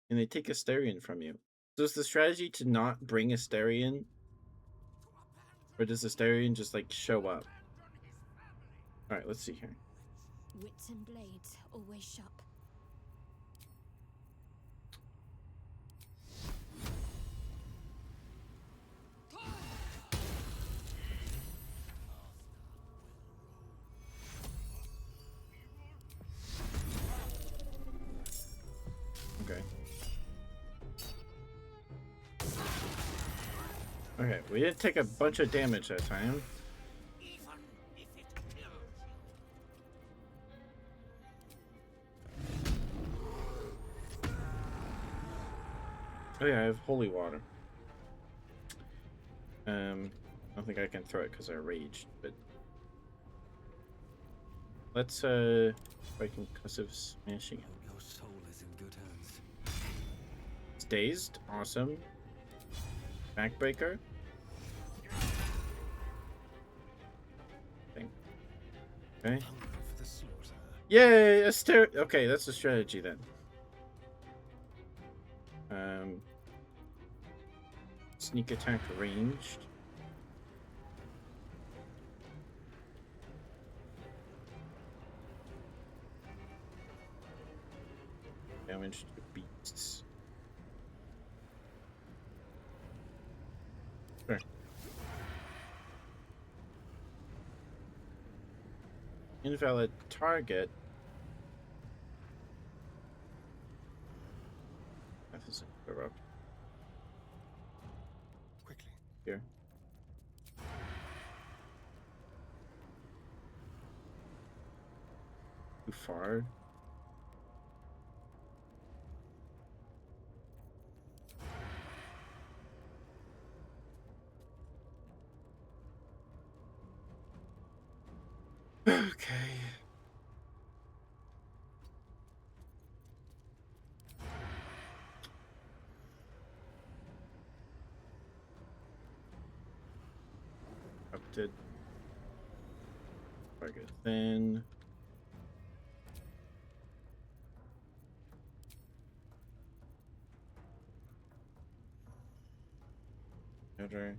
And they take Asterion from you. So is the strategy to not bring Asterion? Or does Asterion just like show up? Alright, let's see here. Wits and blades always sharp. Okay. Okay, we didn't take a bunch of damage that time. Oh yeah, I have holy water. I don't think I can throw it because I raged, but let's try concussive smashing. Your soul is in good hands. It's dazed, awesome. Backbreaker. Thing. Okay. For the slaughter. Yay! Okay, that's the strategy then. sneak attack ranged? Damage to beasts. Sure. Invalid target. That is interrupt. Quickly. Here. Too far. Okay. Corrupted. Target thin. Better.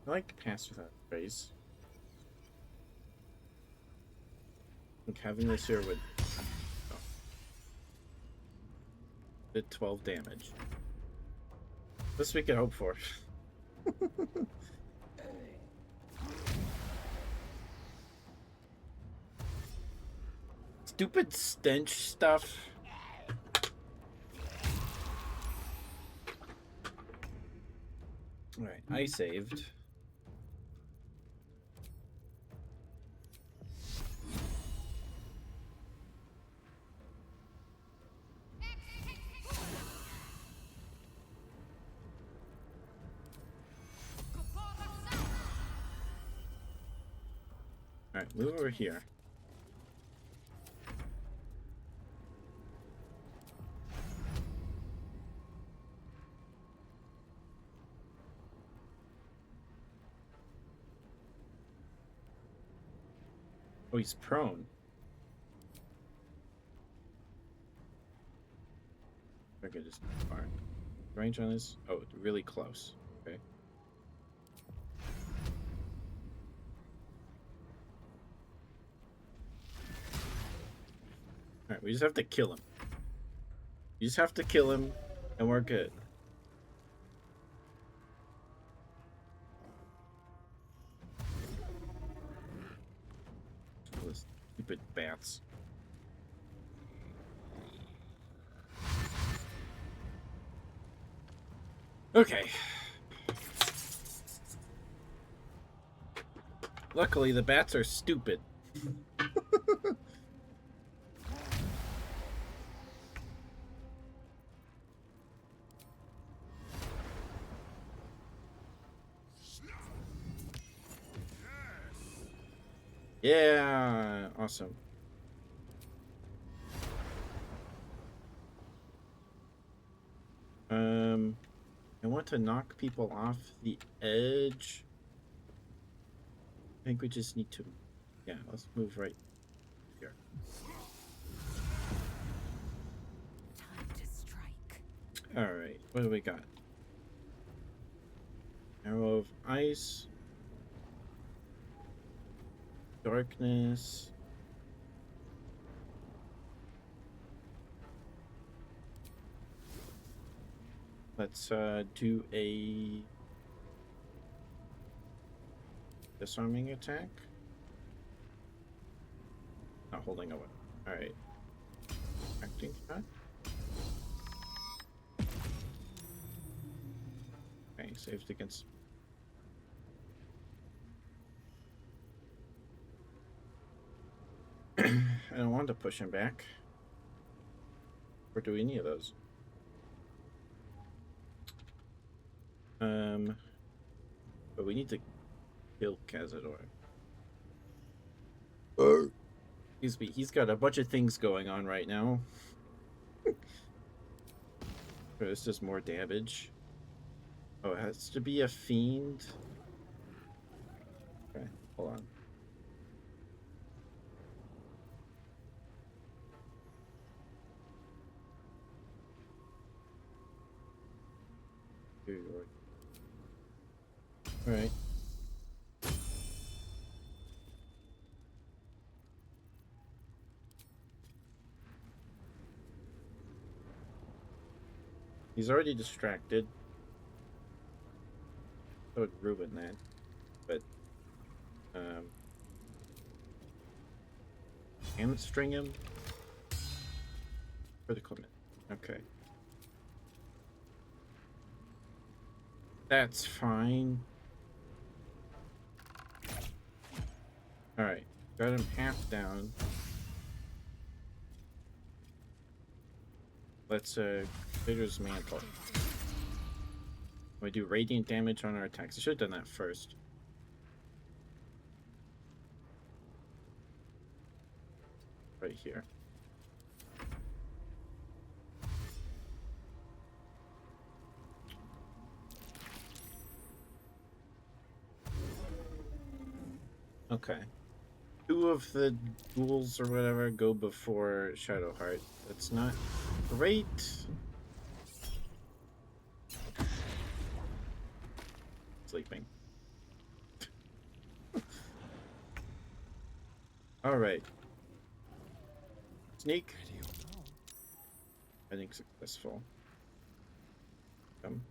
I like pass without trace. I think having this here would did 12 damage. This we can hope for. Stupid stench stuff. Alright, I saved. Alright, move over here. Oh, he's prone. Okay, just far. Range on this? Oh, really close. Okay. Alright, we just have to kill him. You just have to kill him, and we're good. Those stupid bats. Okay. Luckily, the bats are stupid. Yeah, awesome. I want to knock people off the edge. I think we just need to, yeah, let's move right here. Time to strike. All right, what do we got? Arrow of ice. Darkness. Let's do a disarming attack. Not holding a weapon. Alright. Acting shot. Okay, saved against. I don't want to push him back. Or do any of those. But we need to kill Cazador. Excuse me, he's got a bunch of things going on right now. It's just more damage. Oh, it has to be a fiend. Okay, hold on. Alright. He's already distracted. That would ruin that. But, hamstring him? Critical hit. Okay. That's fine. Alright. Got him half down. Let's, clear his mantle. We do radiant damage on our attacks. I should have done that first. Right here. Okay. 2 of the ghouls or whatever go before Shadowheart. That's not great. Sleeping. Alright. Sneak. I think successful. Come.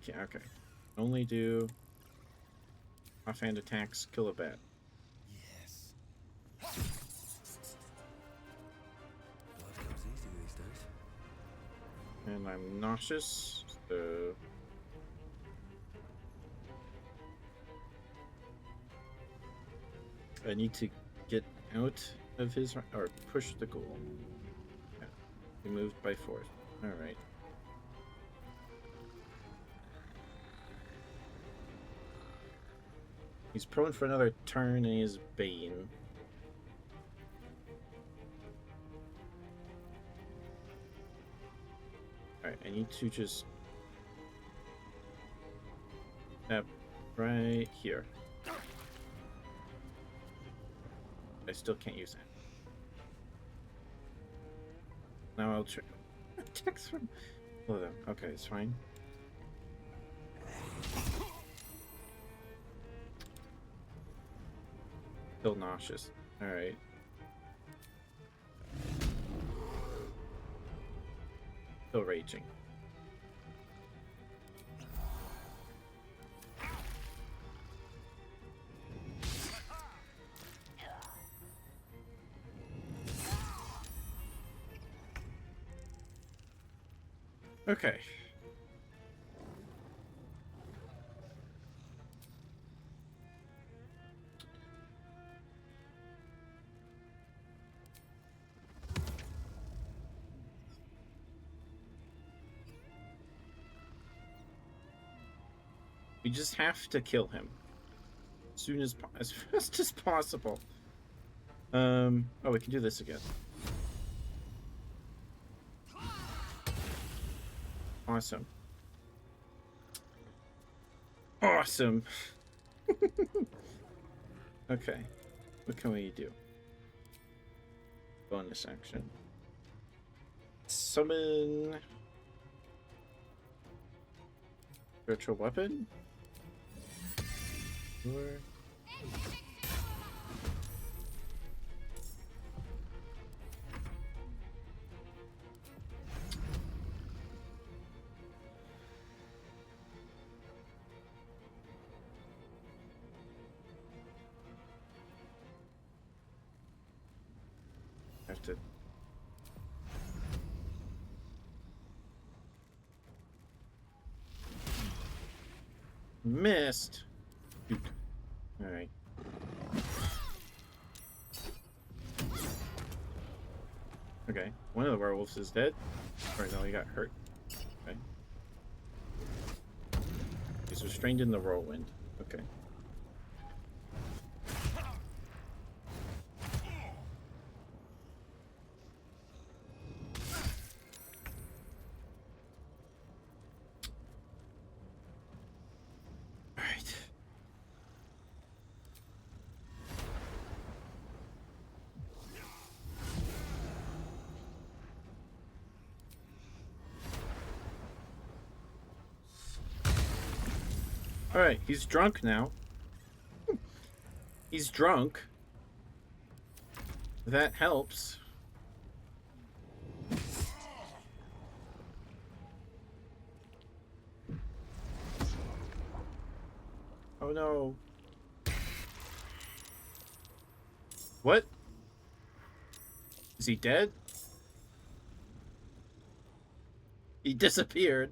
Okay. Only do offhand attacks, kill a bat. Yes. Blood comes easy these days. And I'm nauseous, so I need to get out of his or push the ghoul. Yeah. He moved by force. Alright. He's prone for another turn and he is Bane. Alright, I need to just step right here. I still can't use that. Now I'll try. Attacks from. Oh, okay, it's fine. Still nauseous. Alright. Still raging. Okay. We just have to kill him as fast as possible. Oh, we can do this again. Awesome. Awesome. Okay. What can we do? Bonus action. Summon virtual weapon. Or have to missed. All right. Okay, one of the werewolves is dead. Or no, he got hurt. Okay. He's restrained in the whirlwind. Okay. Alright, he's drunk now. He's drunk. That helps. Oh no. What? Is he dead? He disappeared.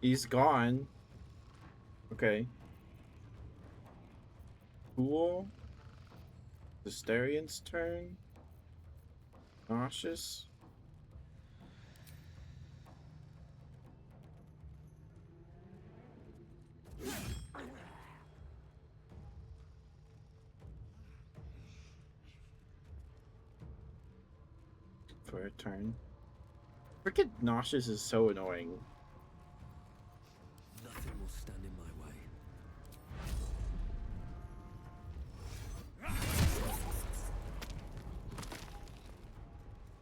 He's gone. Okay. Cool. The Starian's turn. Nauseous. For a turn. Freaking Nauseous is so annoying. Nothing will stand in my way.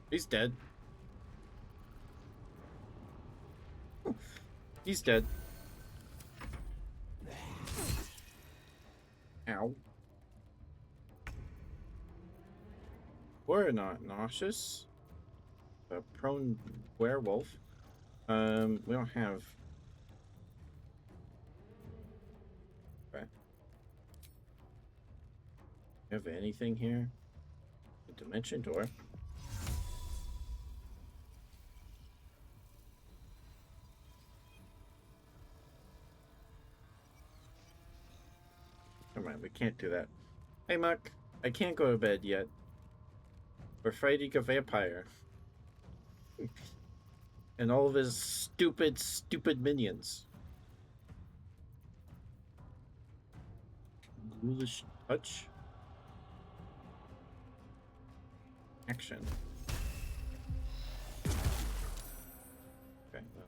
He's dead. He's dead. Ow. We're not nauseous. A prone werewolf. We don't have. Okay. Have anything here? A dimension door. Come on, we can't do that. Hey, Muck, I can't go to bed yet. We're fighting a vampire. And all of his stupid, stupid minions. Ghoulish touch. Action. Okay, well,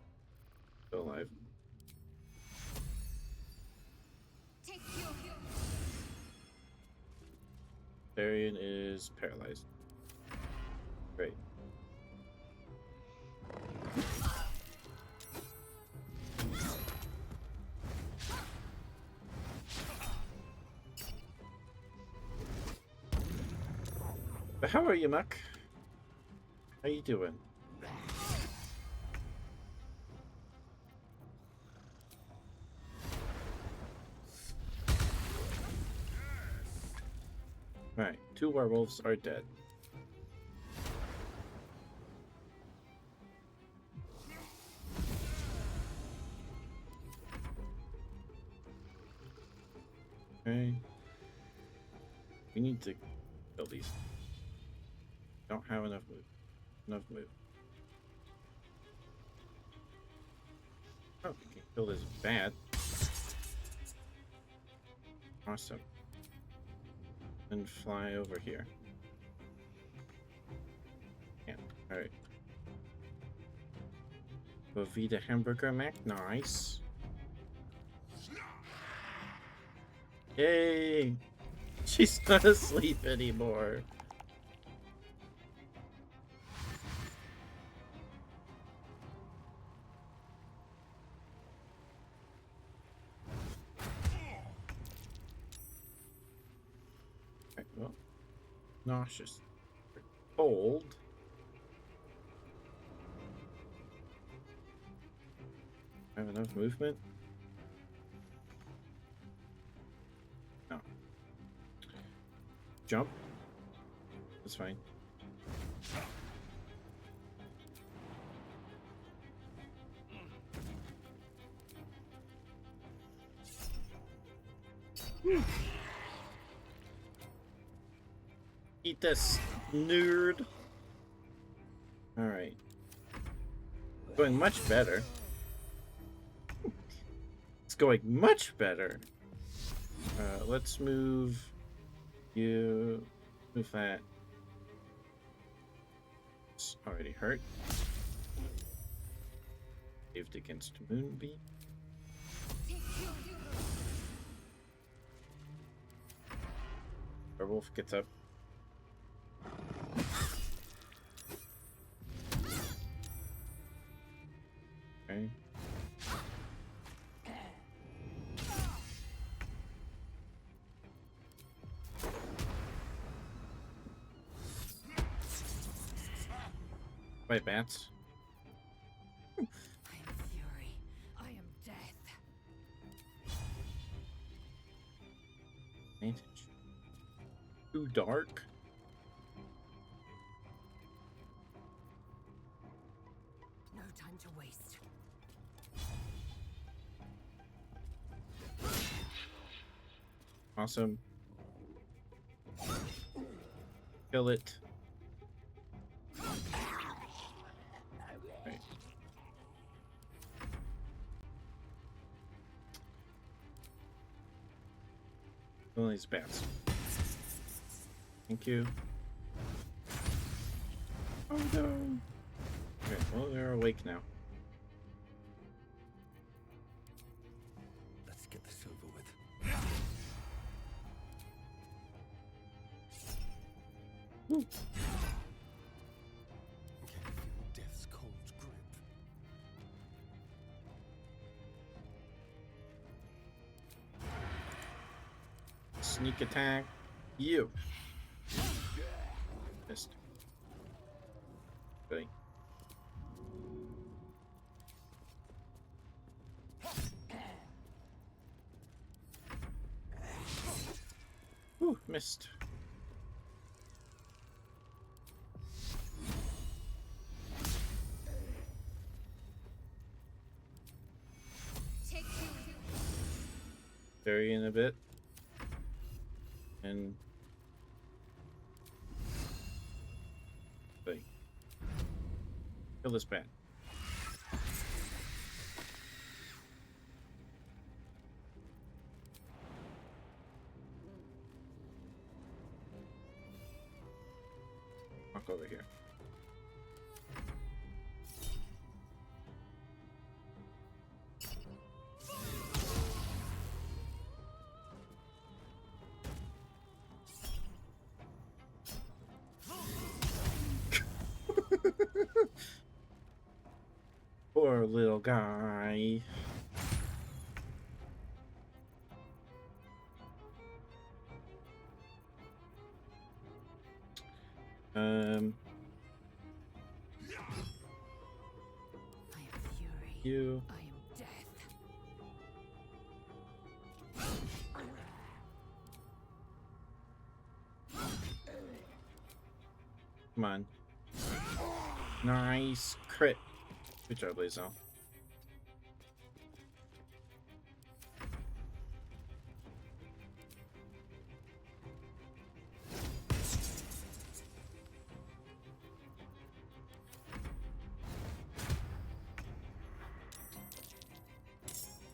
still alive. Darian is paralyzed. Great. But how are you, Muck? How you doing? Alright, 2 werewolves are dead. Okay. We need to kill these. Don't have enough move. Enough move. Oh, we can kill this bat. Awesome. And fly over here. Yeah, alright. Bovita Hamburger Mac, nice. Yay! She's not asleep anymore. Right, well, nauseous. Cold. Have enough movement? No. Jump. That's fine. Eat this, nerd. Alright. Going much better. It's going much better. Let's move you. Move that. It's already hurt. Saved against Moonbeam. Werewolf gets up. Okay. by bats. I am fury. I am death. Advantage. Too dark. No time to waste. Awesome. Kill it. Right. Kill these bats. Thank you. Oh no. Okay, well they're awake now. Let's get this over with. Woo. Can you feel death's cold grip? Sneak attack. You. Missed. Okay. Ooh, missed. Take two. Bury in a bit. And wait. Kill this bat. Walk over here. Poor little guy. I am fury. You. I am death. Come on. Nice crit. Good job, Lazel.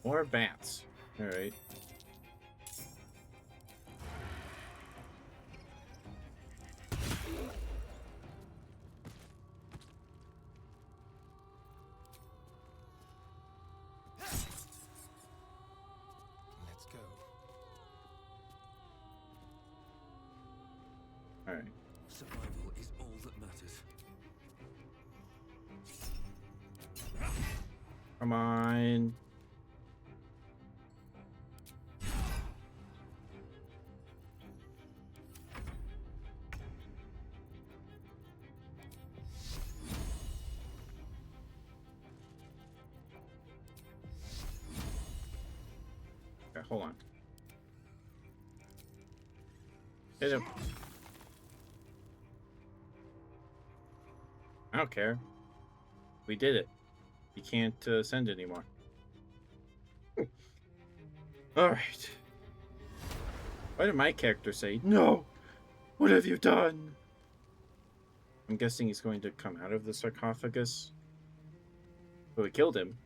More bats. Alright. Let's go. Alright. Survival is all that matters. Come on. Okay, hold on. Hit him. I don't care. We did it. You can't send anymore. Alright. Why did my character say, "No! What have you done?" I'm guessing he's going to come out of the sarcophagus. But we killed him.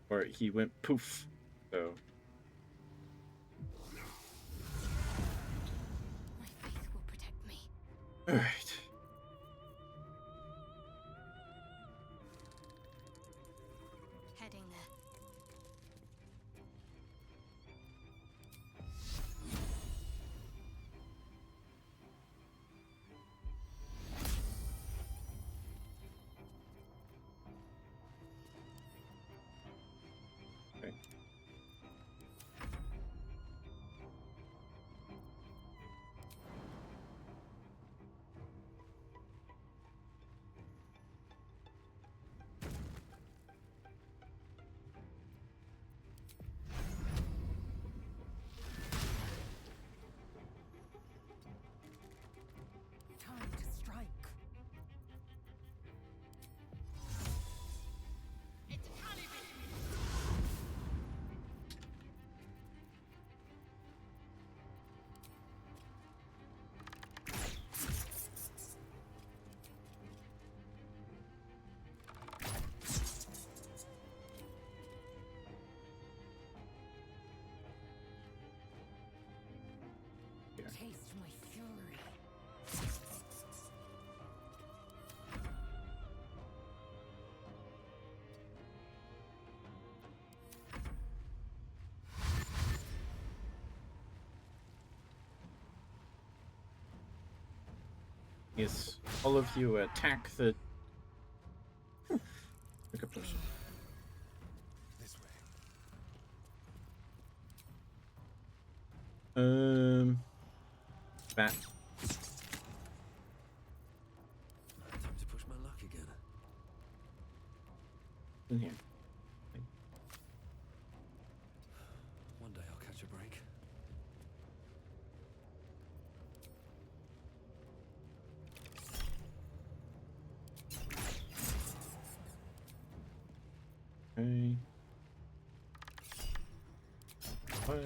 Or he went poof. So. My faith will protect me. Alright. Heading there. Okay. Yes, all of you attack the. Look at person. This way. Bat. Time to push my luck again. In here. One day I'll catch a break. Okay. Fire.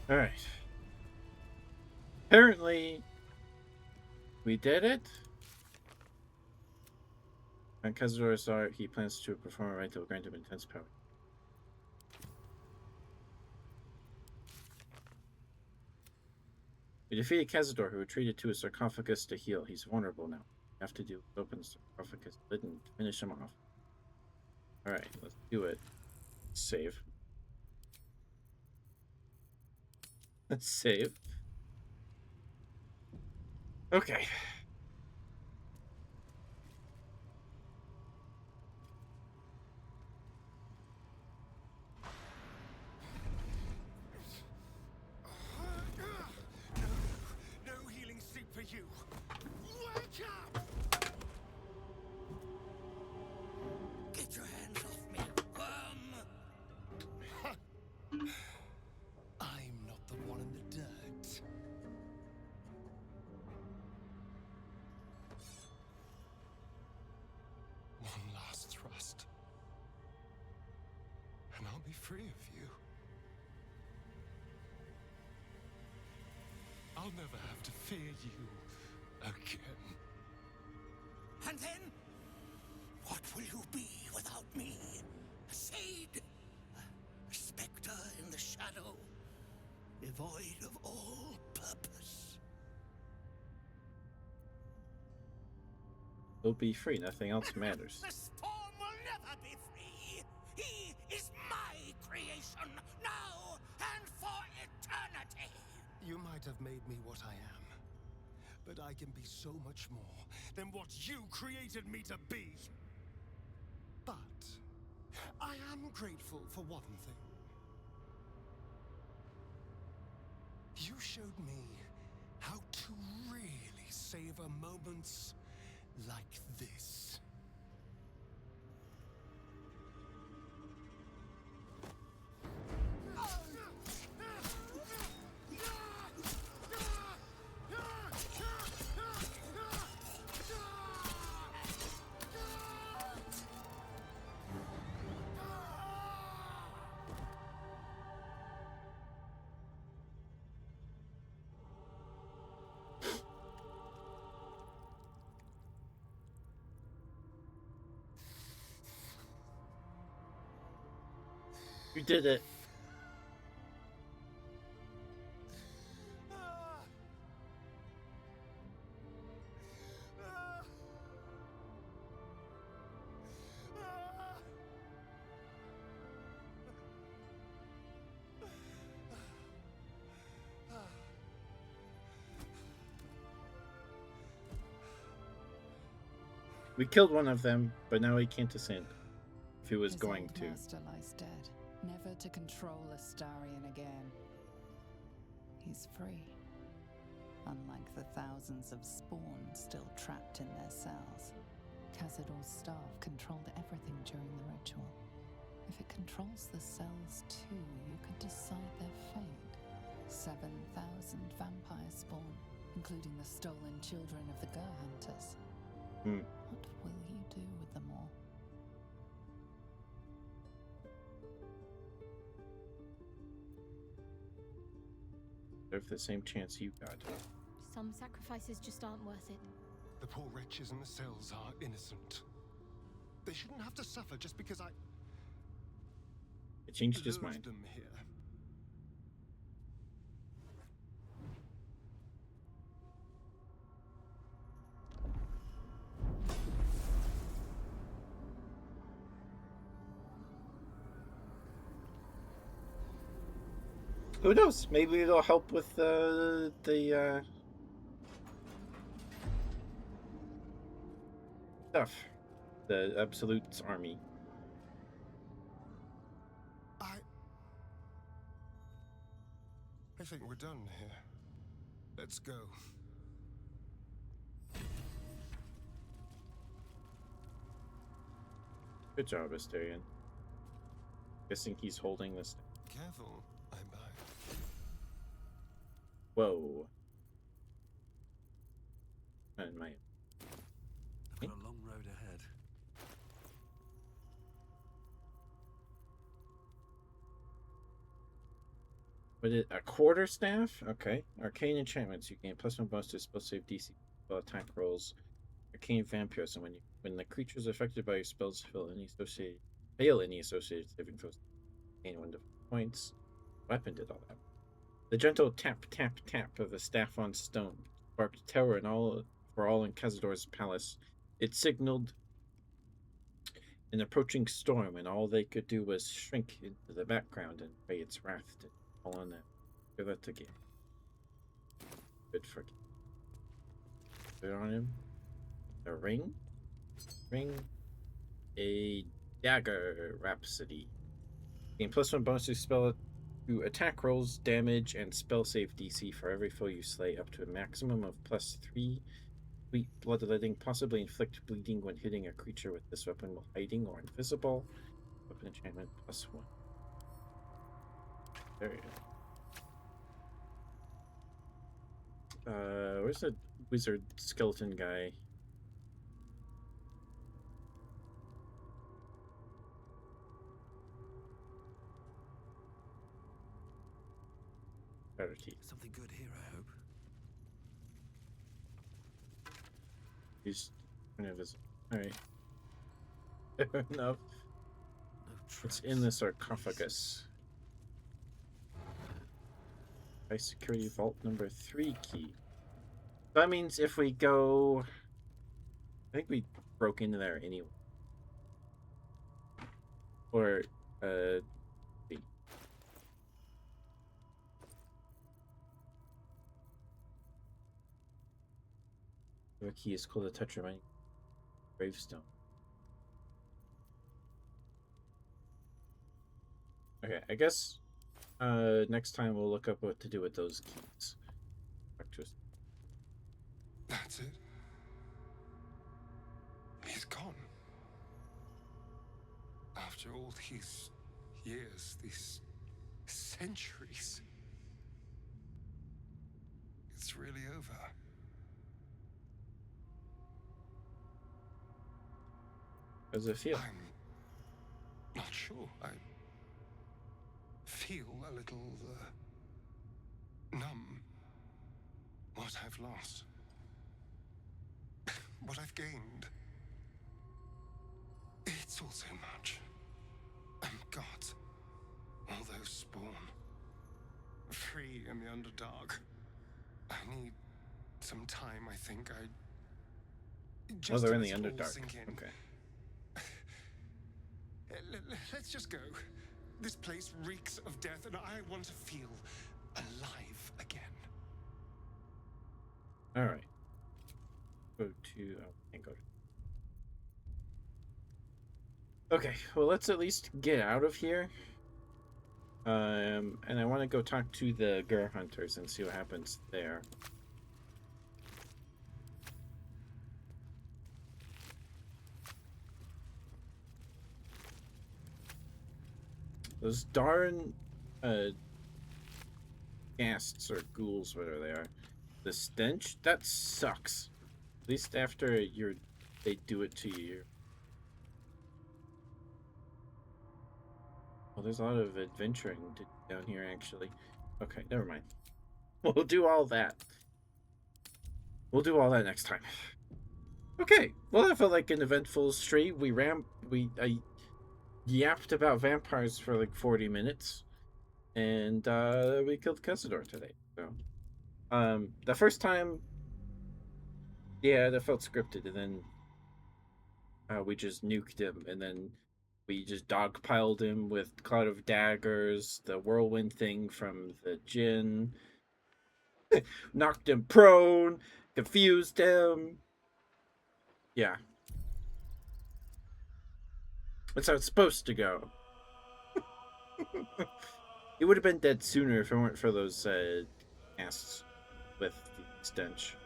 All right. Apparently, we did it. When Cazador saw it, he plans to perform a rite that will grant him intense power. We defeated Cazador, who retreated to a sarcophagus to heal. He's vulnerable now. We have to do open the sarcophagus lid and finish him off. Alright, let's do it. Save. Let's save. Okay. No healing sleep for you. Wake up! Get your hands off me, worm! I'm not the one in the dirt. One last thrust. And I'll be free of you. I'll never have to fear you again. And then, what will you be without me? A shade? A spectre in the shadow? Devoid of all purpose? We'll be free. Nothing else matters. The storm will never be free. He is my creation, now and for eternity. You might have made me what I am, but I can be so much more than what you created me to be. But I am grateful for one thing. You showed me how to really savor moments like this. You did it. We killed one of them, but now he can't ascend. If he was His going old to. master lies dead, never to control Astarion again. He's free. Unlike the thousands of spawn still trapped in their cells, Cazador's staff controlled everything during the ritual. If it controls the cells too, you could decide their fate. 7,000 vampire spawn, including the stolen children of the Gur Hunters. What will you do with them all? They have the same chance you got. Some sacrifices just aren't worth it. The poor wretches in the cells are innocent. They shouldn't have to suffer just because I It changed his lured mind. them here. Who knows? Maybe it'll help with the stuff. The Absolute's army. I think we're done here. Let's go. Good job, Asterion. Guessing he's holding this. Careful, I buy. Whoa. And my. I've got a long road ahead. What is a quarterstaff? Okay. Arcane enchantments. You gain +1 bonus to spell save DC spell attack rolls. Arcane vampirism. When the creatures affected by your spells fail any associated saving throws, gain 1 to 4 points. Weapon did all that. The gentle tap tap tap of the staff on stone sparked terror for all in Cazador's palace. It signaled an approaching storm, and all they could do was shrink into the background and pray its wrath to fall on them. Give that to game. Good for game. Put on him. A ring. A dagger rhapsody. Gain +1 bonus to spell to attack rolls, damage, and spell save DC for every foe you slay, up to a maximum of +3. Sweet bloodletting, possibly inflict bleeding when hitting a creature with this weapon while hiding or invisible. Weapon enchantment +1. There you go. Where's the wizard skeleton guy? Something good here, I hope. He's kind of visible. Alright. No. It's in the sarcophagus. High security vault number 3 key. That means if we go... I think we broke into there anyway. Or, the key is called a Tetramind gravestone. Okay, I guess next time we'll look up what to do with those keys. That's it. He's gone. After all these years, these centuries, it's really over. How does it feel? I'm not sure. I feel a little numb. What I've lost. What I've gained. It's all so much. And God, all those spawn. Free in the Underdark. I need some time, I think. Oh, they're in the Underdark. Okay. Let's just go. This place reeks of death, and I want to feel alive again. Alright. Go to... Oh, can't go to... Okay, well, let's at least get out of here. And I want to go talk to the Gur Hunters and see what happens there. Those darn ghasts or ghouls, whatever they are. The stench, that sucks. At least after they do it to you. Well, there's a lot of adventuring down here, actually. Okay, never mind. We'll do all that. We'll do all that next time. Okay, well, that felt like an eventful stream. I yapped about vampires for like 40 minutes, and we killed Cazador today. So, the first time, yeah, that felt scripted, and then we just nuked him, and then We just dogpiled him with Cloud of Daggers, the whirlwind thing from the Jinn, knocked him prone, confused him. Yeah. That's how it's supposed to go. He would have been dead sooner if it weren't for those casts with the stench.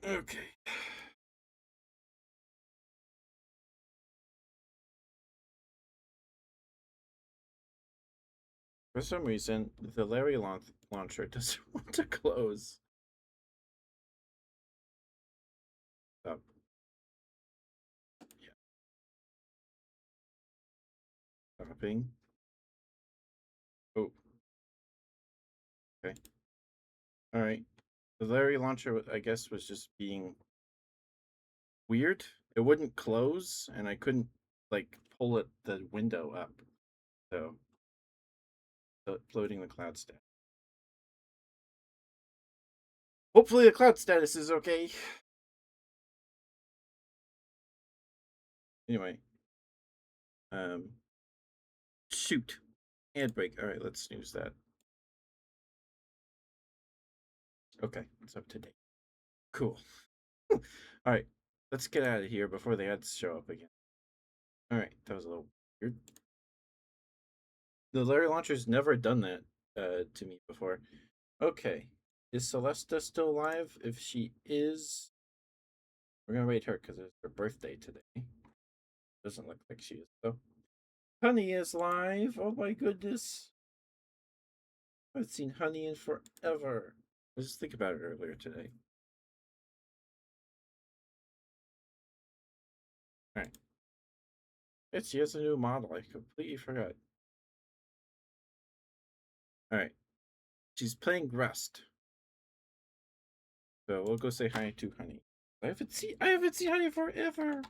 Okay. For some reason, the Larry launcher doesn't want to close. Oh. Yeah. Stopping. Oh. Okay. All right. The Larry launcher, I guess, was just being weird. It wouldn't close, and I couldn't like pull it the window up. So, floating the cloud status. Hopefully, the cloud status is okay. Anyway, shoot, handbrake. All right, let's snooze that. Okay, it's up to date. Cool. All right, let's get out of here before the ads show up again. All right, that was a little weird. The Larry launcher's never done that to me before. Okay, is Celesta still alive? If she is, we're gonna rate her because it's her birthday today. Doesn't look like she is though. Honey is live. Oh my goodness. I haven't seen Honey in forever. I was just thinking about it earlier today. Alright. She has a new model. I completely forgot. Alright. She's playing Rust. So we'll go say hi to Honey. I haven't seen Honey forever.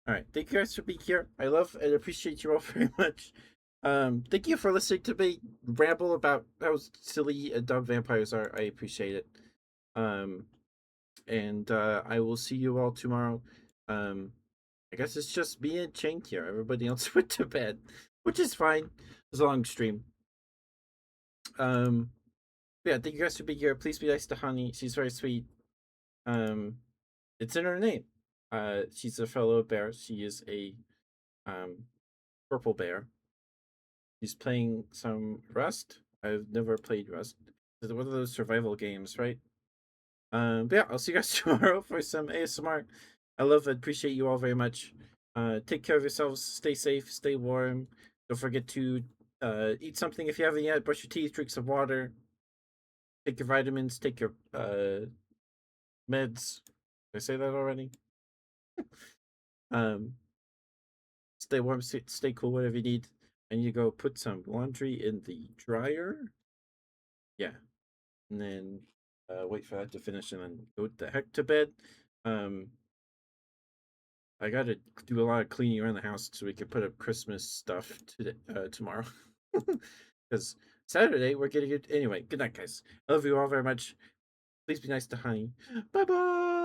All right, thank you guys for being here. I love and appreciate you all very much. Thank you for listening to me ramble about how silly dog vampires are. I appreciate it. And I will see you all tomorrow. I guess it's just me and Chink here. Everybody else went to bed, which is fine. It was a long stream. Yeah, thank you guys for being here. Please be nice to Honey. She's very sweet. It's in her name. She's a fellow bear. She is a purple bear. She's playing some Rust. I've never played Rust. It's one of those survival games, right? But yeah, I'll see you guys tomorrow for some ASMR. I love and appreciate you all very much. Take care of yourselves. Stay safe. Stay warm. Don't forget to eat something if you haven't yet. Brush your teeth. Drink some water. Take your vitamins. Take your meds. Did I say that already? Stay warm. Stay cool. Whatever you need. And you go put some laundry in the dryer. Yeah, and then wait for that to finish and then go the heck to bed. I gotta do a lot of cleaning around the house so we can put up Christmas stuff tomorrow. Because Saturday we're getting it anyway. Good night, guys. I love you all very much. Please be nice to Honey. Bye bye.